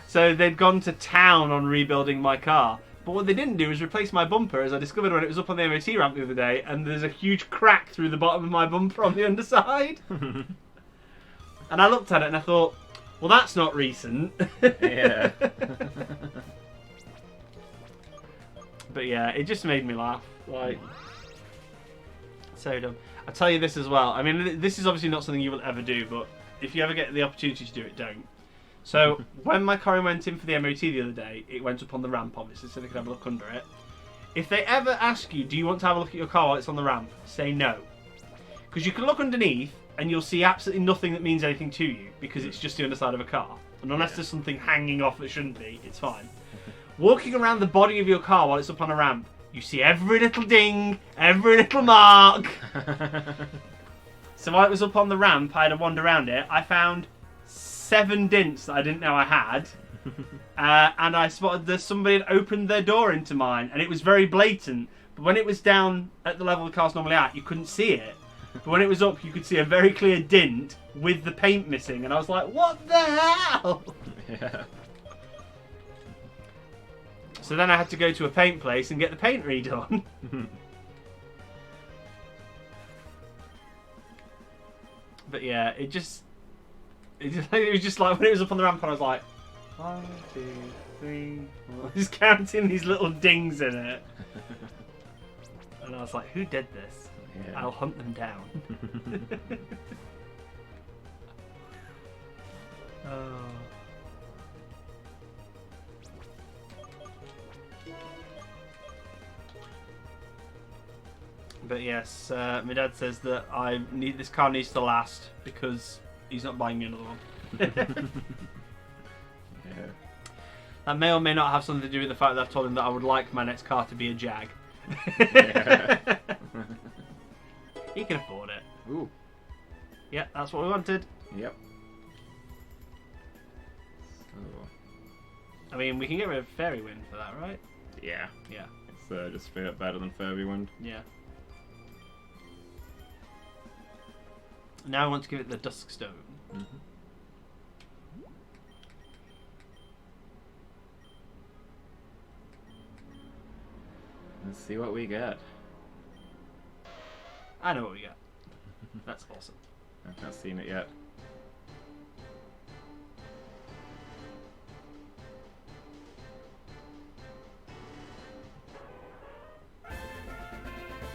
So they'd gone to town on rebuilding my car. But what they didn't do was replace my bumper, as I discovered when it was up on the MOT ramp the other day, and there's a huge crack through the bottom of my bumper on the underside. And I looked at it and I thought, well, that's not recent. Yeah. But yeah, it just made me laugh. Like, so dumb. I'll tell you this as well. I mean, this is obviously not something you will ever do, but if you ever get the opportunity to do it, don't. So, when my car went in for the MOT the other day, it went up on the ramp, obviously, so they could have a look under it. If they ever ask you, do you want to have a look at your car while it's on the ramp, say no. Because you can look underneath, and you'll see absolutely nothing that means anything to you, because it's just the underside of a car. And unless there's something hanging off that shouldn't be, it's fine. Walking around the body of your car while it's up on a ramp, you see every little ding, every little mark. So while it was up on the ramp, I had a wander around it, I found 7 dents that I didn't know I had, and I spotted that somebody had opened their door into mine, and it was very blatant. But when it was down at the level the car's normally at, you couldn't see it. But when it was up, you could see a very clear dint with the paint missing, and I was like, what the hell? Yeah. So then I had to go to a paint place and get the paint redone. But yeah, it was just like when it was up on the ramp, and I was like, 1, 2, 3, 4. Just counting these little dings in it. And I was like, who did this? Yeah. I'll hunt them down. Oh. But yes, my dad says that this car needs to last because he's not buying me another one. Yeah. That may or may not have something to do with the fact that I've told him that I would like my next car to be a Jag. Yeah. He can afford it. Ooh. Yeah, that's what we wanted. Yep. So, I mean, we can get rid of Fairy Wind for that, right? yeah. Yeah. It's just straight up better than Fairy Wind. Yeah. Now I want to give it the Dusk Stone. Mm-hmm. Let's see what we get. I know what we got. That's awesome. I've not seen it yet.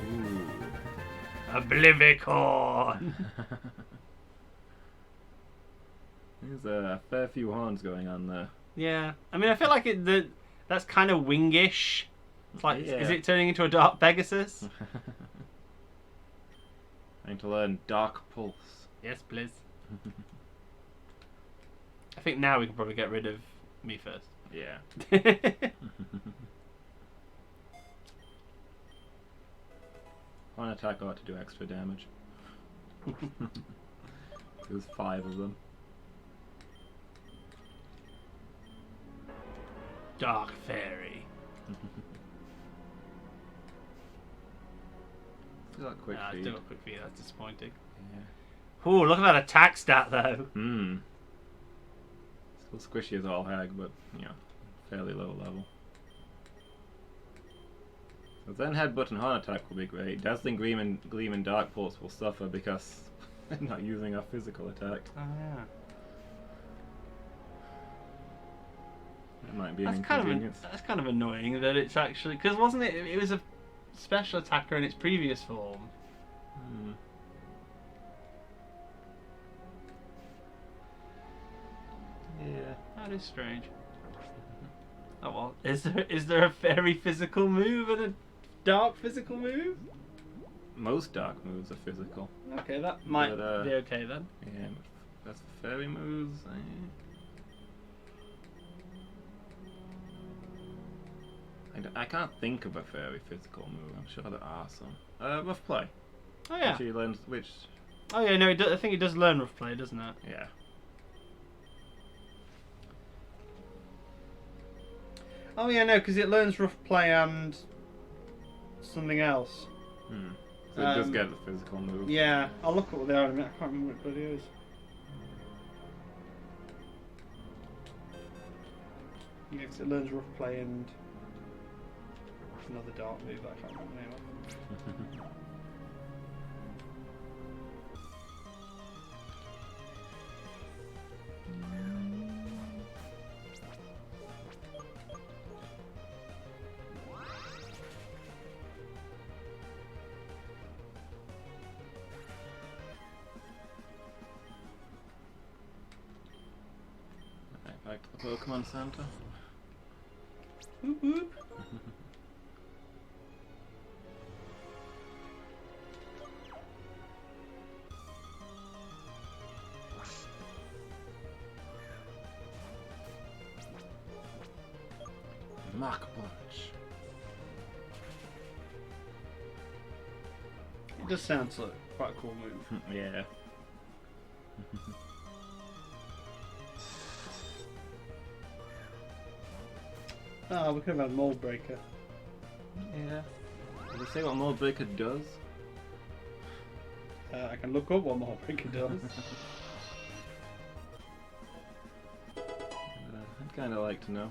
Ooh. Oblivicorn! There's a fair few horns going on there. Yeah. I mean, I feel like that's kind of wingish. It's like, Yeah. is it turning into a Dark Pegasus? Trying to learn Dark Pulse. Yes, please. I think now we can probably get rid of me first. Yeah. One attack ought to do extra damage. There's 5 of them. Dark Fairy. Still got quick feed. Still got quick feed, that's disappointing. Yeah. Ooh, look at that attack stat though. Hmm. Still squishy as all hag, but, you know, fairly low level. So then Headbutt and Horn Attack will be great. Dazzling Gleam and Dark Pulse will suffer because they're not using our physical attack. Oh yeah. That might be an That's inconvenience. that's kind of annoying that it's actually, because wasn't it? It was a special attacker in its previous form. Hmm. Yeah, that is strange. Oh well, is there a fairy physical move and a dark physical move? Most dark moves are physical. Okay, that might But, be okay then. Yeah, that's fairy moves. I can't think of a fairy physical move. I'm sure there are some. Rough Play. Oh yeah. Actually learns which. Oh yeah, no, I think it does learn rough play, doesn't it? Yeah. Oh yeah, no, because it learns rough play and something else. Hmm. So it does get the physical move. Yeah, I'll look at what they are in a minute. I can't remember what it is. Yeah, 'cause it learns rough play and another dark move that I can't remember the name of. Right, back to the Pokemon Center. Whoop whoop. Mach Punch. It does sound like quite a cool move. Yeah. Ah, we could have had Mold Breaker. Yeah. Did it say what Mold Breaker does? I can look up what Moldbreaker does. I'd kind of like to know.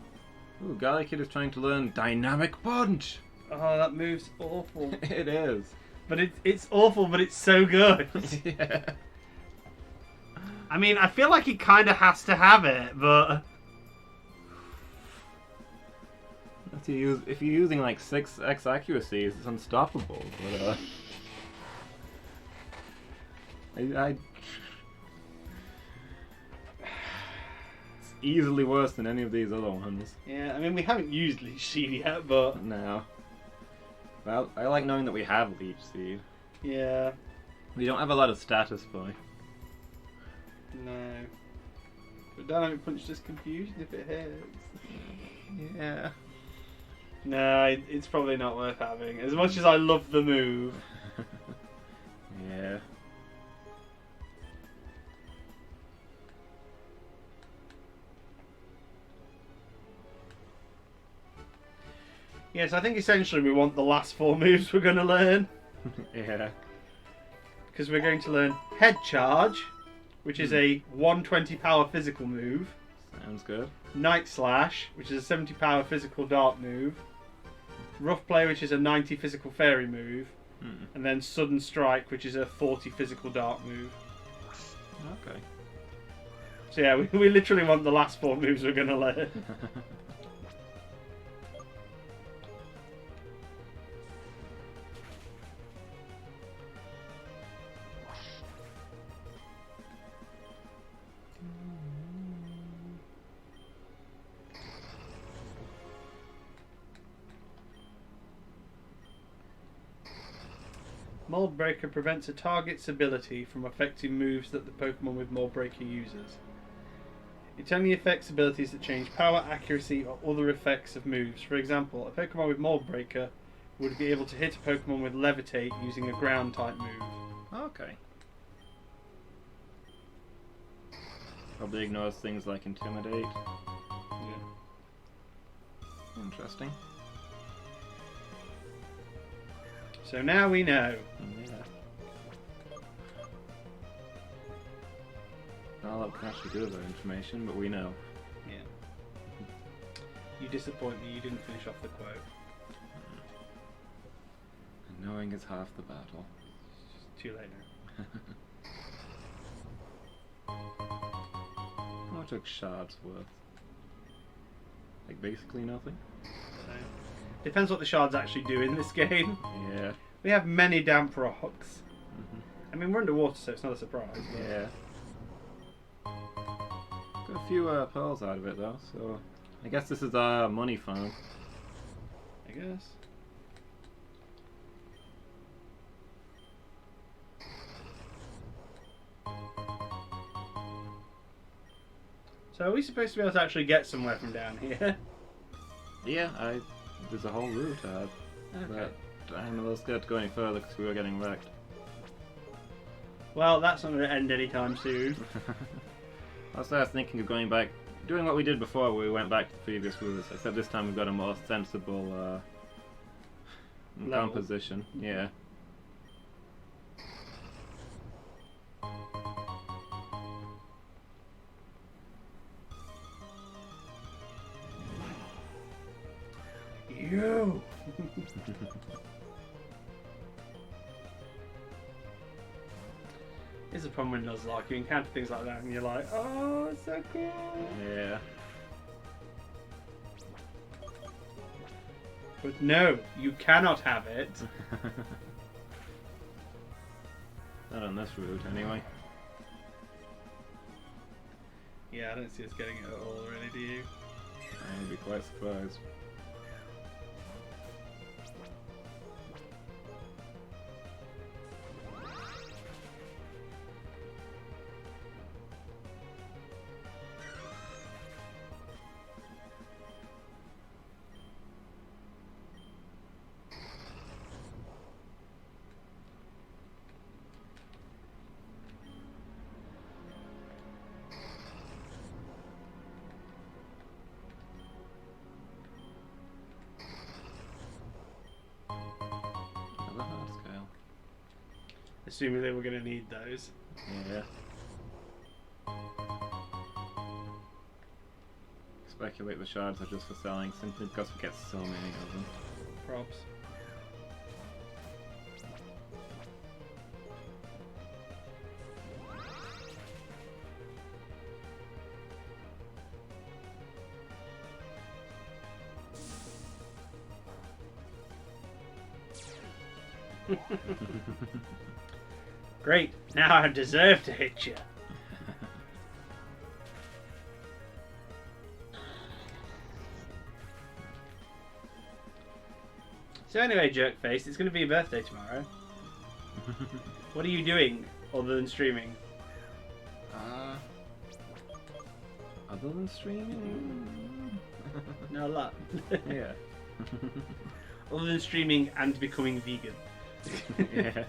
Ooh, Garlic Kid is trying to learn Dynamic Punch! Oh, that move's awful. It is. But it's awful, but it's so good. Yeah. I mean, I feel like he kind of has to have it, but... If you're using like 6x accuracy, it's unstoppable. But it's easily worse than any of these other ones. Yeah, I mean, we haven't used Leech Seed yet, but... No. Well, I like knowing that we have Leech Seed. Yeah. We don't have a lot of status boy. No. But Dynamic Punch just confusion if it hits. Yeah. No, it's probably not worth having. As much as I love the move. Yeah. Yes, I think essentially we want the last 4 moves we're going to learn. Yeah. Because we're going to learn Head Charge, which is a 120 power physical move. Sounds good. Night Slash, which is a 70 power physical dark move. Rough Play, which is a 90 physical fairy move. And then Sudden Strike, which is a 40 physical dark move. Okay. So yeah, we literally want the last 4 moves we're going to learn. Moldbreaker prevents a target's ability from affecting moves that the Pokemon with Moldbreaker uses. It only affects abilities that change power, accuracy, or other effects of moves. For example, a Pokemon with Moldbreaker would be able to hit a Pokemon with Levitate using a ground type move. Okay. Probably ignores things like Intimidate. Yeah. Interesting. So now we know. Yeah. Not a lot can actually do with that information, but we know. Yeah. You disappoint me, you didn't finish off the quote. And knowing is half the battle. It's too late now. How much are shards worth? Like basically nothing? So, depends what the shards actually do in this game. Yeah. We have many damp rocks. I mean, we're underwater, so it's not a surprise. But... Yeah. Got a few pearls out of it though, so I guess this is our money farm. I guess. So are we supposed to be able to actually get somewhere from down here? Yeah, there's a whole route out. Okay. But I'm a little scared to go any further because we were getting wrecked. Well, that's not going to end anytime soon. Also, I was thinking of going back, doing what we did before, where we went back to the previous routes, except this time we've got a more sensible composition. Yeah. You! It's a problem with Nuzlocke. You encounter things like that and you're like, oh, it's so cool! Yeah. But no, you cannot have it. Not on this route, anyway. Yeah, I don't see us getting it at all, really, do you? I'd be quite surprised. assuming they were going to need those. Yeah. Speculate the shards are just for selling simply because we get so many of them. Props. Great, now I deserve to hit you. So anyway, Jerkface, it's going to be your birthday tomorrow. What are you doing other than streaming? Other than streaming? No, a lot. Yeah. Other than streaming and becoming vegan. Yeah.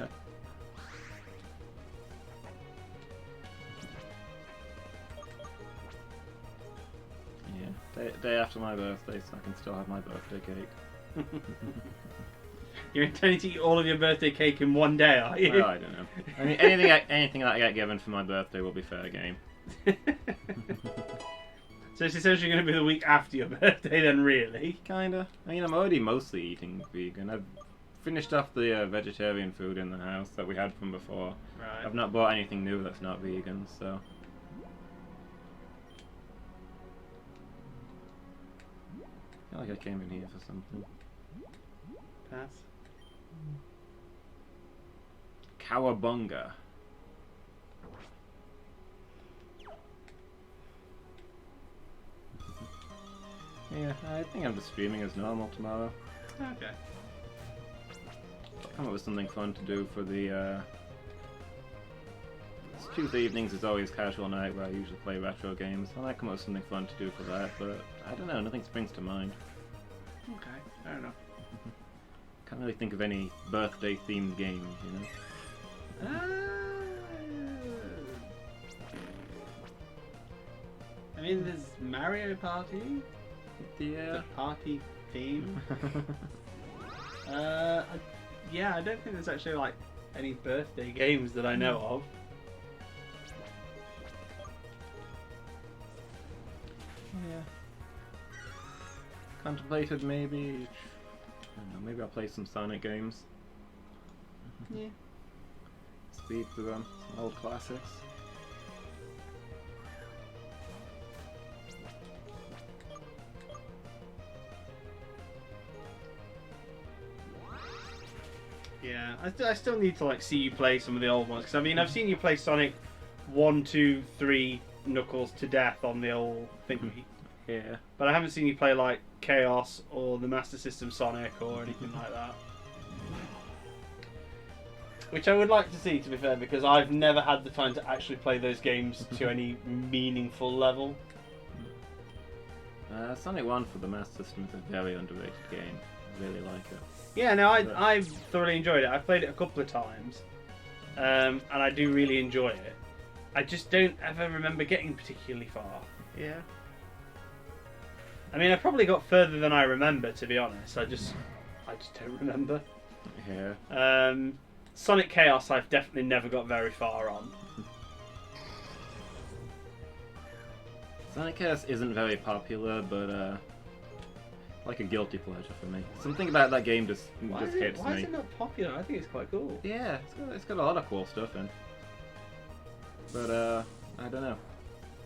Yeah. Day after my birthday, so I can still have my birthday cake. You're intending to eat all of your birthday cake in one day, are you? Well, I don't know. I mean, anything that I get given for my birthday will be fair game. So it's essentially going to be the week after your birthday then, really? Kinda. I mean, I'm already mostly eating vegan. I've finished off the vegetarian food in the house that we had from before. Right. I've not bought anything new that's not vegan, so... I feel like I came in here for something. Pass. Cowabunga. Yeah, I think I'm just streaming as normal tomorrow. Okay. I'll come up with something fun to do for the, Tuesday evenings is always casual night where I usually play retro games. I might come up with something fun to do for that, but I don't know, nothing springs to mind. Okay, fair enough. Can't really think of any birthday-themed games, you know? I mean, there's Mario Party. Yeah. The party theme. Yeah, I don't think there's actually like any birthday games that I know of. Yeah. Contemplated maybe. I don't know, maybe I'll play some Sonic games. Yeah. Speed through them, some old classics. Yeah, I still need to like see you play some of the old ones because I mean I've seen you play Sonic 1, 2, 3 Knuckles to death on the old thingy, Yeah. but I haven't seen you play like Chaos or the Master System Sonic or anything like that. Which I would like to see, to be fair, because I've never had the time to actually play those games to any meaningful level. Sonic 1 for the Master System is a very underrated game. I really like it. Yeah, no, I've thoroughly enjoyed it. I've played it a couple of times, and I do really enjoy it. I just don't ever remember getting particularly far. Yeah. I mean, I probably got further than I remember, to be honest. I just don't remember. Yeah. Sonic Chaos, I've definitely never got very far on. Sonic Chaos isn't very popular, but like a guilty pleasure for me. Something about that game just hits Why me. is it not popular? I think it's quite cool. Yeah, it's got a lot of cool stuff in. But I don't know.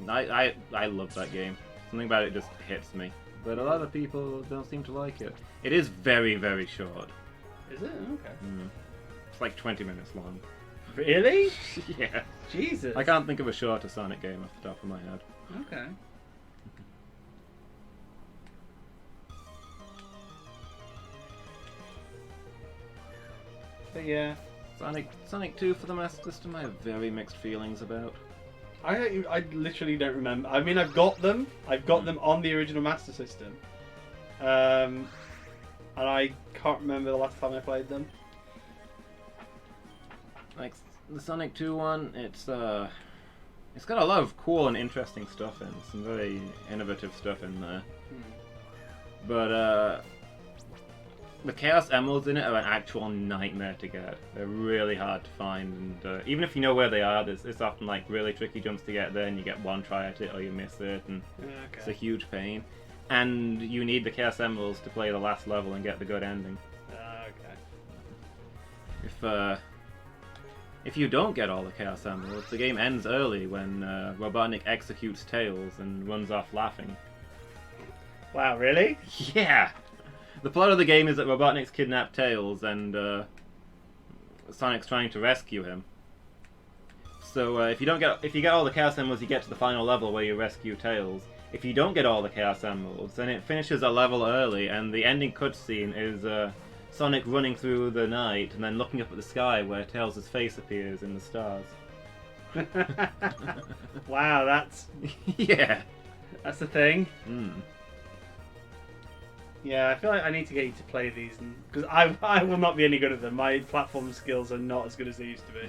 I love that game. Something about it just hits me. But a lot of people don't seem to like it. It is very, very short. Is it? Okay. It's like 20 minutes long. Really? Yeah. Jesus. I can't think of a shorter Sonic game off the top of my head. Okay. But yeah. Sonic 2 for the Master System I have very mixed feelings about. I literally don't remember. I mean, I've got them. I've got them on the original Master System. And I can't remember the last time I played them. Like the Sonic 2 one, it's got a lot of cool and interesting stuff in. Some very innovative stuff in there. But The Chaos Emeralds in it are an actual nightmare to get. They're really hard to find, and even if you know where they are, it's often like really tricky jumps to get there, and you get one try at it or you miss it, and it's a huge pain. And you need the Chaos Emeralds to play the last level and get the good ending. If you don't get all the Chaos Emeralds, the game ends early when Robotnik executes Tails and runs off laughing. Wow, really? Yeah! The plot of the game is that Robotnik's kidnapped Tails and Sonic's trying to rescue him. So if you get all the Chaos Emeralds, you get to the final level where you rescue Tails. If you don't get all the Chaos Emeralds, then it finishes a level early, and the ending cutscene is Sonic running through the night and then looking up at the sky where Tails' face appears in the stars. Wow, that's Yeah. That's the thing. Mm. Yeah, I feel like I need to get you to play these, because I will not be any good at them. My platform skills are not as good as they used to be.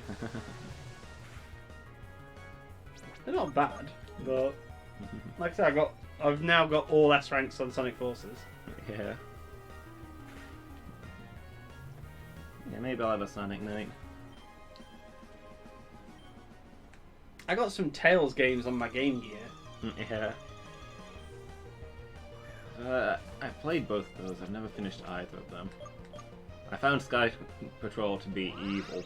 They're not bad, but like I said, I've now got all S ranks on Sonic Forces. Yeah. Yeah, maybe I'll have a Sonic night. I got some Tails games on my Game Gear. Yeah. I've played both of those. I've never finished either of them. I found Sky Patrol to be evil.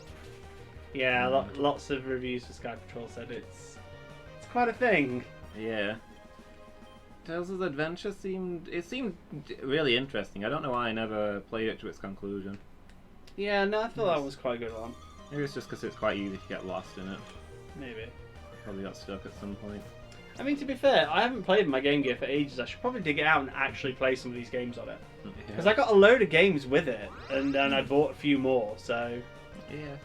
Yeah, lots of reviews for Sky Patrol said it's quite a thing. Yeah. Tales' Adventure seemed really interesting. I don't know why I never played it to its conclusion. Yeah, no, I thought that was quite a good one. Maybe it's just because it's quite easy to get lost in it. Maybe. Probably got stuck at some point. I mean, to be fair, I haven't played my Game Gear for ages. I should probably dig it out and actually play some of these games on it. Because I got a load of games with it, and then I bought a few more, so... Yeah.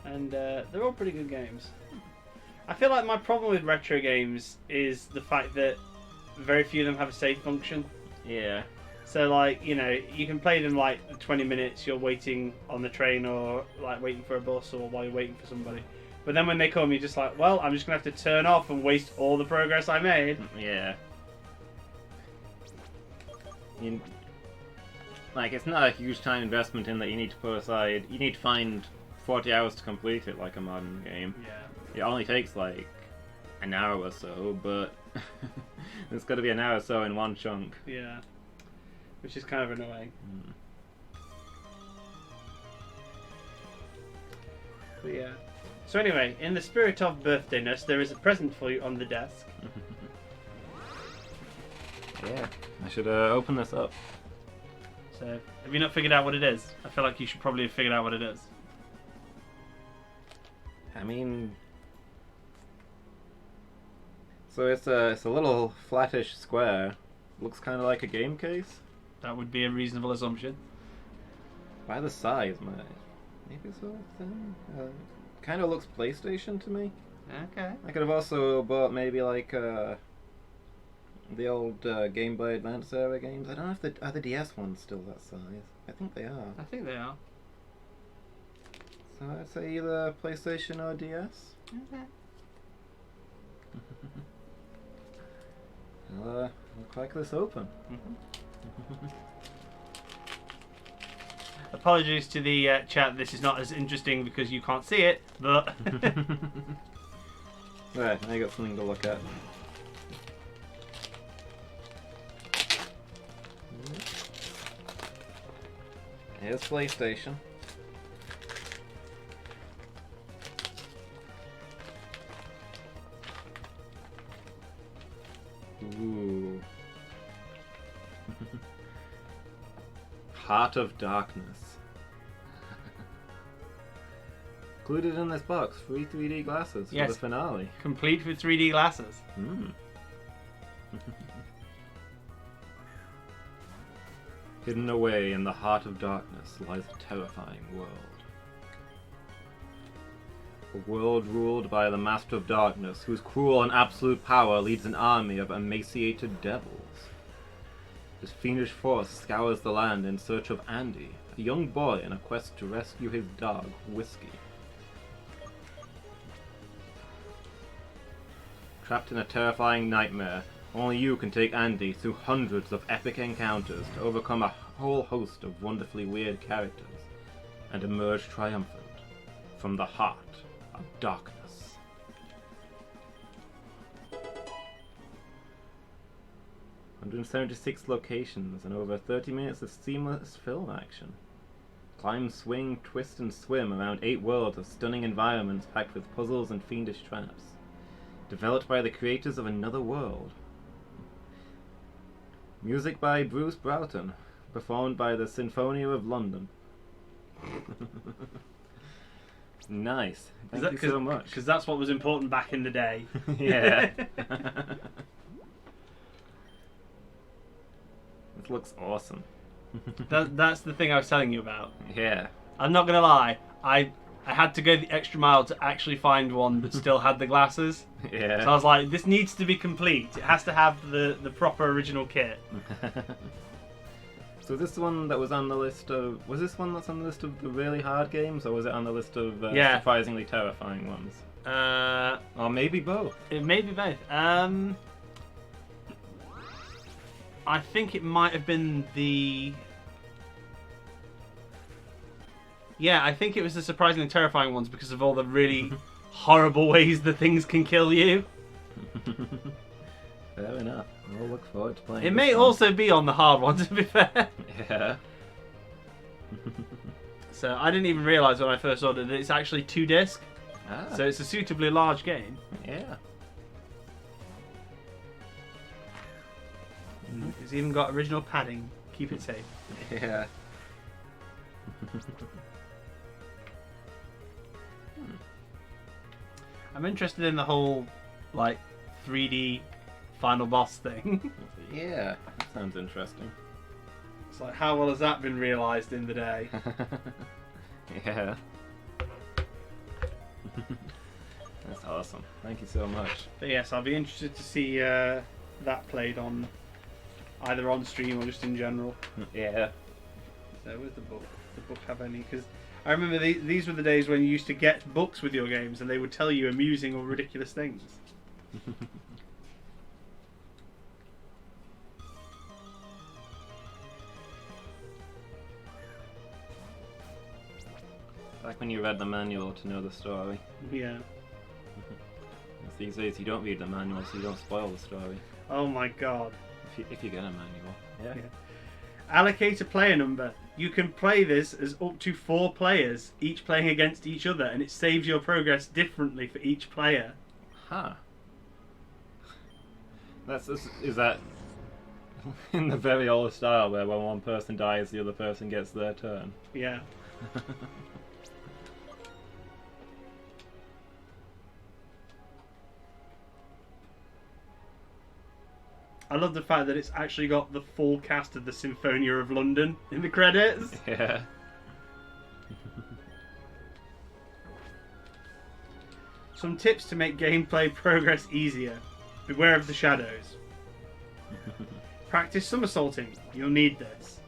And they're all pretty good games. I feel like my problem with retro games is the fact that very few of them have a save function. Yeah. So, like, you know, you can play them like 20 minutes, you're waiting on the train or like waiting for a bus or while you're waiting for somebody. But then when they come, you're just like, well, I'm just going to have to turn off and waste all the progress I made. Yeah. Like, it's not a huge time investment in that you need to put aside. You need to find 40 hours to complete it like a modern game. Yeah. It only takes like an hour or so, but it's got to be an hour or so in one chunk. Yeah. Which is kind of annoying. But yeah. So anyway, in the spirit of birthdayness, there is a present for you on the desk. Yeah, I should open this up. So, have you not figured out what it is? I feel like you should probably have figured out what it is. I mean, so it's a little flattish square. Looks kind of like a game case. That would be a reasonable assumption. By the size, maybe so thin. Kind of looks PlayStation to me. Okay. I could have also bought maybe like the old Game Boy Advance era games. I don't know if are the DS ones still that size. I think they are. I think they are. So I'd say either PlayStation or DS. Okay. I'll crack this open. Apologies to the chat, this is not as interesting because you can't see it, but... Right, now you got something to look at. Here's PlayStation. Ooh. Heart of Darkness. Included in this box, free 3D glasses for the finale. Complete with 3D glasses. Hidden away in the heart of darkness lies a terrifying world. A world ruled by the Master of Darkness, whose cruel and absolute power leads an army of emaciated devils. His fiendish force scours the land in search of Andy, a young boy in a quest to rescue his dog, Whiskey. Trapped in a terrifying nightmare, only you can take Andy through hundreds of epic encounters to overcome a whole host of wonderfully weird characters and emerge triumphant from the heart of darkness. "176 locations and over 30 minutes of seamless film action. Climb, swing, twist, and swim around 8 worlds of stunning environments packed with puzzles and fiendish traps. Developed by the creators of Another World. Music by Bruce Broughton, performed by the Sinfonia of London." Nice. Thank you so much. Because that's what was important back in the day. Yeah. This looks awesome. That's the thing I was telling you about. Yeah. I'm not gonna lie, I had to go the extra mile to actually find one that still had the glasses. Yeah. So I was like, this needs to be complete. It has to have the proper original kit. So this one that was on the list of... Was this one that's on the list of the really hard games, or was it on the list of surprisingly terrifying ones? Or maybe both. It may be both. I think it might have been the... Yeah, I think it was the surprisingly terrifying ones because of all the really horrible ways that things can kill you. Fair enough. We'll look forward to playing It may also be on the hard ones, to be fair. Yeah. So I didn't even realise when I first ordered it, it's actually 2-disc. Ah. So it's a suitably large game. Yeah. It's even got original padding. Keep it safe. Yeah. I'm interested in the whole, like, 3D final boss thing. Yeah. That sounds interesting. It's like, how well has that been realised in the day? Yeah. That's awesome. Thank you so much. But yes, I'll be interested to see that played on either on stream or just in general. Yeah. So where's the book? Does the book have any? Because I remember these were the days when you used to get books with your games and they would tell you amusing or ridiculous things. Back when you read the manual to know the story. Yeah. These days you don't read the manual, so you don't spoil the story. Oh my god. If you get a manual. Yeah. Allocate a player number. You can play this as up to 4 players, each playing against each other, and it saves your progress differently for each player. Huh. Is that in the very old style where when one person dies, the other person gets their turn? Yeah. I love the fact that it's actually got the full cast of the Symphonia of London in the credits. Yeah. Some tips to make gameplay progress easier. Beware of the shadows. Practice somersaulting. You'll need this.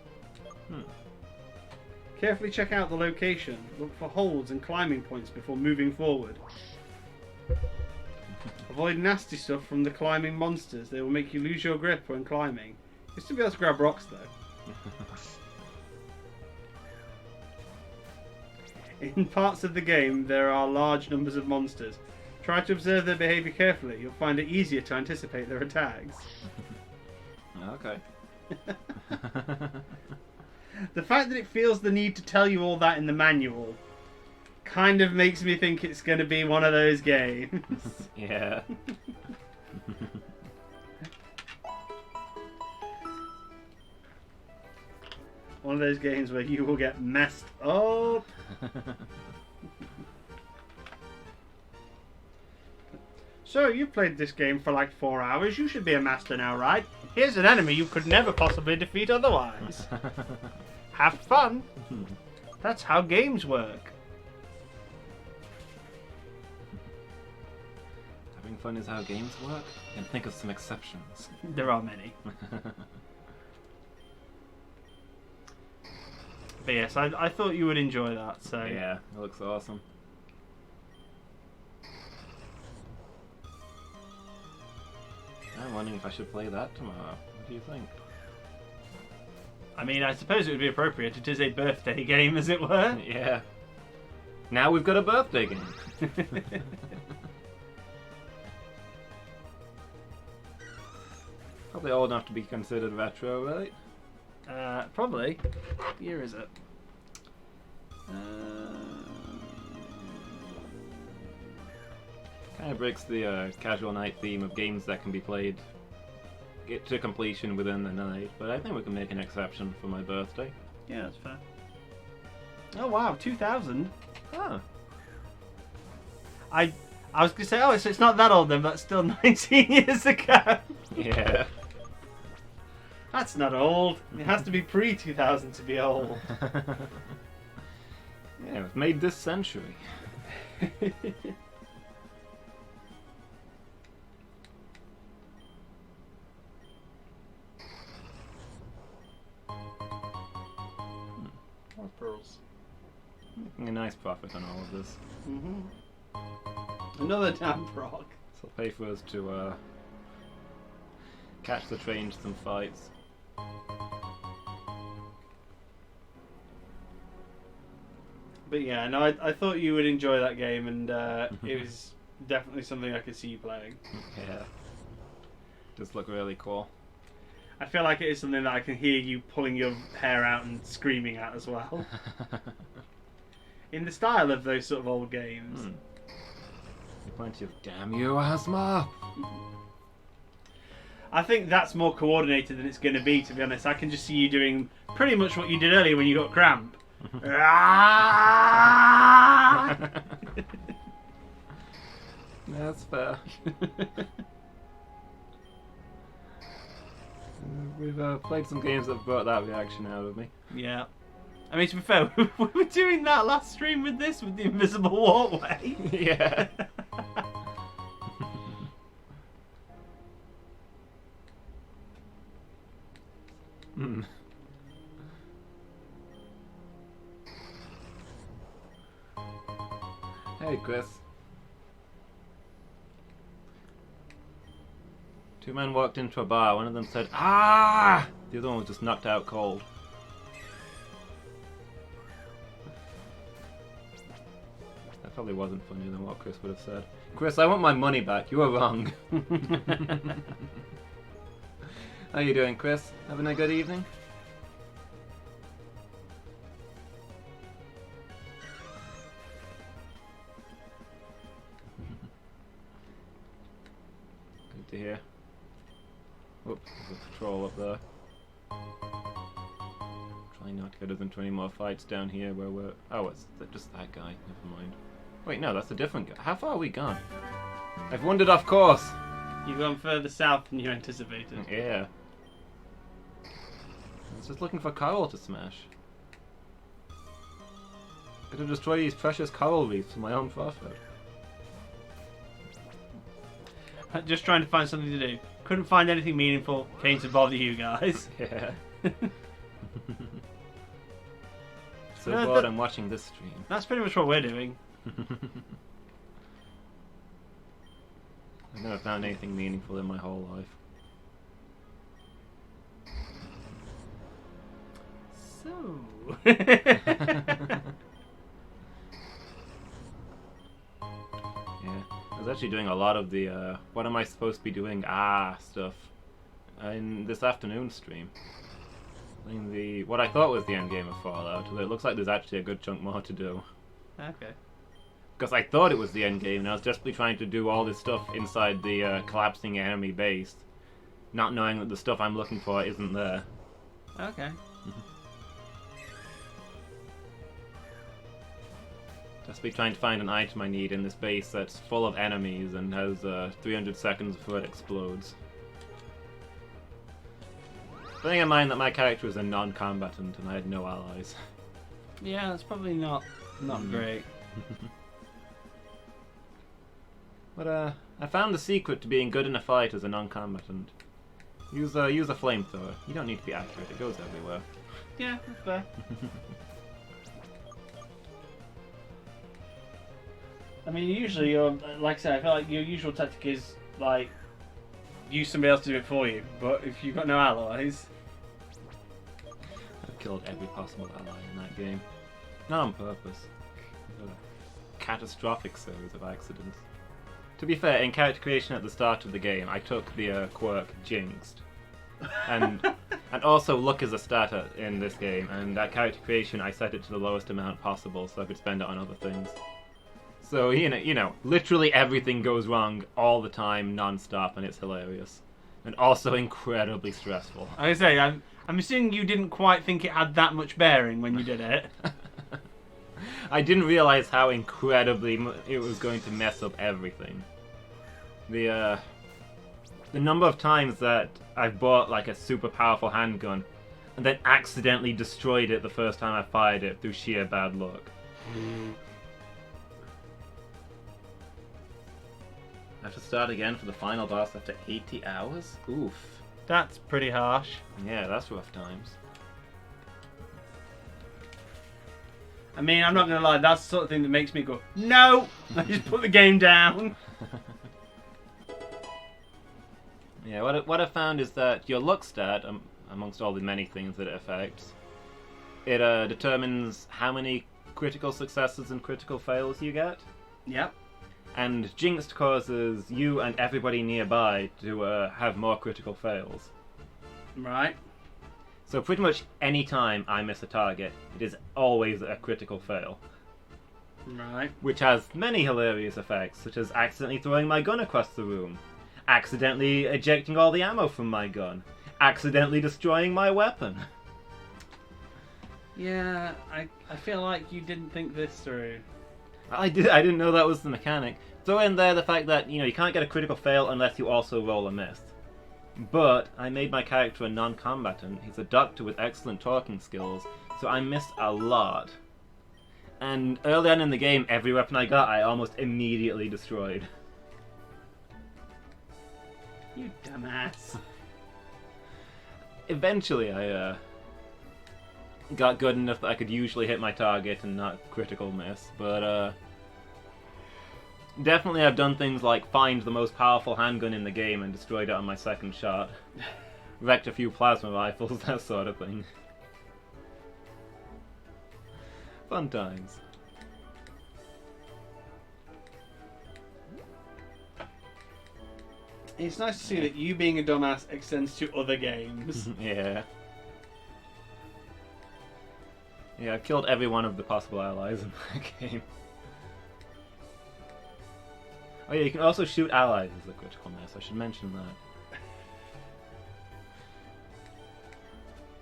Carefully check out the location. Look for holds and climbing points before moving forward. Avoid nasty stuff from the climbing monsters. They will make you lose your grip when climbing. You'll still be able to grab rocks though. In parts of the game, there are large numbers of monsters. Try to observe their behaviour carefully. You'll find it easier to anticipate their attacks. Okay. The fact that it feels the need to tell you all that in the manual kind of makes me think it's going to be one of those games. Yeah. One of those games where you will get messed up. So, you've played this game for like 4 hours. You should be a master now, right? Here's an enemy you could never possibly defeat otherwise. Have fun. That's how games work. Having fun is how games work? And think of some exceptions. There are many. But yes, I thought you would enjoy that. So Yeah, it looks awesome. I'm wondering if I should play that tomorrow. What do you think? I mean, I suppose it would be appropriate. It is a birthday game, as it were. Yeah. Now we've got a birthday game. Probably old enough to be considered retro, right? Probably. What year is it? Kind of breaks the casual night theme of games that can be played get to completion within the night, but I think we can make an exception for my birthday. Yeah, that's fair. Oh wow, 2000. Ah. I was gonna say, oh, so it's not that old then, but it's still 19 years ago. Yeah. That's not old. It has to be pre-2000 to be old. Yeah, it was made this century. More pearls. Making a nice profit on all of this. Another damn frog. This will pay for us to catch the train to some fights. But yeah, no, I thought you would enjoy that game, and it was definitely something I could see you playing. Yeah. Does look really cool. I feel like it is something that I can hear you pulling your hair out and screaming at as well. In the style of those sort of old games. Plenty of damn you, Asmoth! I think that's more coordinated than it's going to be, to be honest. I can just see you doing pretty much what you did earlier when you got cramp. That's fair. We've played some games that have brought that reaction out of me. Yeah. I mean, to be fair, we were doing that last stream with this, with the invisible walkway. Yeah. Hey, Chris. Two men walked into a bar. One of them said, "Ah!" The other one was just knocked out cold. That probably wasn't funnier than what Chris would have said. Chris, I want my money back. You were wrong. How you doing, Chris? Having a good evening? Good to hear. Whoops, there's a patrol up there. Trying not to get us into any more fights down here where we're... Oh, it's just that guy. Never mind. Wait, no, that's a different guy. How far are we gone? I've wandered off course! You've gone further south than you anticipated. Yeah. I was just looking for coral to smash. Gonna destroy these precious coral reefs for my own profit. Just trying to find something to do. Couldn't find anything meaningful. Came to bother you guys. Yeah. So No, bored I'm watching this stream. That's pretty much what we're doing. I've never found anything meaningful in my whole life. So... Yeah, I was actually doing a lot of the what am I supposed to be doing stuff in this afternoon stream. Playing the what I thought was the end game of Fallout, but it looks like there's actually a good chunk more to do. Okay. Because I thought it was the end game, and I was just trying to do all this stuff inside the collapsing enemy base, not knowing that the stuff I'm looking for isn't there. Okay. Just be trying to find an item I need in this base that's full of enemies and has 300 seconds before it explodes. Bearing in mind that my character was a non-combatant and I had no allies. Yeah, that's probably not great. But I found the secret to being good in a fight as a non-combatant. Use a flamethrower. You don't need to be accurate, it goes everywhere. Yeah, that's fair. I mean, usually, like I said, I feel like your usual tactic is, like, use somebody else to do it for you. But if you've got no allies... killed every possible ally in that game. Not on purpose. A catastrophic series of accidents. To be fair, in character creation at the start of the game, I took the quirk Jinxed. And also luck is a stat in this game, and at character creation I set it to the lowest amount possible so I could spend it on other things. So, you know, literally everything goes wrong all the time, non-stop, and it's hilarious. And also incredibly stressful. I say, I'm assuming you didn't quite think it had that much bearing when you did it. I didn't realize how incredibly it was going to mess up everything. The number of times that I've bought like a super powerful handgun and then accidentally destroyed it the first time I fired it through sheer bad luck. I have to start again for the final boss after 80 hours? Oof. That's pretty harsh. Yeah, that's rough times. I mean, I'm not going to lie, that's the sort of thing that makes me go, no! I just put the game down. Yeah, what I found is that your luck stat, amongst all the many things that it affects, it determines how many critical successes and critical fails you get. Yep. And Jinxed causes you and everybody nearby to have more critical fails. Right. So pretty much any time I miss a target, it is always a critical fail. Right. Which has many hilarious effects, such as accidentally throwing my gun across the room, accidentally ejecting all the ammo from my gun, accidentally destroying my weapon. Yeah, I feel like you didn't think this through. I didn't know that was the mechanic. Throw in there the fact that, you know, you can't get a critical fail unless you also roll a miss. But I made my character a non-combatant. He's a doctor with excellent talking skills, so I missed a lot. And early on in the game, every weapon I got, I almost immediately destroyed. You dumbass. Eventually, I got good enough that I could usually hit my target and not critical miss, but definitely I've done things like find the most powerful handgun in the game and destroyed it on my second shot. Wrecked a few plasma rifles, that sort of thing. Fun times. It's nice to see that you being a dumbass extends to other games. Yeah. Yeah, I've killed every one of the possible allies in that game. Oh yeah, you can also shoot allies as a critical miss, I should mention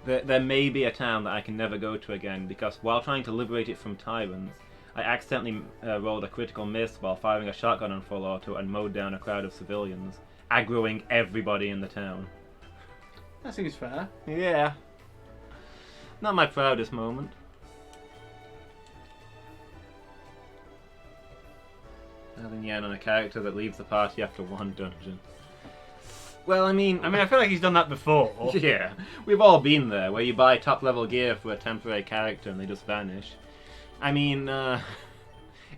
that. There may be a town that I can never go to again, because while trying to liberate it from tyrants, I accidentally rolled a critical miss while firing a shotgun on full auto and mowed down a crowd of civilians, aggroing everybody in the town. That seems fair. Yeah. Not my proudest moment. Nothing yet on a character that leaves the party after one dungeon. Well, I mean, I feel like he's done that before. Yeah, we've all been there, where you buy top-level gear for a temporary character and they just vanish. I mean,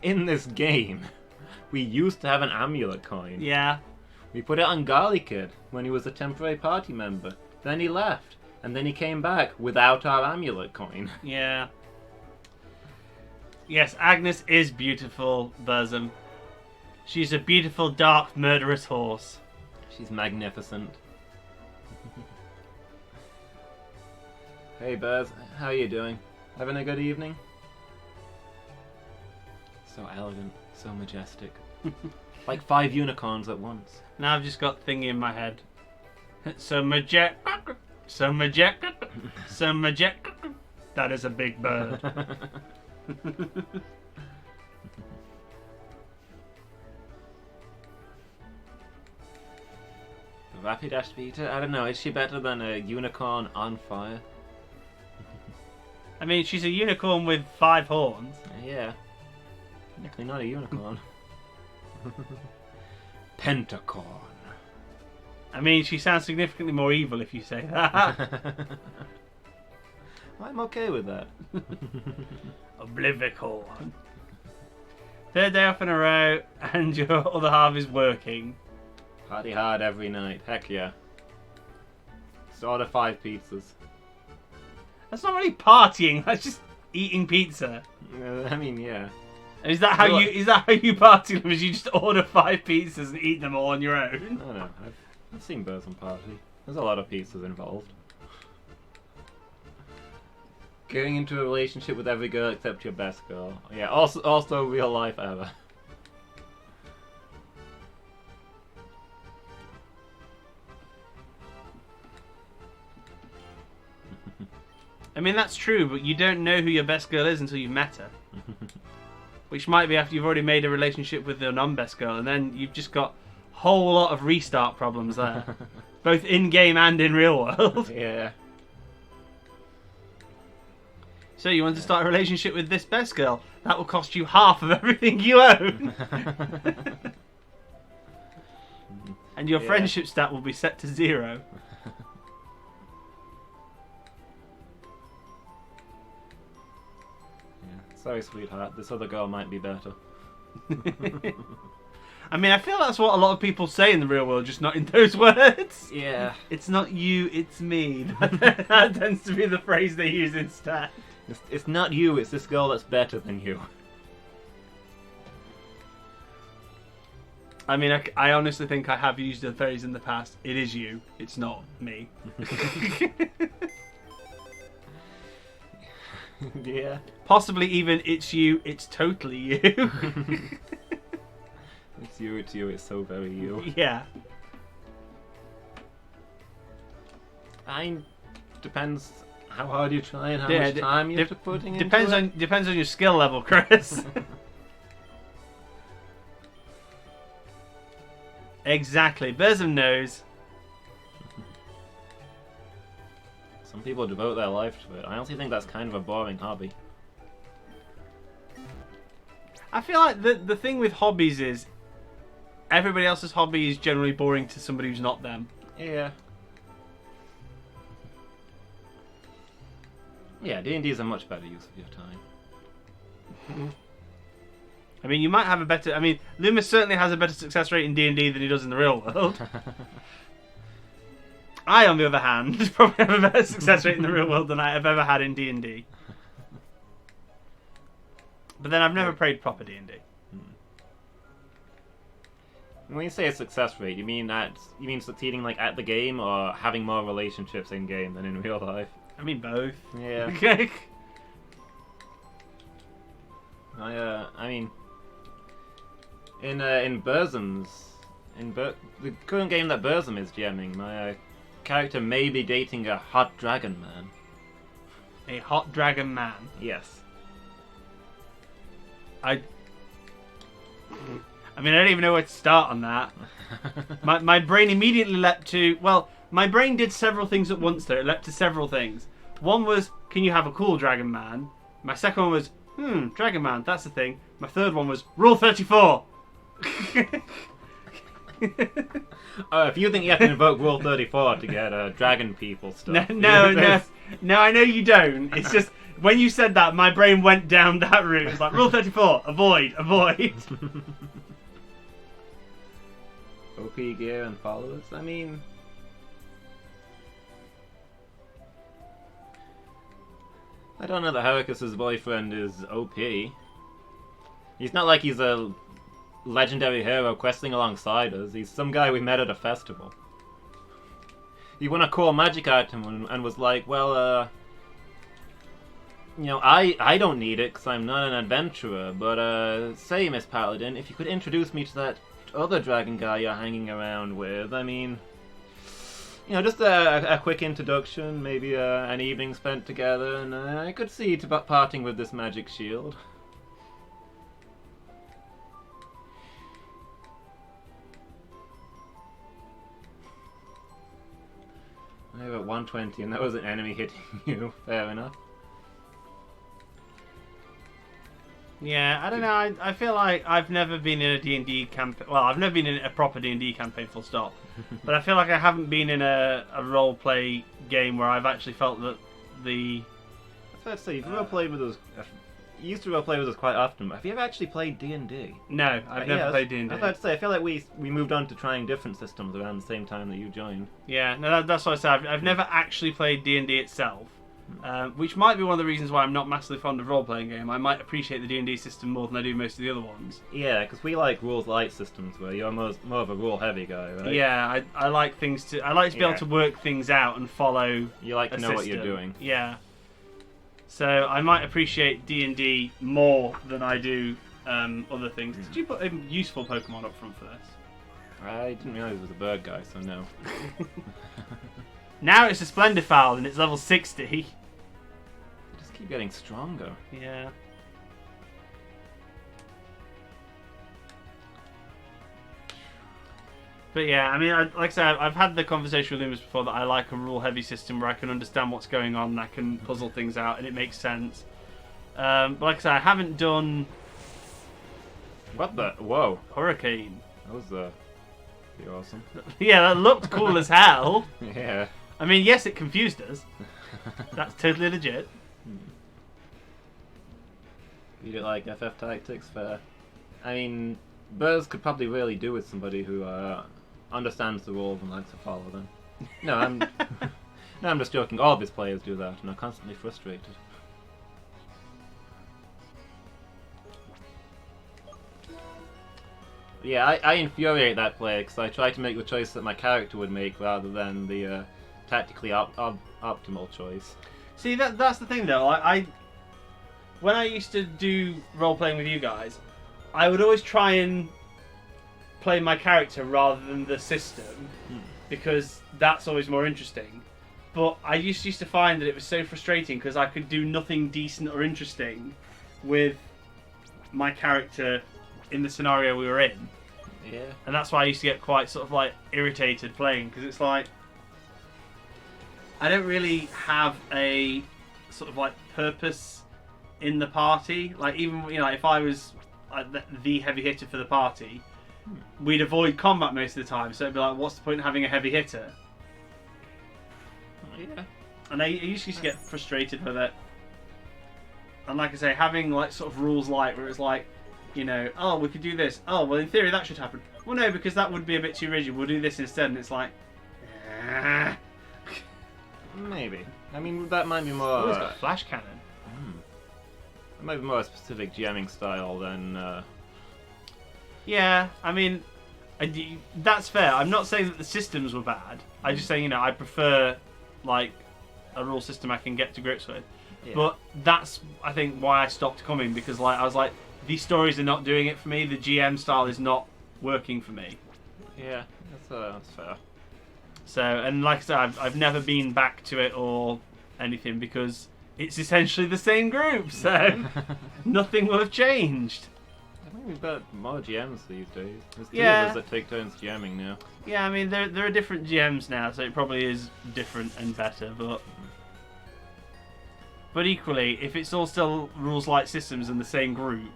in this game, we used to have an amulet coin. Yeah. We put it on Garly Kid when he was a temporary party member. Then he left, and then he came back without our amulet coin. Yeah. Yes, Agnes is beautiful, Burzum. She's a beautiful, dark, murderous horse. She's magnificent. Hey, Buzz, how are you doing? Having a good evening? So elegant, so majestic. Like 5 unicorns at once. Now I've just got thingy in my head. So majestic. So majestic. So majestic. That is a big bird. Rapid Ash Peter? I don't know, is she better than a unicorn on fire? I mean, she's a unicorn with 5 horns. Yeah. Technically not a unicorn. Pentacorn. I mean, she sounds significantly more evil if you say that. I'm okay with that. Oblivicorn. 3rd day off in a row, and your other half is working. Party hard every night. Heck yeah. Just order 5 pizzas. That's not really partying. That's just eating pizza. I mean, yeah. Is that how you party? Is you just order 5 pizzas and eat them all on your own? I don't know. I've seen Burzum party. There's a lot of pizzas involved. Getting into a relationship with every girl except your best girl. Yeah, also real life ever. I mean, that's true, but you don't know who your best girl is until you've met her. Which might be after you've already made a relationship with the non-best girl, and then you've just got a whole lot of restart problems there. Both in-game and in real world. Yeah. So you want to start a relationship with this best girl? That will cost you half of everything you own. And your friendship stat will be set to 0. Sorry, sweetheart. This other girl might be better. I mean, I feel that's what a lot of people say in the real world, just not in those words. Yeah. It's not you, it's me. That tends to be the phrase they use instead. It's not you, it's this girl that's better than you. I mean, I honestly think I have used the phrase in the past. It is you, it's not me. Yeah. Possibly even it's you, it's totally you. It's you, it's so very you. Yeah. Depends how hard you try and how much time you're putting into it. Depends on your skill level, Chris. Exactly. Burzum knows. Some people devote their life to it. I honestly think that's kind of a boring hobby. I feel like the thing with hobbies is everybody else's hobby is generally boring to somebody who's not them. Yeah. Yeah, D&D is a much better use of your time. I mean, you might have a better... I mean, Lumus certainly has a better success rate in D&D than he does in the real world. I, on the other hand, probably have a better success rate in the real world than I have ever had in D&D. But then I've never played proper D&D. When you say a success rate, you mean succeeding like at the game or having more relationships in game than in real life? I mean both. Yeah. Okay. I mean, in Burzum's the current game that Burzum is GMing, my character may be dating a hot dragon man. A hot dragon man. Yes. I mean, I don't even know where to start on that. My brain immediately leapt to... Well, my brain did several things at once there. It leapt to several things. One was, can you have a cool dragon man? My second one was, dragon man, that's the thing. My third one was, Rule 34! If you think you have to invoke Rule 34 to get dragon people stuff... No, I know you don't. It's just... When you said that, my brain went down that route. It's like, Rule 34, avoid. OP gear and followers? I mean... I don't know that Heracus's boyfriend is OP. He's not like he's a legendary hero questing alongside us. He's some guy we met at a festival. He won a cool magic item and was like, well, you know, I don't need it because I'm not an adventurer, but say, Miss Paladin, if you could introduce me to that other dragon guy you're hanging around with, I mean, you know, just a quick introduction, maybe an evening spent together, and I could see parting with this magic shield. I have at 120 and that was an enemy hitting you, fair enough. Yeah, I don't know. I feel like I've never been in a D&D campaign. Well, I've never been in a proper D&D campaign, full stop. But I feel like I haven't been in a role-play game where I've actually felt that the... I was about to say, you've role-played with us... You used to role-play with us quite often, but have you ever actually played D&D? No, I've never played D&D. I was about to say, I feel like we moved on to trying different systems around the same time that you joined. Yeah, no, that's what I said. I've never actually played D&D itself. which might be one of the reasons why I'm not massively fond of role-playing game. I might appreciate the D&D system more than I do most of the other ones. Yeah, because we like rules light systems where you're more of a rule heavy guy, right? Yeah, I like things to. I like to be able to work things out and follow. You like to know what system. you're doing. Yeah. So I might appreciate D&D more than I do other things. Did you put a useful Pokemon up front for this? I didn't realise it was a bird guy, so no. Now it's a Splendifowl and it's level 60. Just keep getting stronger. Yeah. But yeah, I mean, like I said, I've had the conversation with Lumus before that I like a rule-heavy system where I can understand what's going on and I can puzzle things out and it makes sense. But like I said, I haven't done... What the? Whoa. Hurricane. That was pretty awesome. Yeah, that looked cool as hell. Yeah. I mean, yes, it confused us. That's totally legit. You do like FF Tactics fair? I mean, Burrs could probably really do with somebody who understands the rules and likes to follow them. No, I'm just joking. All of his players do that and are constantly frustrated. Yeah, I infuriate that player because I try to make the choice that my character would make rather than the tactically optimal choice. See, that's the thing though. When I used to do role playing with you guys, I would always try and play my character rather than the system because that's always more interesting. But I used to find that it was so frustrating because I could do nothing decent or interesting with my character in the scenario we were in. Yeah. And that's why I used to get quite sort of like irritated playing because it's like I don't really have a sort of like purpose in the party. Like even if I was the heavy hitter for the party, we'd avoid combat most of the time. So it'd be like, what's the point in having a heavy hitter? Yeah. And I used to get frustrated with it. And like I say, having like sort of rules light where it's like, oh, we could do this. Oh, well, in theory that should happen. Well, no, because that would be a bit too rigid. We'll do this instead. And it's like, maybe. I mean, that might be more. Oh, it's got a flash cannon. It might be more a specific GMing style than. Yeah, I mean, that's fair. I'm not saying that the systems were bad. I'm just saying, I prefer like a rule system I can get to grips with. Yeah. But that's, I think, why I stopped coming because I was like, these stories are not doing it for me. The GM style is not working for me. Yeah, that's fair. So, and like I said, I've never been back to it or anything because it's essentially the same group. So nothing will have changed. I think we've got more GMs these days. There's two Yeah. of us that take turns GMing now. Yeah, I mean, there are different GMs now, so it probably is different and better, but equally, if it's all still rules light systems in the same group,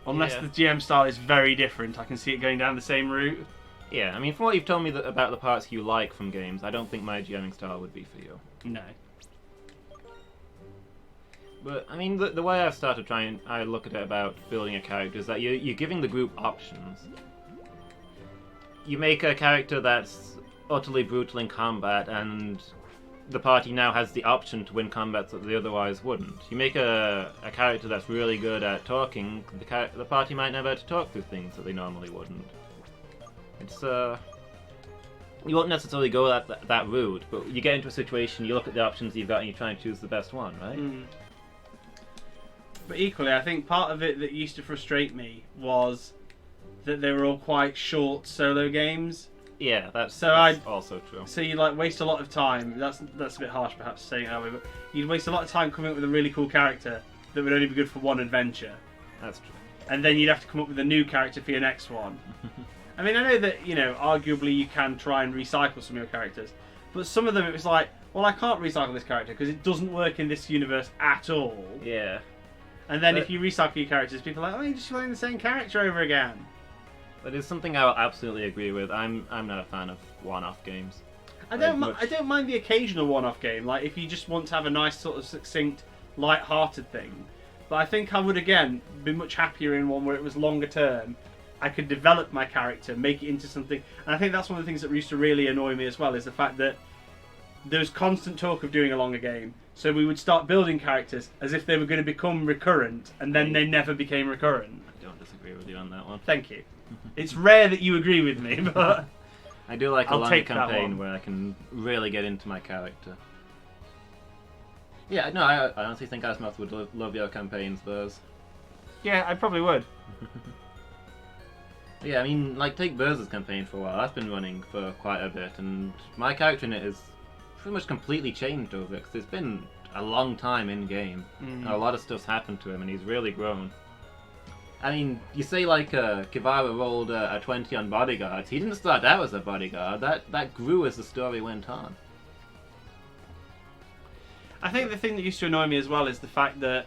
unless the GM style is very different, I can see it going down the same route. Yeah, I mean, from what you've told me about the parts you like from games, I don't think my GMing style would be for you. No. But, I mean, the way I've started I look at it about building a character is that you're giving the group options. You make a character that's utterly brutal in combat, and the party now has the option to win combats that they otherwise wouldn't. You make a character that's really good at talking, the party might never have to talk through things that they normally wouldn't. It's, you won't necessarily go that route, but you get into a situation, you look at the options you've got, and you try and choose the best one, right? But equally, I think part of it that used to frustrate me was that they were all quite short solo games. Yeah, that's also true. So you waste a lot of time. That's a bit harsh, perhaps, saying it that way, but you'd waste a lot of time coming up with a really cool character that would only be good for one adventure. That's true. And then you'd have to come up with a new character for your next one. I mean, I know that arguably you can try and recycle some of your characters, but some of them it was like, well, I can't recycle this character because it doesn't work in this universe at all. Yeah. And then if you recycle your characters, people are like, oh, you're just playing the same character over again. That is something I will absolutely agree with. I'm not a fan of one-off games. I don't mind the occasional one-off game, like if you just want to have a nice sort of succinct, light-hearted thing. But I think I would again be much happier in one where it was longer term. I could develop my character, make it into something, and I think that's one of the things that used to really annoy me as well is the fact that there was constant talk of doing a longer game. So we would start building characters as if they were going to become recurrent, and then they never became recurrent. I don't disagree with you on that one. Thank you. It's rare that you agree with me, but I do like a I'll longer take that campaign one. where I can really get into my character. Yeah, no, I honestly think Asmoth would love your campaigns, Buzz. yeah, I probably would. Yeah, I mean, like, take Burz's campaign for a while. That's been running for quite a bit, and my character in it is pretty much completely changed over it, because it's been a long time in-game. And a lot of stuff's happened to him, and he's really grown. I mean, you say, like, Kivara rolled a 20 on bodyguards. He didn't start out as a bodyguard. That grew as the story went on. I think the thing that used to annoy me as well is the fact that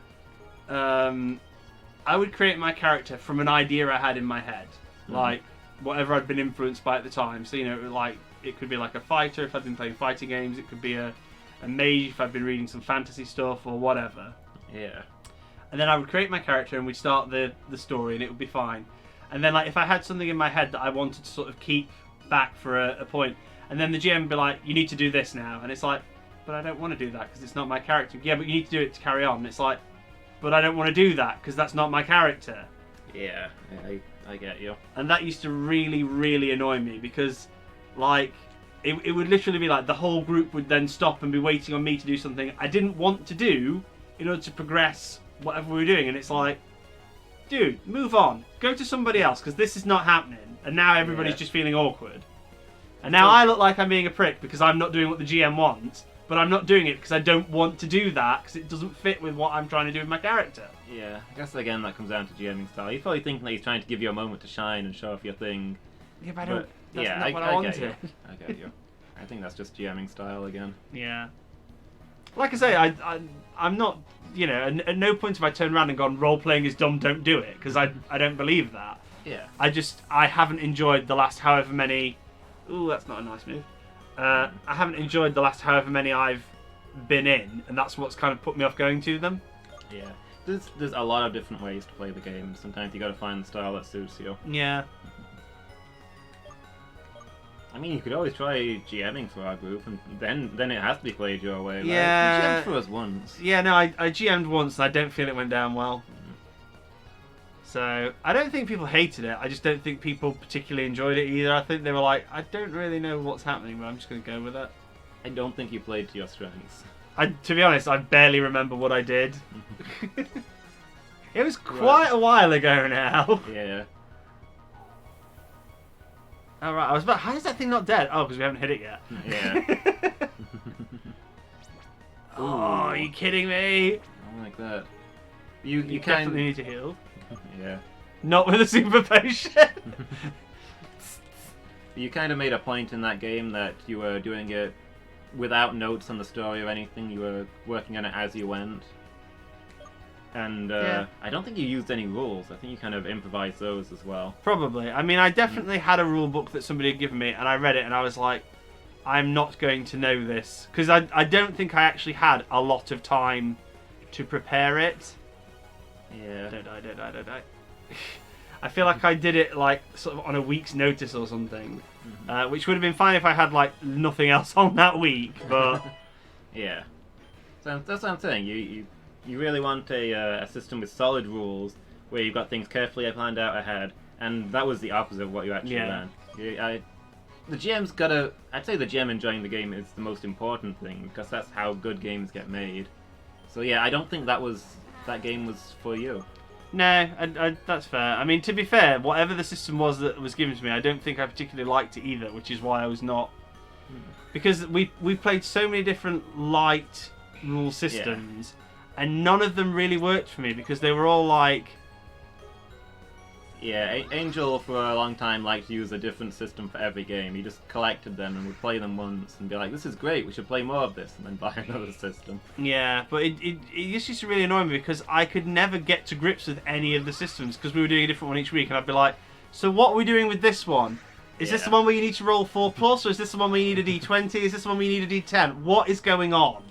I would create my character from an idea I had in my head. Like, whatever I'd been influenced by at the time. So, you know, like, it could be like a fighter if I'd been playing fighting games. It could be a mage if I'd been reading some fantasy stuff or whatever. Yeah. And then I would create my character and we'd start the story and it would be fine. And then, like, if I had something in my head that I wanted to sort of keep back for a point, and then the GM would be like, you need to do this now. And it's like, but I don't want to do that because it's not my character. Yeah, but you need to do it to carry on. And it's like, but I don't want to do that because that's not my character. Yeah, I get you. And that used to really, really annoy me because, like, it would literally be like the whole group would then stop and be waiting on me to do something I didn't want to do in order to progress whatever we were doing. And it's like, dude, move on. Go to somebody else because this is not happening. And now everybody's just feeling awkward. And now I look like I'm being a prick because I'm not doing what the GM wants, but I'm not doing it because I don't want to do that because it doesn't fit with what I'm trying to do with my character. Yeah, I guess again that comes down to GMing style. He's probably thinking that he's trying to give you a moment to shine and show off your thing. Yeah, but I don't. That's yeah, not what I I get wanted. you. I get you. I think that's just GMing style again. Yeah. Like I say, I'm not, you know, at no point have I turned around and gone, role-playing is dumb, don't do it, because I don't believe that. Yeah. I haven't enjoyed the last however many... Ooh, that's not a nice move. I haven't enjoyed the last however many I've been in, and that's what's kind of put me off going to them. Yeah. There's a lot of different ways to play the game. Sometimes you gotta find the style that suits you. Yeah. I mean, you could always try GMing for our group, and then it has to be played your way. Like, Yeah. you GM'd for us once. Yeah, no, I GM'd once, and I don't feel it went down well. So, I don't think people hated it. I just don't think people particularly enjoyed it either. I think they were like, I don't really know what's happening, but I'm just going to go with it. I don't think you played to your strengths. To be honest, I barely remember what I did. It was quite a while ago now. Yeah. Alright, I was about, how is that thing not dead? Oh, because we haven't hit it yet. Yeah. Oh, are you kidding me? I don't like that. You definitely need to heal. Yeah. Not with a super potion. You kind of made a point in that game that you were doing it without notes on the story or anything. You were working on it as you went. And Yeah. I don't think you used any rules. I think you kind of improvised those as well. Probably. I mean, I definitely had a rule book that somebody had given me, and I read it, and I was like, I'm not going to know this. Because I don't think I actually had a lot of time to prepare it. Yeah. Don't die. I feel like I did it, like, sort of on a week's notice or something. Which would have been fine if I had, like, nothing else on that week, but... Yeah. So that's what I'm saying. You really want a system with solid rules where you've got things carefully planned out ahead, and that was the opposite of what you actually ran. The GM's gotta... I'd say the GM enjoying the game is the most important thing, because that's how good games get made. So yeah, I don't think that game was for you. No, that's fair. I mean, to be fair, whatever the system was that was given to me, I don't think I particularly liked it either, which is why I was not... Because we played so many different light rule systems, and none of them really worked for me, because they were all like... Yeah, Angel for a long time liked to use a different system for every game. He just collected them and would play them once and be like, this is great, we should play more of this, and then buy another system. Yeah, but it just used to really annoy me because I could never get to grips with any of the systems because we were doing a different one each week, and I'd be like, so what are we doing with this one? Is this the one where you need to roll 4+, or is this the one where you need a d20? Is this the one where you need a d10? What is going on?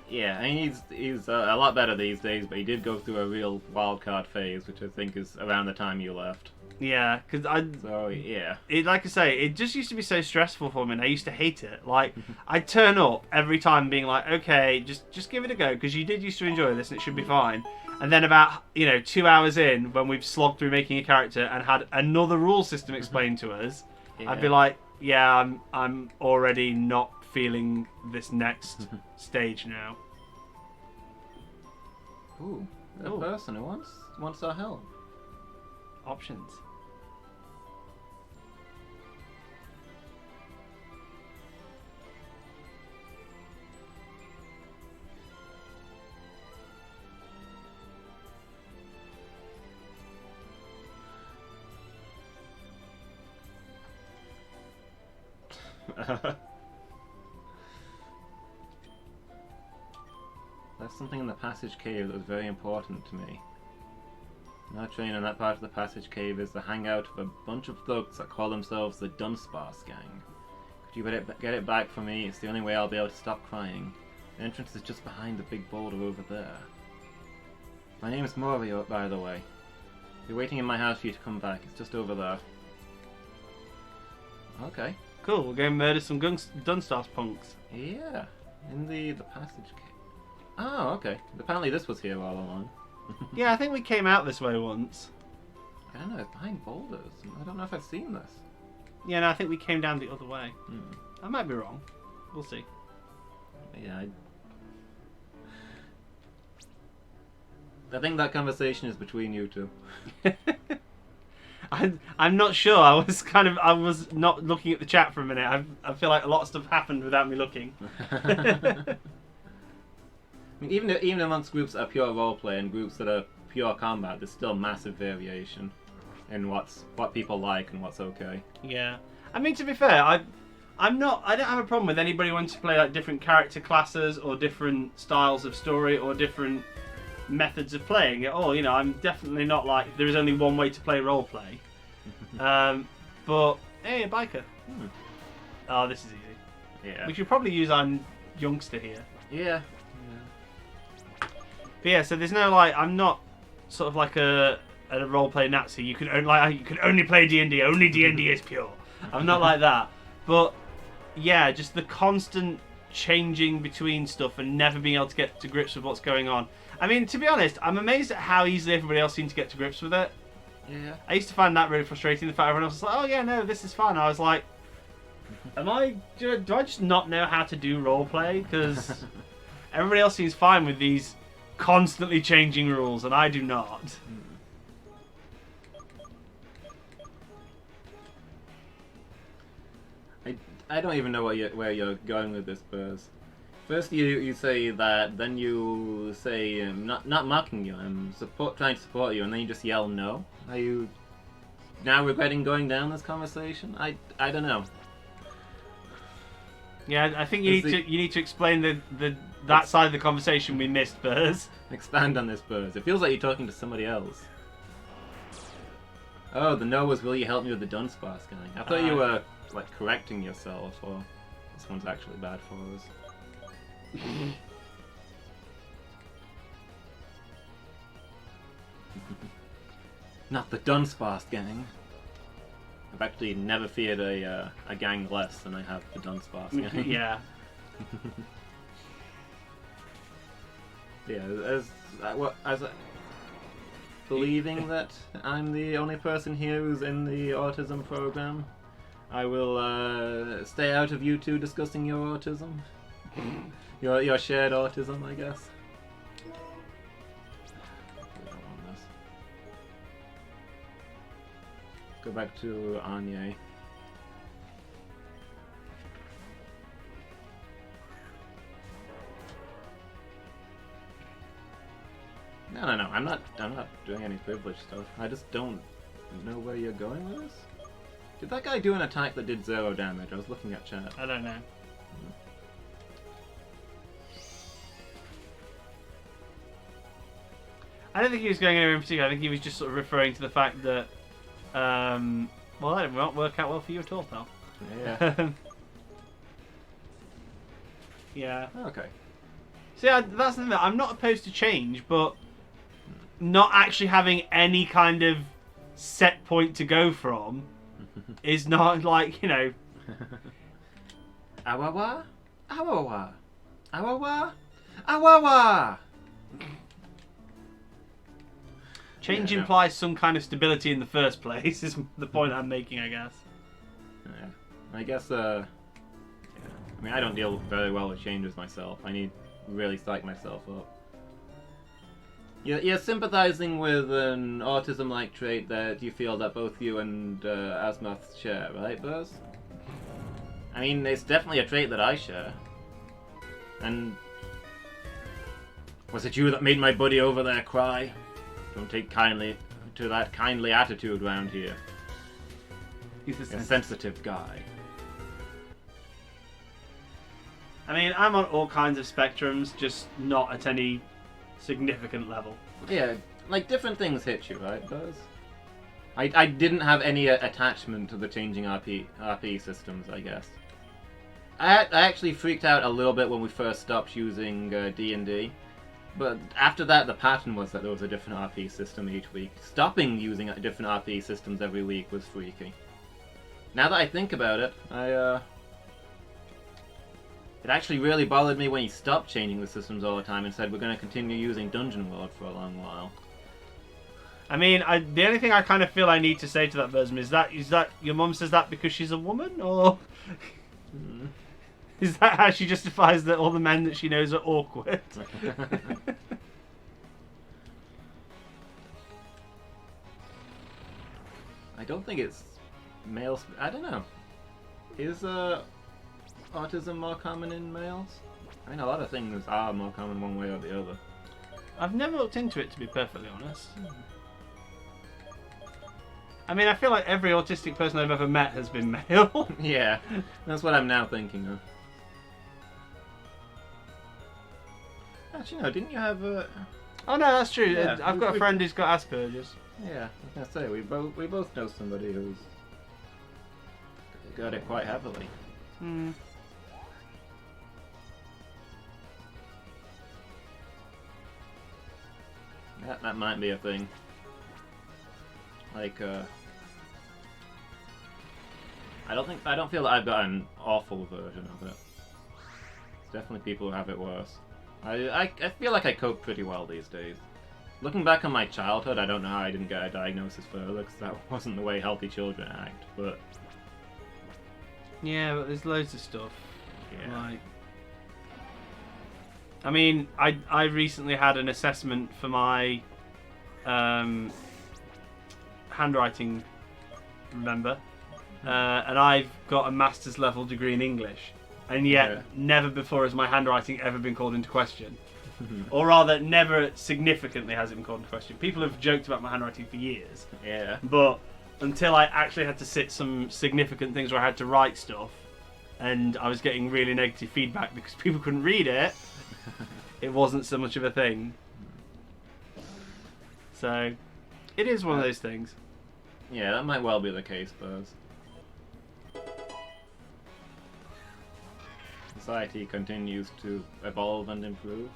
Yeah, I mean, he's a lot better these days, but he did go through a real wildcard phase, which I think is around the time you left. Yeah, because So yeah. like I say, it just used to be so stressful for me, and I used to hate it. Like, I'd turn up every time being like, okay, just give it a go, because you did used to enjoy this, and it should be fine. And then about 2 hours in, when we've slogged through making a character and had another rule system explained to us, Yeah. I'd be like, yeah, I'm already not feeling this next stage now. Ooh, a Ooh. person who wants our help. Options. There's something in the passage cave that was very important to me. Now train in that part of the passage cave is the hangout of a bunch of thugs that call themselves the Dunsparce Gang. Could you get it back for me? It's the only way I'll be able to stop crying. The entrance is just behind the big boulder over there. My name is Mario, by the way. I'll be waiting in my house for you to come back. It's just over there. Okay. Cool, we're going to murder some Dunstarce punks. Yeah, in the passage cave. Oh, okay. Apparently this was here all along. Yeah, I think we came out this way once. I don't know, it's behind boulders. I don't know if I've seen this. Yeah, no, I think we came down the other way. Hmm. I might be wrong. We'll see. Yeah, I think that conversation is between you two. I'm not sure. I was not looking at the chat for a minute. I feel like a lot of stuff happened without me looking. I mean, even amongst groups that are pure roleplay and groups that are pure combat, there's still massive variation in what people like and what's okay. Yeah, I mean, to be fair, I don't have a problem with anybody wanting to play like different character classes or different styles of story or different methods of playing it all. I'm definitely not like there is only one way to play roleplay. But hey, a biker. Oh, this is easy. Yeah. We should probably use our youngster here. Yeah. But yeah, so there's no like, I'm not sort of like a roleplay Nazi. You can only play D&D. Only D&D is pure. I'm not like that. But yeah, just the constant changing between stuff and never being able to get to grips with what's going on. I mean, to be honest, I'm amazed at how easily everybody else seemed to get to grips with it. Yeah. I used to find that really frustrating. The fact everyone else was like, "Oh yeah, no, this is fun." I was like, do I just not know how to do roleplay? Because everybody else seems fine with these constantly changing rules, and I do not. I don't even know where you're going with this, Buzz. First you say that, then you say not mocking you, I'm trying to support you, and then you just yell no. Are you now regretting going down this conversation? I don't know. Yeah, I think you need to explain that side of the conversation we missed, Buzz. Expand on this, Buzz. It feels like you're talking to somebody else. Oh, the no was, will you help me with the Dunsparce Gang? I thought you were like correcting yourself, or this one's actually bad for us. Not the Dunsparce Gang. I've actually never feared a gang less than I have the Dunsparce Gang. Yeah. Yeah, believing that I'm the only person here who's in the autism program, I will stay out of you two discussing your autism. Your shared autism, I guess. Go back to Anya. No, I'm not doing any privileged stuff. I just don't know where you're going with this. Did that guy do an attack that did 0 damage? I was looking at chat. I don't know. I don't think he was going anywhere in particular. I think he was just sort of referring to the fact that, well, that won't work out well for you at all, pal. Yeah. Yeah. Okay. So yeah, that's the thing. I'm not opposed to change, but not actually having any kind of set point to go from is not like, you know... Awawa? Awawa? Awawa? Awawa! Change Yeah, no. implies some kind of stability in the first place, is the point I'm making, I guess. Yeah. I guess, yeah. I mean, I don't deal very well with changes myself. I need to really psych myself up. You're sympathizing with an autism-like trait that you feel that both you and Asmoth share, right, Buzz? I mean, it's definitely a trait that I share. And... was it you that made my buddy over there cry? Don't take kindly to that kindly attitude round here. He's A sensitive guy. I mean, I'm on all kinds of spectrums, just not at any significant level. Yeah, like different things hit you, right, Buzz? I didn't have any attachment to the changing RP systems, I guess. I actually freaked out a little bit when we first stopped using D&D. But after that, the pattern was that there was a different RP system each week. Stopping using different RP systems every week was freaky. Now that I think about it, it actually really bothered me when he stopped changing the systems all the time and said we're going to continue using Dungeon World for a long while. I mean, the only thing I kind of feel I need to say to that person is that your mum says that because she's a woman, or is that how she justifies that all the men that she knows are awkward? I don't think it's males. I don't know. Is autism more common in males? I mean, a lot of things are more common one way or the other. I've never looked into it, to be perfectly honest. I mean, I feel like every autistic person I've ever met has been male. Yeah, that's what I'm now thinking of. Actually, no, didn't you have a... Oh no, that's true. Yeah, I've got a friend who's got Asperger's. Yeah, I was gonna say, we both know somebody who's got it quite heavily. Hmm. That might be a thing. Like, I don't feel that I've got an awful version of it. There's definitely people who have it worse. I feel like I cope pretty well these days. Looking back on my childhood, I don't know how I didn't get a diagnosis further, because that wasn't the way healthy children act, but... Yeah, but there's loads of stuff. Yeah. Like, I mean, I recently had an assessment for my handwriting, remember? And I've got a master's level degree in English. And yet, never before has my handwriting ever been called into question. Or rather, never significantly has it been called into question. People have joked about my handwriting for years. Yeah. But until I actually had to sit some significant things where I had to write stuff, and I was getting really negative feedback because people couldn't read it, it wasn't so much of a thing. So, it is one of those things. Yeah, that might well be the case, Buzz. Society continues to evolve and improve.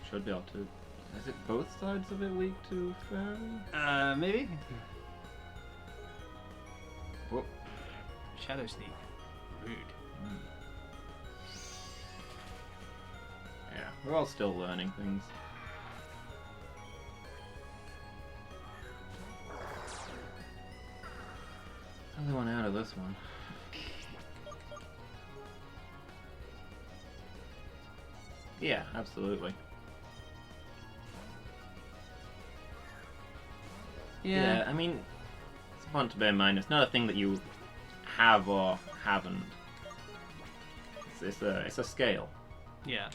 Should be able to. Is it both sides of it weak to fairy? Maybe? Whoa. Shadow Sneak. Rude. Yeah, we're all still learning things. Only one out of this one. Yeah, absolutely. Yeah, I mean, it's important to bear in mind, it's not a thing that you have or haven't. It's a scale. Yeah.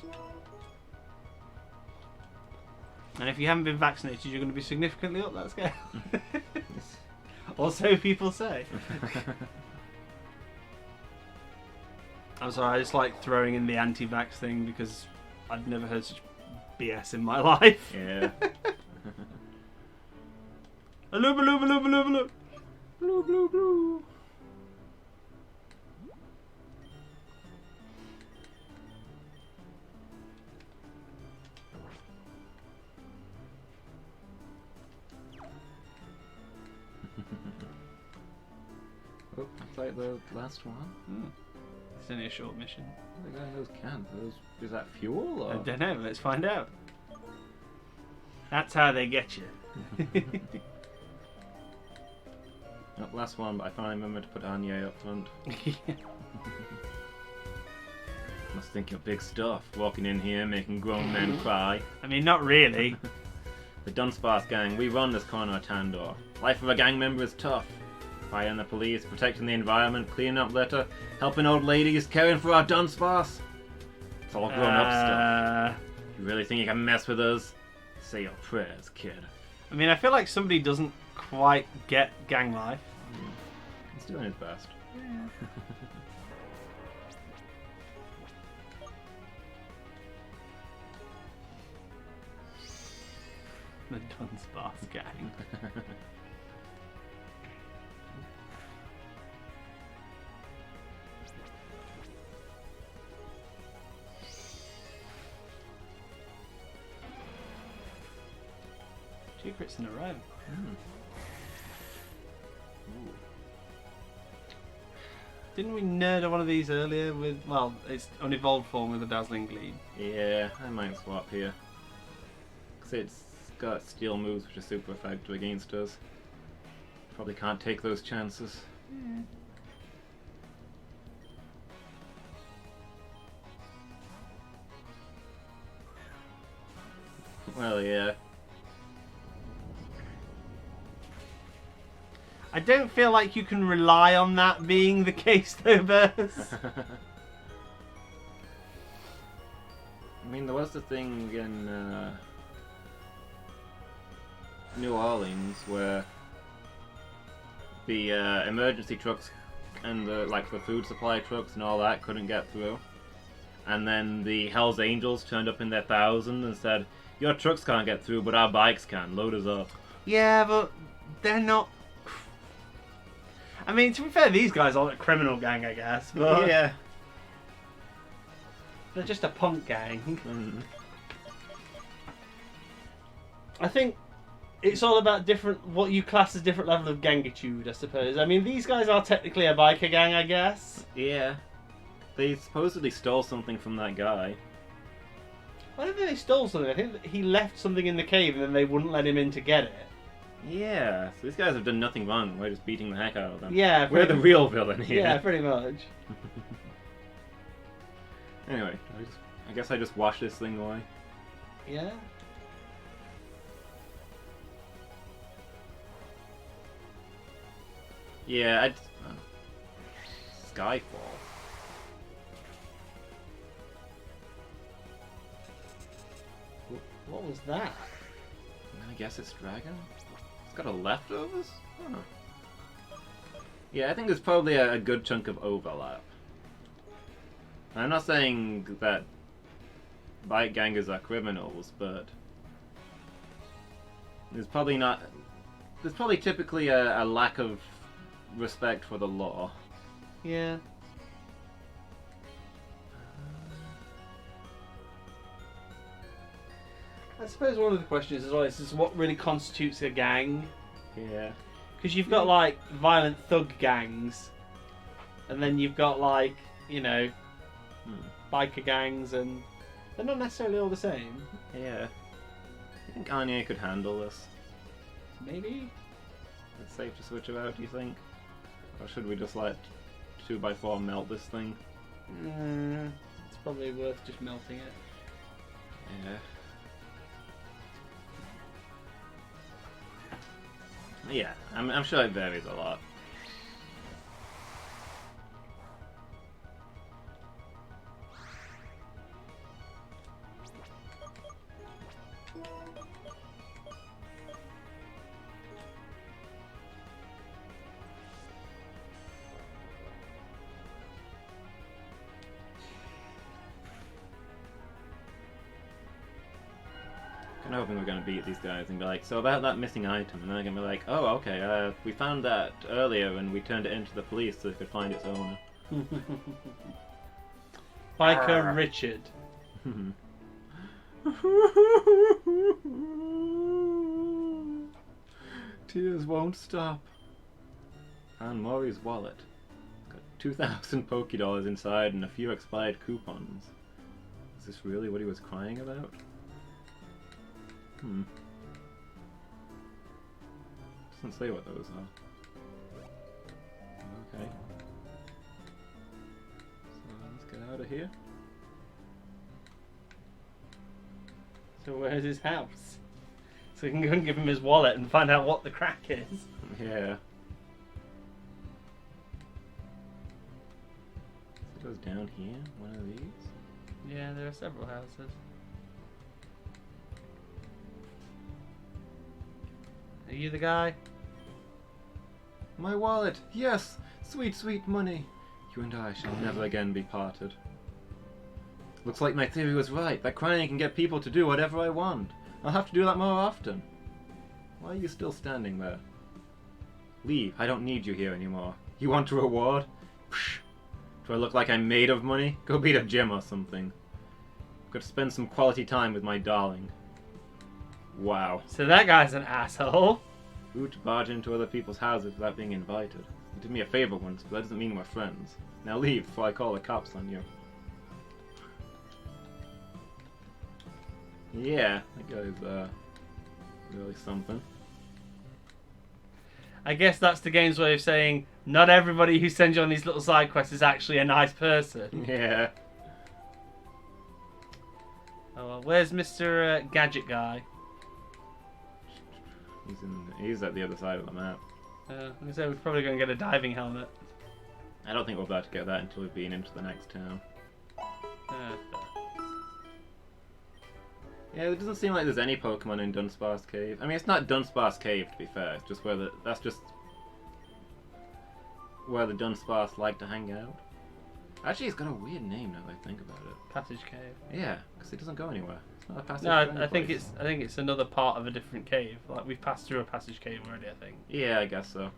And if you haven't been vaccinated, you're going to be significantly up that scale. Or so people say. I'm sorry, I just like throwing in the anti-vax thing because I've never heard such BS in my life. Yeah. Hello, hello, hello, hello, hello. Blue, blue, blue. fight the last one. It's only a short mission. What are those cans? Is that fuel? Or? I don't know. Let's find out. That's how they get you. Not last one, but I finally remembered to put Anya up front. Must think you're big stuff, walking in here making grown men cry. I mean, not really. The Dunsparce gang, we run this corner of Tandor. Life of a gang member is tough. Fighting the police, protecting the environment, cleaning up litter, helping old ladies, caring for our Dunsparce. It's all grown up stuff. You really think you can mess with us? Say your prayers, kid. I mean, I feel like somebody doesn't quite get gang life. He's doing his best. Yeah. The Dunsparce gang. Two crits in a row. Didn't we nerd on one of these earlier with, well, it's unevolved form with a Dazzling Gleam? Yeah, I might swap here. Because it's got steel moves which are super effective against us. Probably can't take those chances. Well, yeah. I don't feel like you can rely on that being the case, though, Burst. I mean, there was the thing in New Orleans where the emergency trucks and the food supply trucks and all that couldn't get through, and then the Hell's Angels turned up in their thousands and said, "Your trucks can't get through, but our bikes can. Load us up." Yeah, but they're not. I mean, to be fair, these guys aren't a criminal gang, I guess. But Yeah. they're just a punk gang. Mm. I think it's all about what you class as different level of gangitude, I suppose. I mean, these guys are technically a biker gang, I guess. Yeah. They supposedly stole something from that guy. I don't think they stole something. I think that he left something in the cave and then they wouldn't let him in to get it. Yeah, so these guys have done nothing wrong. We're just beating the heck out of them. Yeah, We're the real villain here. Yeah, pretty much. Anyway, I guess I just wash this thing away. Yeah. Yeah, Skyfall. What was that? I guess it's dragon. It's got a leftovers? Huh. Yeah, I think there's probably a good chunk of overlap. I'm not saying that bike gangers are criminals, but there's probably typically a lack of respect for the law. Yeah. I suppose one of the questions as well is what really constitutes a gang? Yeah. Because you've got like violent thug gangs, and then you've got like, you know, biker gangs, and they're not necessarily all the same. Yeah. I think Anya could handle this. Maybe? It's safe to switch about, do you think? Or should we just let 2x4 melt this thing? It's probably worth just melting it. Yeah. Yeah, I'm sure it varies a lot. I'm hoping we're going to beat these guys and be like, so about that missing item, and then they're going to be like, oh, okay, we found that earlier and we turned it into the police so they could find its owner. Biker Richard. Tears won't stop. And Maury's wallet. 2,000 Pokédollars inside and a few expired coupons. Is this really what he was crying about? Doesn't say what those are. Okay. So let's get out of here. So where's his house? So we can go and give him his wallet and find out what the crack is. Yeah. It goes down here, one of these. Yeah, there are several houses. Are you the guy? My wallet! Yes! Sweet, sweet money! You and I shall never again be parted. Looks like my theory was right. That crying can get people to do whatever I want. I'll have to do that more often. Why are you still standing there? Leave. I don't need you here anymore. You want a reward? Psh. Do I look like I'm made of money? Go beat a gym or something. Could spend some quality time with my darling. Wow. So that guy's an asshole. Who to barge into other people's houses without being invited? You did me a favor once, but that doesn't mean we're friends. Now leave before I call the cops on you. Yeah, that guy's really something. I guess that's the game's way of saying not everybody who sends you on these little side quests is actually a nice person. Yeah. Oh well, where's Mr. Gadget Guy? He's at the other side of the map. I'm gonna say we're probably gonna get a diving helmet. I don't think we're about to get that until we've been into the next town. Yeah, it doesn't seem like there's any Pokemon in Dunsparce Cave. I mean, it's not Dunsparce Cave, to be fair. It's just that's just where the Dunsparce like to hang out. Actually, it's got a weird name now that I think about it. Passage Cave. Yeah, because it doesn't go anywhere. It's not a passage. No, I think it's another part of a different cave. Like we've passed through a passage cave already, I think. Yeah, I guess so.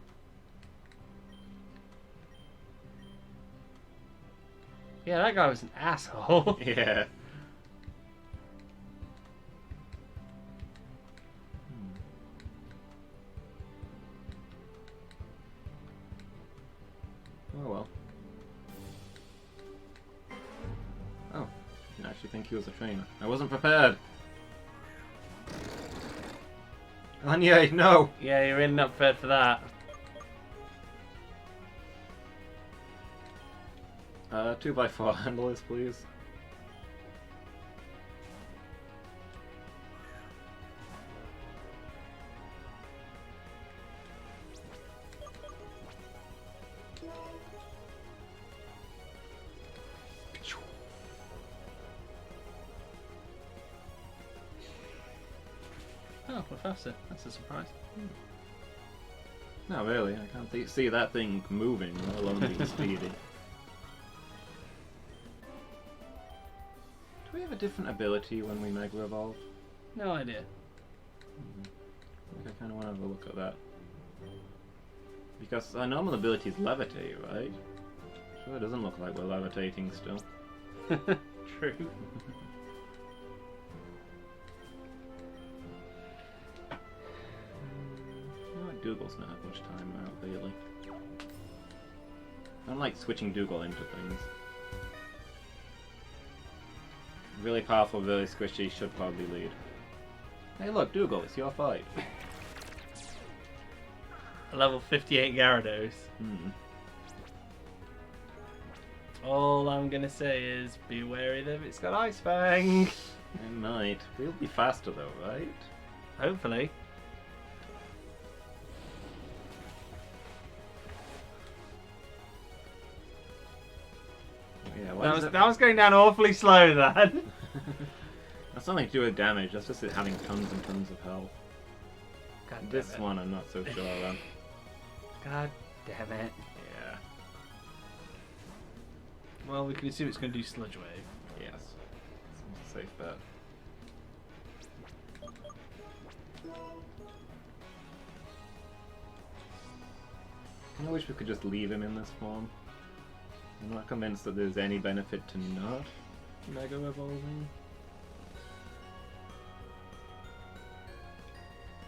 Yeah, that guy was an asshole. Yeah. Oh well. Oh, I didn't actually think he was a trainer. I wasn't prepared. Kanye, no! Yeah, you're really not prepared for that. 2x4 handlers, please. Oh, we're faster. That's a surprise. No, really, I can't see that thing moving, let alone being speedy. Do we have a different ability when we Mega Evolve? No idea. I think I kind of want to have a look at that. Because our normal ability is Levitate, right? Sure, it doesn't look like we're levitating still. True. Dougall's not have much time out, really. I don't like switching Dougal into things. Really powerful, really squishy, should probably lead. Hey look, Dougal, it's your fight. A level 58 Gyarados. All I'm gonna say is be wary that it's got Ice Fang. It might. We'll be faster though, right? Hopefully. Yeah, that was going down awfully slow then. That's nothing to do with damage, that's just it having tons and tons of health. God damn This it. one I'm not so sure on. God damn it. Yeah. Well, we can assume it's going to do Sludge Wave. Yes. It's a safe bet. I wish we could just leave him in this form. I'm not convinced that there's any benefit to not Mega Evolving.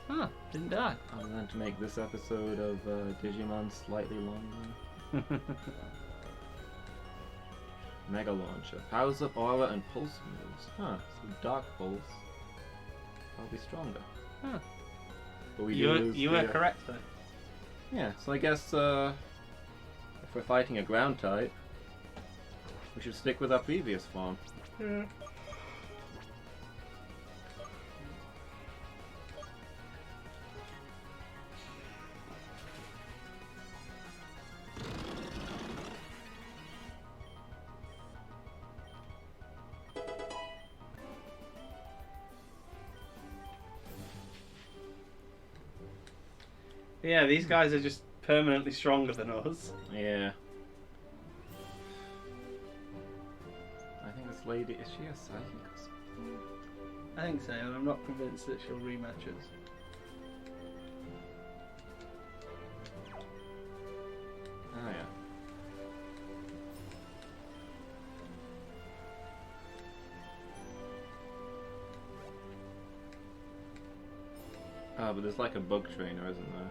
Huh, didn't die. Other than to make this episode of Digimon slightly longer. Mega Launcher. Powers up Aura and Pulse moves. Huh, so Dark Pulse. I'll be stronger. Huh. But we You were correct though. Yeah, so I guess if we're fighting a ground type, we should stick with our previous form. Yeah. Yeah, these guys are just permanently stronger than us. Yeah. I think this lady, is she a psychic or something? I think so, and I'm not convinced that she'll rematch us. Oh yeah. Oh, but there's like a bug trainer, isn't there?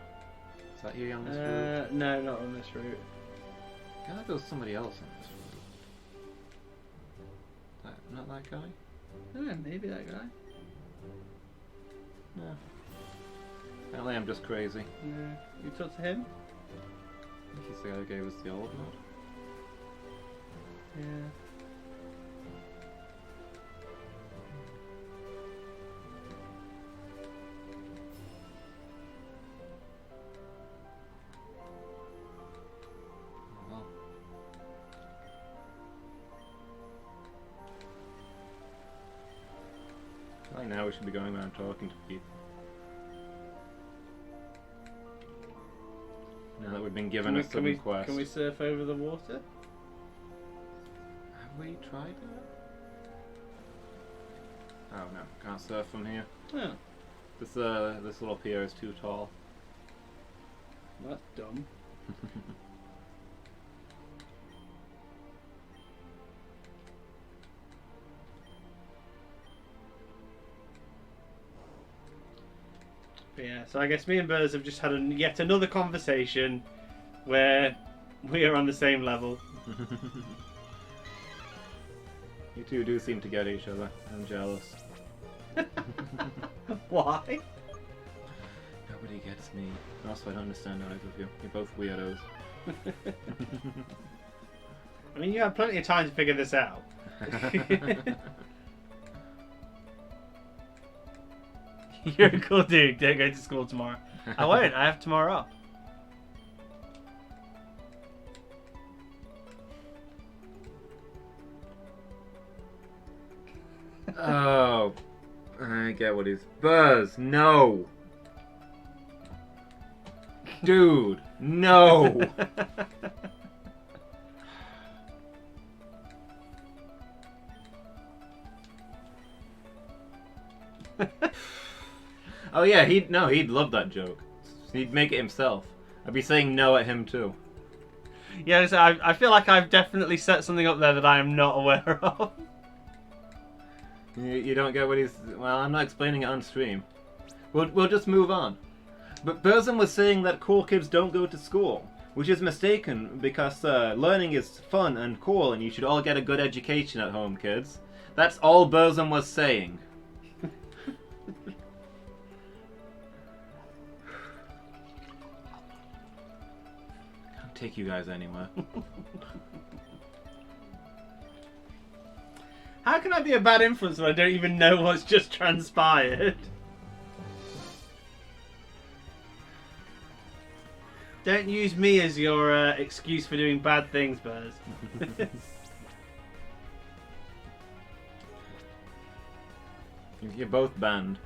Is that you on this route? No, not on this route. I feel like there was somebody else on this route. Not that guy? Maybe that guy. No. Apparently I'm just crazy. Yeah. You talked to him? I think he's the guy who gave us the old mod. Yeah. Well. I feel like now we should be going around talking to people. Now that we've been given a sudden quest. Can we surf over the water? Have we tried that? Oh no, can't surf from here. Oh, This little pier is too tall. that's dumb. But yeah, so I guess me and Burrs have just had yet another conversation where we are on the same level. You two do seem to get each other. I'm jealous. Why? Nobody gets me. Also, I don't understand either of you. You're both weirdos. I mean, you have plenty of time to figure this out. You're a cool dude. Don't go to school tomorrow. I won't. I have tomorrow off. Oh, I get what he's. Buzz, no! Dude, no! Oh yeah, he'd love that joke. He'd make it himself. I'd be saying no at him too. Yeah, so I feel like I've definitely set something up there that I am not aware of. You don't get what he's. Well, I'm not explaining it on stream. We'll just move on. But Burzum was saying that cool kids don't go to school, which is mistaken because learning is fun and cool, and you should all get a good education at home, kids. That's all Burzum was saying. Can't take you guys anywhere. How can I be a bad influence when I don't even know what's just transpired? Don't use me as your excuse for doing bad things, Buzz. You're both banned.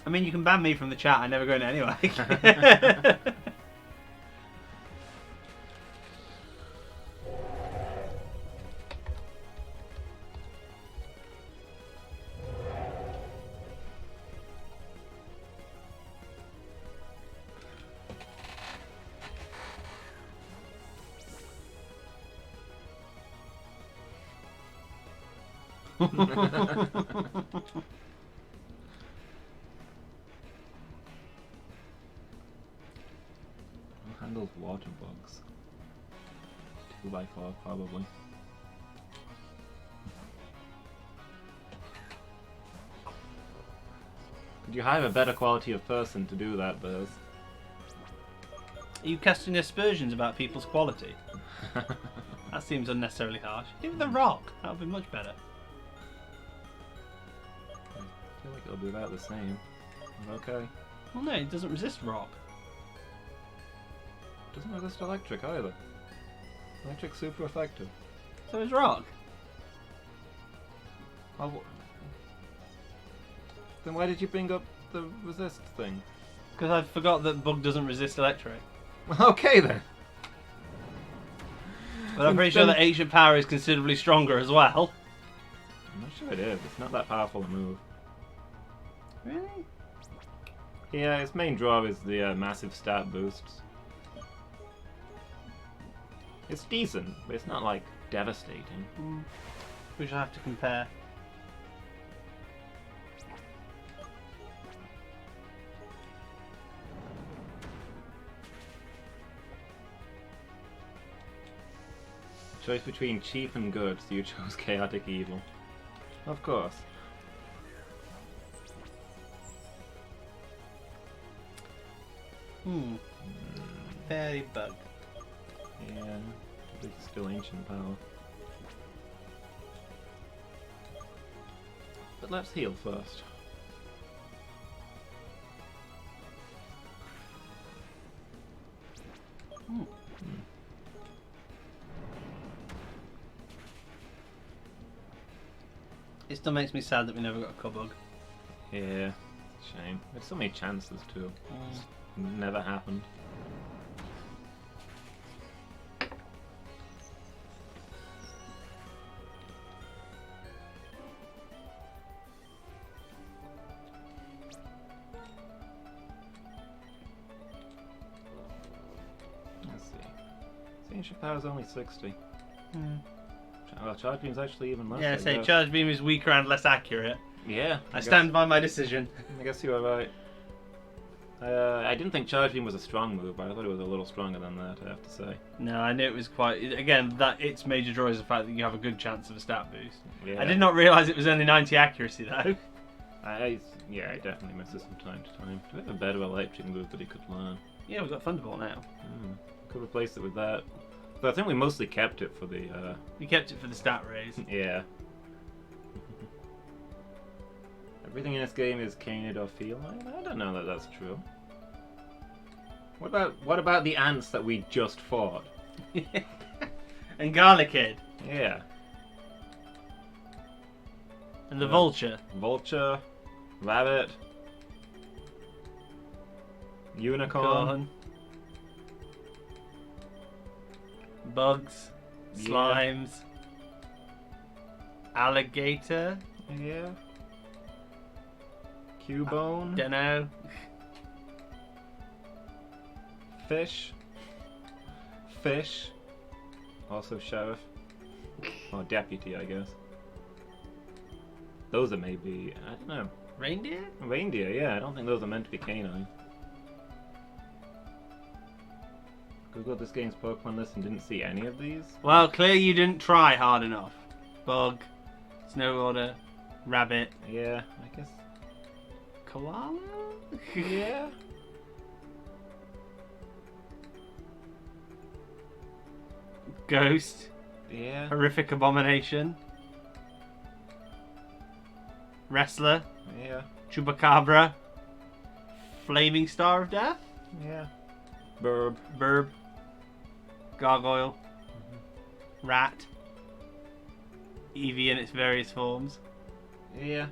I mean, you can ban me from the chat. I never go in anyway. Who handles water bugs? 2x4, probably. Could you hire a better quality of person to do that, Buzz? Are you casting aspersions about people's quality? That seems unnecessarily harsh. Give the rock. That would be much better. I feel like it'll be about the same. Okay. Well, no, it doesn't resist rock. Doesn't resist electric either. Electric's super effective. So is rock. Oh, then why did you bring up the resist thing? Because I forgot that bug doesn't resist electric. Okay then. But I'm pretty sure that ancient power is considerably stronger as well. I'm not sure it is. It's not that powerful a move. Really? Yeah, its main draw is the massive stat boosts. It's decent, but it's not like devastating. We shall have to compare. Choice between cheap and good, so you chose chaotic evil. Of course. Fairy bug. Yeah, it's still ancient power. But let's heal first. It still makes me sad that we never got a Cubug. Yeah, shame. There's so many chances too. Just never happened. Let's see. Ancient power's only 60. Well, charge beam's actually even less. Yeah, I say guess. charge beam is weaker and less accurate. Yeah. I stand by my decision. I guess you are right. I didn't think charge beam was a strong move, but I thought it was a little stronger than that, I have to say. No, I knew it was quite... Again, that its major draw is the fact that you have a good chance of a stat boost. Yeah. I did not realise it was only 90 accuracy, though. Yeah, it definitely misses from time to time. Do we have a better electric move that he could learn? Yeah, we've got Thunderbolt now. Could replace it with that. But I think we mostly kept it for the... We kept it for the stat raise. Yeah. Everything in this game is canid or feline? I don't know that that's true. What about the ants that we just fought? And Garlic Kid. Yeah. And the Vulture. Vulture, rabbit, unicorn, bugs, slimes, alligator. Yeah. Cubone. Dunno. Fish. Also sheriff. Or deputy, I guess. Those are maybe, I don't know. Reindeer? Reindeer, yeah. I don't think those are meant to be canine. Googled this game's Pokemon list and didn't see any of these. Well, clearly you didn't try hard enough. Bug, Snow Order, Rabbit. Yeah, I guess. Koala? Yeah. Ghost. Yeah. Horrific Abomination. Wrestler. Yeah. Chupacabra. Flaming Star of Death. Yeah. Burb. Gargoyle. Rat. Eevee in its various forms. Yeah,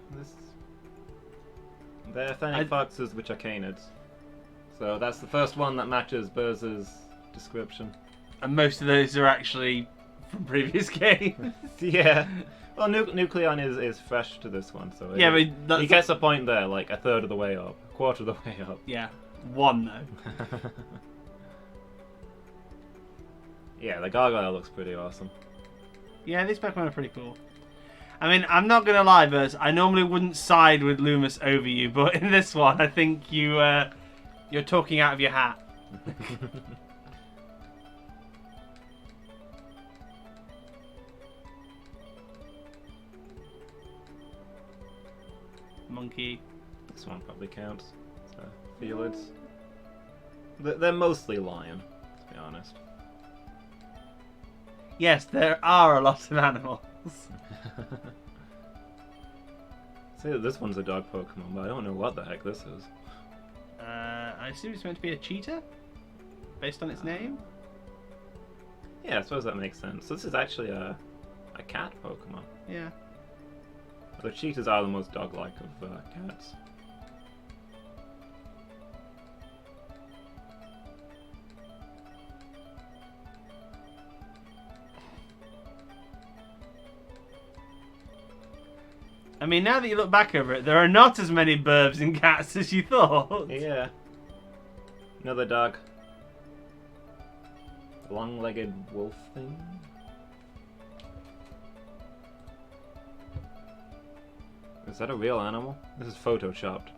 they're Fennec Foxes, which are canids. So that's the first one that matches Burz's description. And most of those are actually from previous games. Yeah. Well, Nucleon is fresh to this one, so Yeah, but that's he gets a point there, like a third of the way up, a quarter of the way up. Yeah, one though. Yeah, the Gargoyle looks pretty awesome. Yeah, these Pokemon are pretty cool. I mean, I'm not gonna lie, Buzz. I normally wouldn't side with Lumus over you, but in this one, I think you're talking out of your hat. monkey. This one probably counts. So, felids. They're mostly lion, to be honest. Yes, there are a lot of animals. Say that this one's a dog Pokemon, but I don't know what the heck this is. I assume it's meant to be a cheetah, based on its name. Yeah, I suppose that makes sense. So this is actually a cat Pokemon. Yeah. The cheetahs are the most dog-like of cats. I mean, now that you look back over it, there are not as many burbs in cats as you thought. Yeah. Another dog. Long-legged wolf thing. Is that a real animal? This is photoshopped.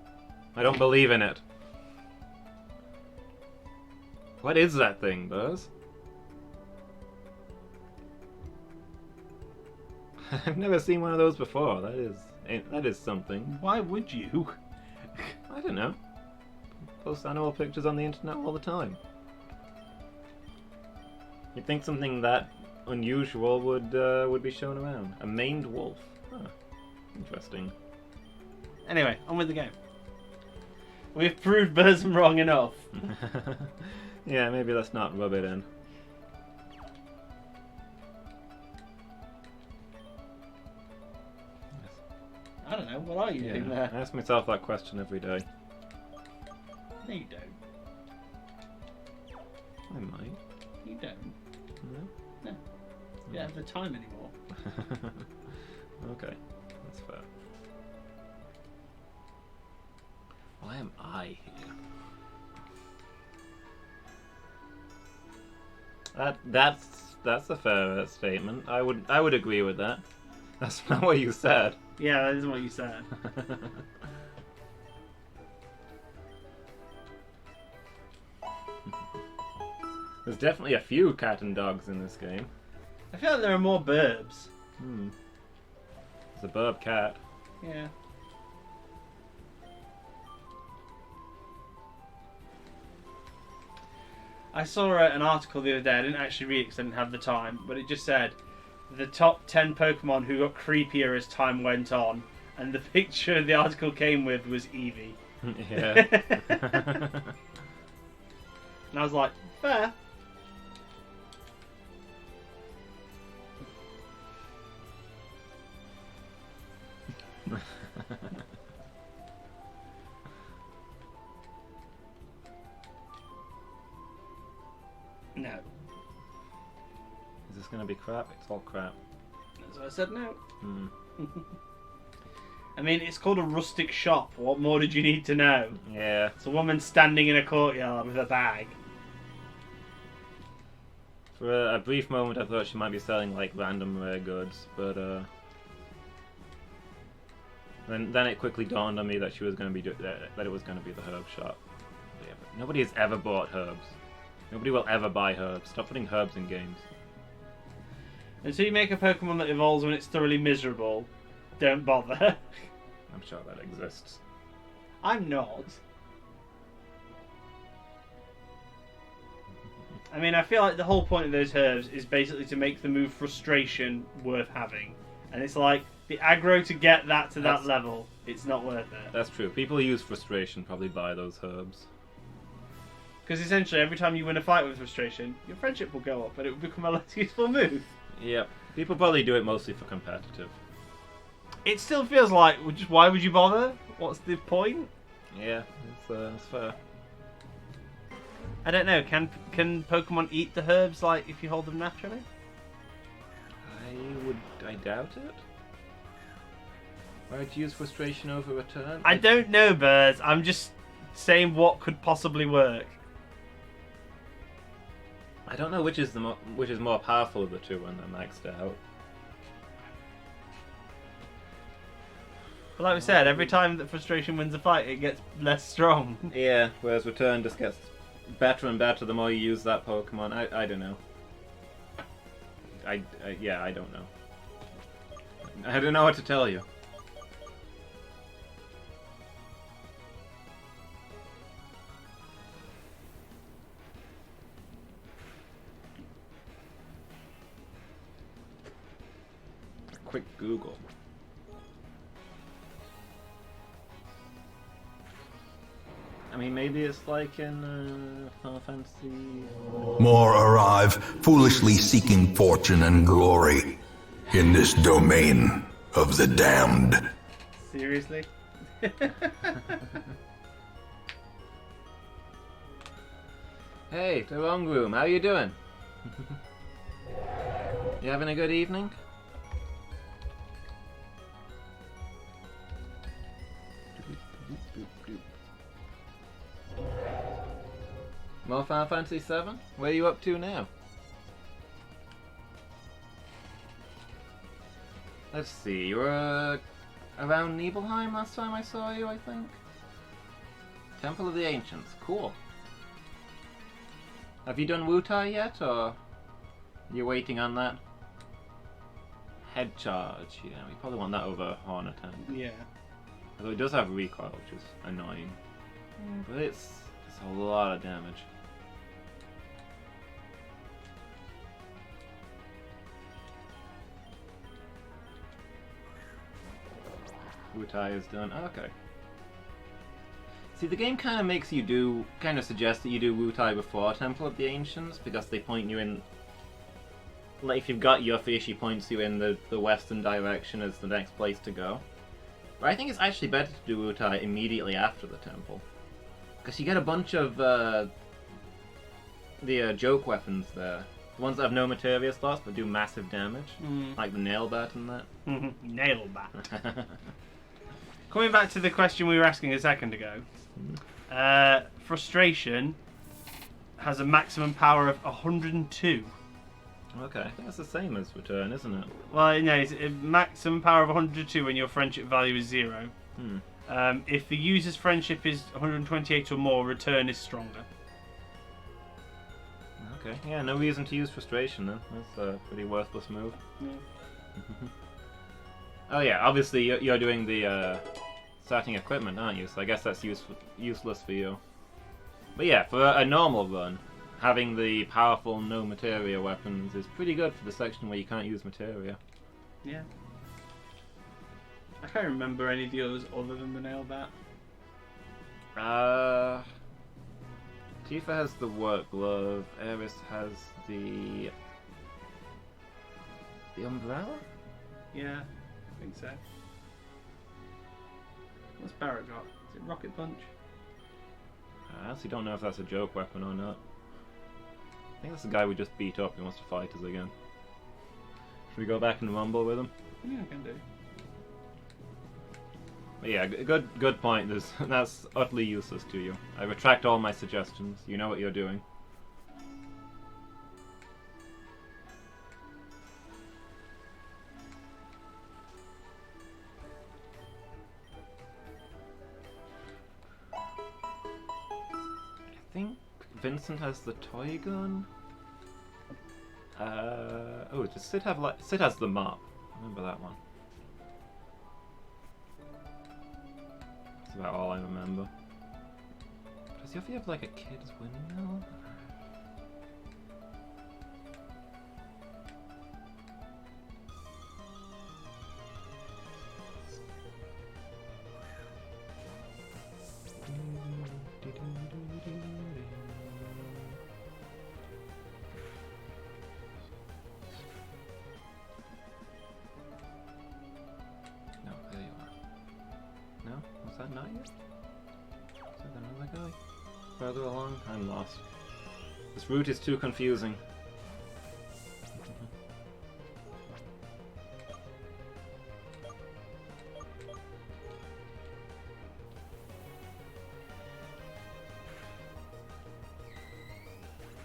I don't believe in it. What is that thing, Buzz? I've never seen one of those before. That is something. Why would you? I don't know. Post animal pictures on the internet all the time. You'd think something that unusual would be shown around. A maned wolf. Huh. Interesting. Anyway, on with the game. We've proved Burzum wrong enough. Yeah, maybe let's not rub it in. I don't know, what are you doing there? I ask myself that question every day. No, you don't. I might. You don't. No? No. You don't have the time anymore. Okay, that's fair. Why am I here? That's a fair statement. I would agree with that. That's not what you said. Yeah, that isn't what you said. There's definitely a few cat and dogs in this game. I feel like there are more burbs. It's a burb cat. Yeah. I saw an article the other day. I didn't actually read it because I didn't have the time, but it just said the top 10 Pokemon who got creepier as time went on, and the picture the article came with was Eevee. Yeah. And I was like, fair. No. Is this gonna be crap? It's all crap. So I said no. Hmm. I mean, it's called a rustic shop. What more did you need to know? Yeah. It's a woman standing in a courtyard with a bag. For a brief moment, I thought she might be selling like random rare goods, but then it quickly dawned on me that she was going to be that it was going to be the herb shop. Nobody has ever bought herbs. Nobody will ever buy herbs. Stop putting herbs in games. And so you make a Pokemon that evolves when it's thoroughly miserable. Don't bother. I'm sure that exists. I'm not. I mean, I feel like the whole point of those herbs is basically to make the move frustration worth having. And it's like, the aggro to get that to that level, it's not worth it. That's true. People who use frustration probably buy those herbs. Because essentially, every time you win a fight with frustration, your friendship will go up and it will become a less useful move. Yep. People probably do it mostly for competitive. It still feels like, why would you bother? What's the point? Yeah, it's fair. I don't know. Can Pokemon eat the herbs like if you hold them naturally? I doubt it. Why would you use frustration over a turn? I don't know, Birds. I'm just saying what could possibly work. I don't know which is more powerful of the two when they're maxed out. But like we said, every time that frustration wins a fight, it gets less strong. Yeah, whereas return just gets better and better the more you use that Pokemon. I don't know. I don't know. I don't know what to tell you. quick Google. I mean, maybe it's like in Final Fantasy. More arrive, foolishly seeking fortune and glory in this domain of the damned. Seriously? Hey, the wrong room. How you doing? You having a good evening? More Final Fantasy 7? Where are you up to now? Let's see, you were around Nibelheim last time I saw you, I think? Temple of the Ancients, cool. Have you done Wutai yet, or you're waiting on that? Head charge, yeah, we probably want that over Horn Attack. Yeah. Although it does have recoil, which is annoying. But it's a lot of damage. Wutai is done. Oh, okay. See, the game kind of makes you do, kind of suggests that you do Wutai before Temple of the Ancients, because they point you in, like if you've got Yuffie, she points you in the western direction as the next place to go. But I think it's actually better to do Wutai immediately after the temple. Because you get a bunch of the joke weapons there. The ones that have no materia slots but do massive damage. Like the nail bat and that. Nail bat. Coming back to the question we were asking a second ago. Frustration has a maximum power of 102. Okay, I think that's the same as Return, isn't it? Well, no, it's a maximum power of 102 when your friendship value is 0. If the user's friendship is 128 or more, Return is stronger. Okay, yeah, no reason to use Frustration then. That's a pretty worthless move. Yeah. Oh yeah, obviously you're doing the starting equipment, aren't you? So I guess that's useless for you. But yeah, for a normal run, having the powerful no materia weapons is pretty good for the section where you can't use materia. Yeah. I can't remember any of the others other than the nail bat. Tifa has the work glove. Aeris has the umbrella? Yeah, I think so. What's Barrett got? Is it Rocket Punch? I honestly don't know if that's a joke weapon or not. I think that's the guy we just beat up. He wants to fight us again. Should we go back and rumble with him? Yeah, I can do. But yeah, good point. That's utterly useless to you. I retract all my suggestions. You know what you're doing. I think Vincent has the toy gun. Oh, does Sid have Sid has the mop. I remember that one. That's about all I remember. Does Yuffie have like a kid's windmill? No, there you are. No? Was that not you? Is that another guy? Further along? I'm lost. This route is too confusing.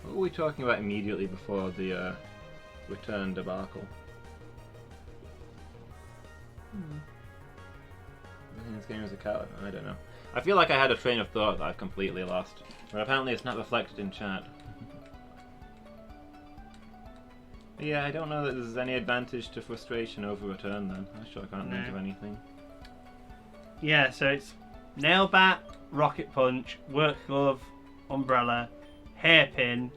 What were we talking about immediately before the return debacle? In this game is a coward. I don't know. I feel like I had a train of thought that I've completely lost. But apparently it's not reflected in chat. But yeah, I don't know that there's any advantage to frustration over return then. I sure can't think of anything. Yeah, so it's nail bat, rocket punch, work glove, umbrella, hairpin,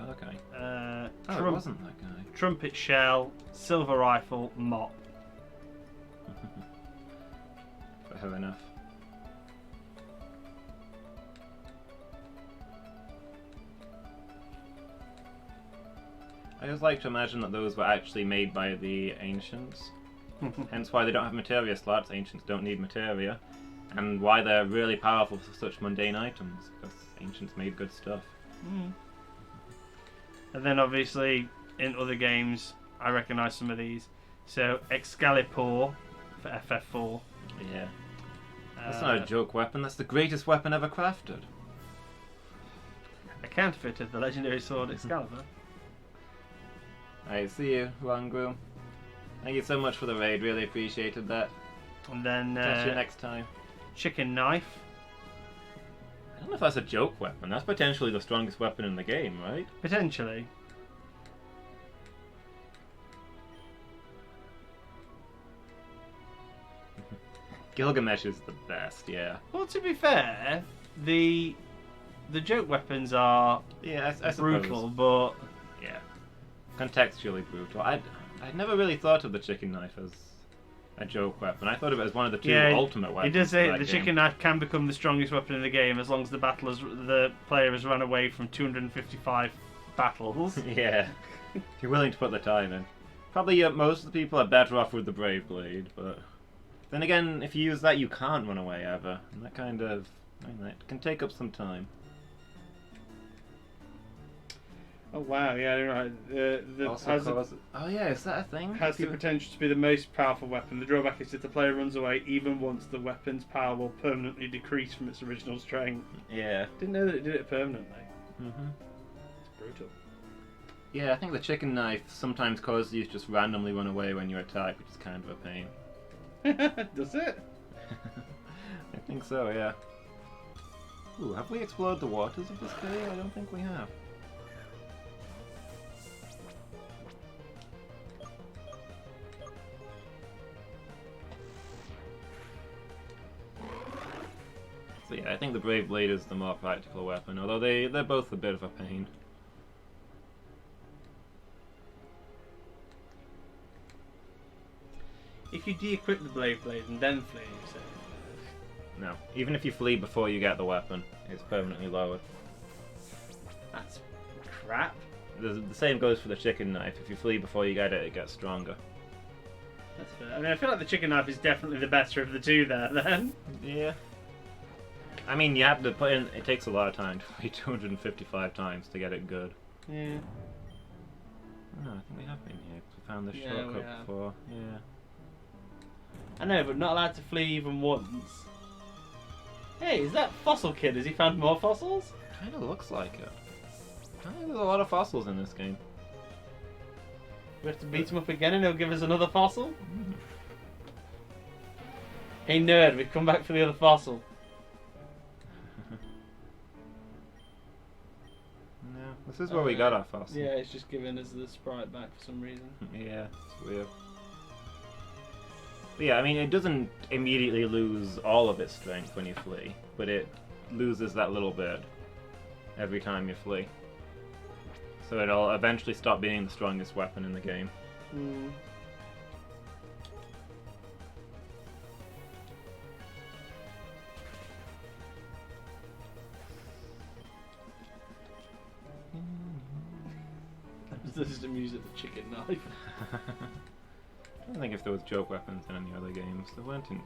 Oh, okay. Uh, Oh, it wasn't that guy. Trumpet shell, silver rifle, mop. Fair enough. I always like to imagine that those were actually made by the ancients. Hence why they don't have materia slots. Ancients don't need materia. And why they're really powerful for such mundane items. Because ancients made good stuff. Mm. And then obviously in other games I recognise some of these. So Excalibur for FF4. Yeah. That's not a joke weapon, that's the greatest weapon ever crafted. A counterfeit of the legendary sword Excalibur. I see you, Wangru. Thank you so much for the raid, really appreciated that. And then Catch you next time. chicken knife. I don't know if that's a joke weapon, that's potentially the strongest weapon in the game, right? Potentially. Gilgamesh is the best, yeah. Well, to be fair, the joke weapons are Yeah, I brutal, suppose. but Yeah. Contextually brutal. I'd never really thought of the chicken knife as a joke weapon. I thought of it as one of the two ultimate it weapons. does say for that the game. chicken knife can become the strongest weapon in the game as long as the player has run away from 255 battles. Yeah. If you're willing to put the time in. Probably most of the people are better off with the Brave Blade, but then again, if you use that, you can't run away ever. And that kind of... that can take up some time. Oh wow, yeah, you're right. Oh yeah, is that a thing? Has the potential to be the most powerful weapon. The drawback is if the player runs away, even once the weapon's power will permanently decrease from its original strength. Yeah. Didn't know that it did it permanently. Mm-hmm. It's brutal. Yeah, I think the chicken knife sometimes causes you to just randomly run away when you attack, which is kind of a pain. Does it? I think so, yeah. Ooh, have we explored the waters of this cave? I don't think we have. So yeah, I think the Brave Blade is the more practical weapon, although they're both a bit of a pain. If you de-equip the Brave Blade and then flee, you say. No, even if you flee before you get the weapon, it's permanently lowered. That's crap. The same goes for the chicken knife. If you flee before you get it, it gets stronger. That's fair. I mean, I feel like the chicken knife is definitely the better of the two there, then. Yeah. I mean, you have to put in... It takes a lot of time to play 255 times to get it good. Yeah. Oh, I think we have been here. We found this Yeah, shortcut we have. before. Yeah. I know, but not allowed to flee even once. Hey, is that Fossil Kid? Has he found more fossils? Kind of looks like it. I think there's a lot of fossils in this game. We have to beat him up again and he'll give us another fossil? Hey nerd, we've come back for the other fossil. No, this is where we got our fossil. Yeah, it's just giving us the sprite back for some reason. Yeah, it's weird. But yeah, I mean, it doesn't immediately lose all of its strength when you flee, but it loses that little bit every time you flee. So it'll eventually stop being the strongest weapon in the game. Mm. This is the music of the chicken knife. I don't think if there was joke weapons in any other games. There weren't in 8.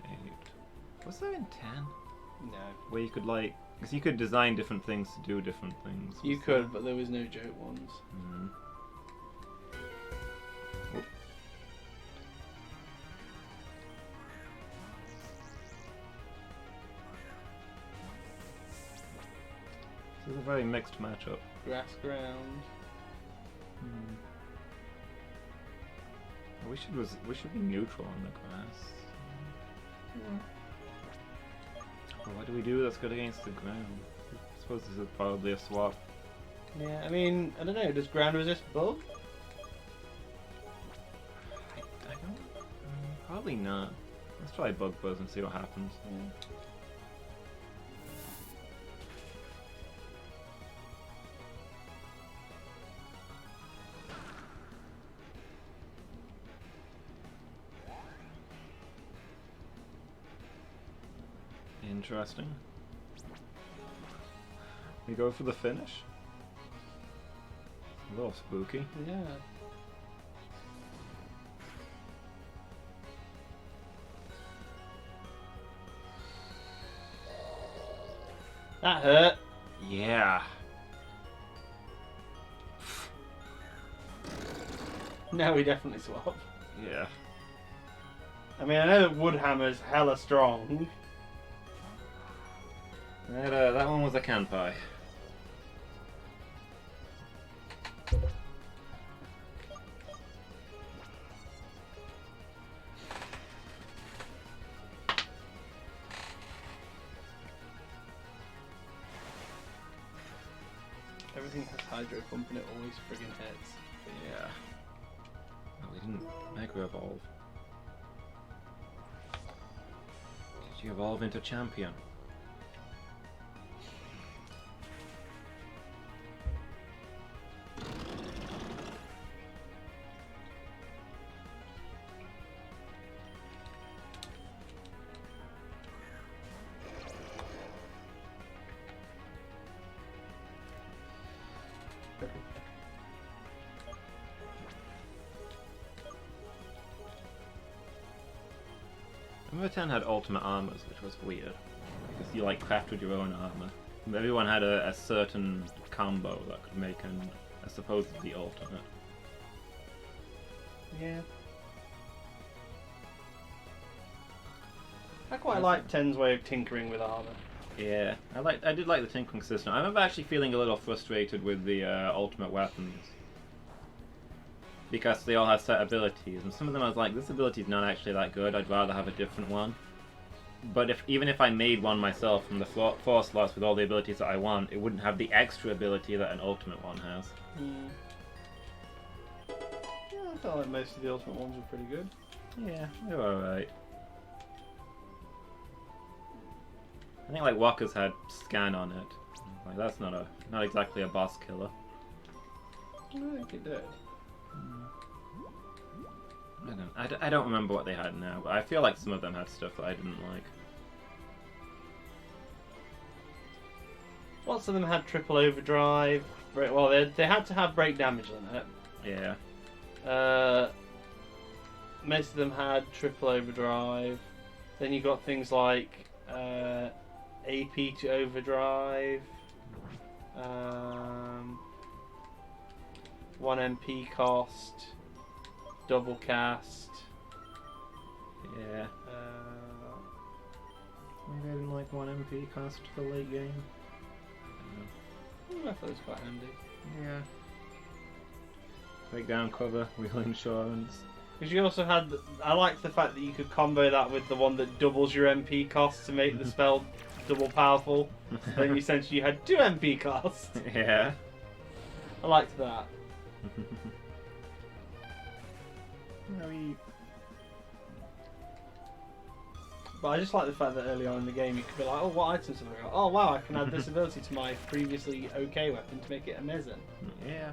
Was there in 10? No. Where you could like... Because you could design different things to do different things. You Was could, there? but there was no joke ones. Mm. This is a very mixed matchup. Grass ground. We should be neutral on the grass. Well, what do we do that's good against the ground? I suppose this is probably a swap. Yeah, I mean, I don't know, does ground resist bug? I don't... probably not. Let's try bug buzz and see what happens. Yeah. Interesting. We go for the finish. A little spooky. Yeah. That hurt. Yeah. No, we definitely swap. Yeah. I mean, I know that Woodhammer's hella strong. That one was a Kanpai. Everything has Hydro Pump and it always friggin' hits. Yeah. No, we didn't Mega Evolve. Did you evolve into Champion? Number 10 had ultimate armors, which was weird. Because you like crafted your own armor. Everyone had a certain combo that could make a supposedly ultimate. Yeah. I quite like 10's way of tinkering with armor. Yeah, I did like the tinkering system. I remember actually feeling a little frustrated with the ultimate weapons. Because they all have set abilities, and some of them I was like, this ability is not actually that good, I'd rather have a different one. But even if I made one myself from the 4 slots with all the abilities that I want, it wouldn't have the extra ability that an ultimate one has. Yeah, I felt like most of the ultimate ones were pretty good. Yeah, they're alright. I think like Walker's had scan on it. Like that's not exactly a boss killer. I think it did. I don't remember what they had now, but I feel like some of them had stuff that I didn't like. Lots of them had triple overdrive. Well, they had to have break damage on it. Yeah. Most of them had triple overdrive. Then you got things like AP to overdrive, 1 MP cost, double cast. Yeah. Maybe I didn't like 1 MP cost for late game. I thought it was quite handy. Yeah. Breakdown cover, wheel insurance. Because you also had, I liked the fact that you could combo that with the one that doubles your MP cost to make the spell double powerful. Then essentially you had 2 MP cost. Yeah. I liked that. But I just like the fact that early on in the game you could be like, oh, what items have I got? Oh, wow, I can add this ability to my previously okay weapon to make it amazing. Yeah.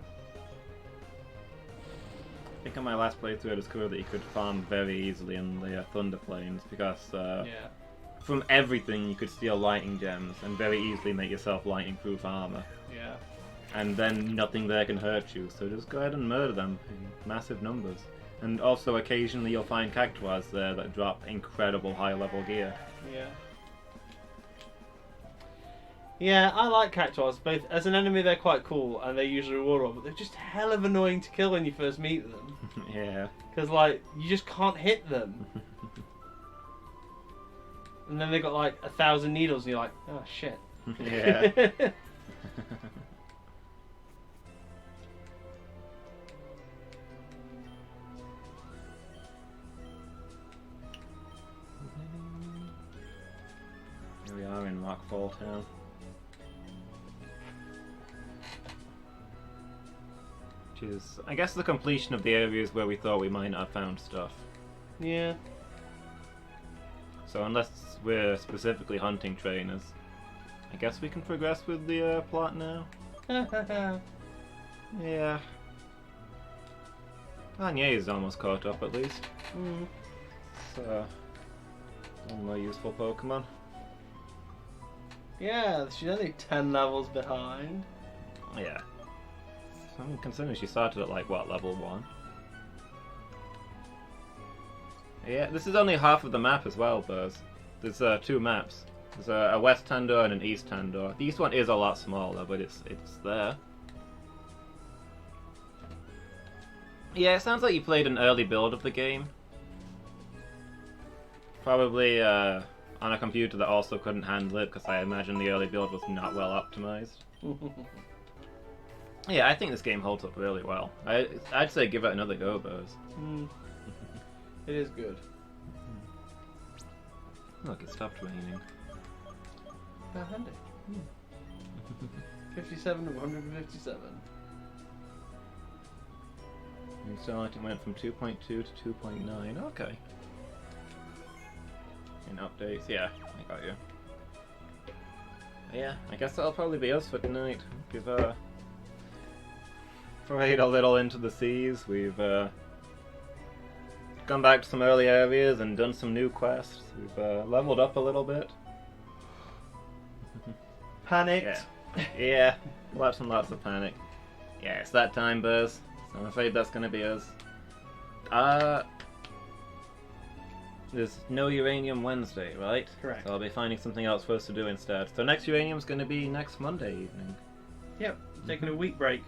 I think on my last playthrough I discovered that you could farm very easily in the Thunder Plains because from everything you could steal lightning gems and very easily make yourself lightning proof armor. Yeah. And then nothing there can hurt you, so just go ahead and murder them in massive numbers. And also occasionally you'll find cactuars there that drop incredible high level gear. Yeah. Yeah, I like cactuars. Both as an enemy they're quite cool and they usually reward well, but they're just hell of annoying to kill when you first meet them. Yeah. Because like you just can't hit them. And then they got like 1,000 needles and you're like, oh shit. Yeah. Here we are in Rockfall Town. Which is, I guess, the completion of the areas where we thought we might not have found stuff. Yeah. So unless we're specifically hunting trainers, I guess we can progress with the plot now. Yeah. Anya is almost caught up at least. Mm. So, one more useful Pokemon. Yeah, she's only 10 levels behind. Yeah. I mean, considering she started at like what, level 1? Yeah, this is only half of the map as well, Buzz. There's 2 maps. There's a West Tandor and an East Tandor. The East one is a lot smaller, but it's there. Yeah, it sounds like you played an early build of the game. Probably on a computer that also couldn't handle it, because I imagine the early build was not well optimized. Yeah, I think this game holds up really well. I'd say give it another go, Buzz. It is good. Look, it stopped raining. How handy. 57 to 157. So it went from 2.2 to 2.9. Okay. In updates, yeah, I got you. Yeah, I guess that'll probably be us for tonight. We've forayed a little into the seas. We've gone back to some early areas and done some new quests. We've leveled up a little bit. Panicked. Yeah, lots and lots of panic. Yeah, it's that time, Buzz. So I'm afraid that's gonna be us. There's no Uranium Wednesday, right? Correct. So I'll be finding something else for us to do instead. So next Uranium's gonna be next Monday evening. Yep, taking a week break.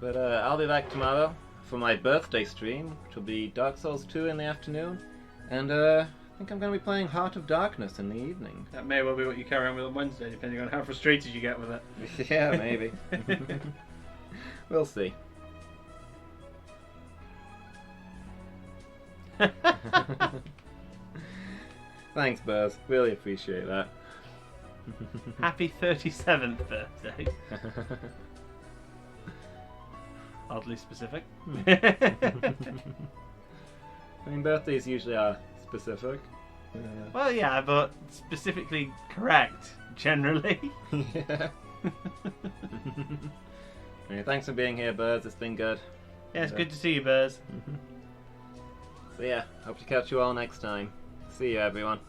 But I'll be back tomorrow for my birthday stream, which will be Dark Souls 2 in the afternoon. And I think I'm gonna be playing Heart of Darkness in the evening. That may well be what you carry on with on Wednesday, depending on how frustrated you get with it. Yeah, maybe. We'll see. Thanks, Buzz. Really appreciate that. Happy 37th birthday. Oddly specific. I mean, birthdays usually are specific. Well, yeah, but specifically correct, generally. Yeah. Yeah, thanks for being here, Buzz. It's been good. Yeah, it's good to see you, Buzz. So yeah, hope to catch you all next time. See you, everyone.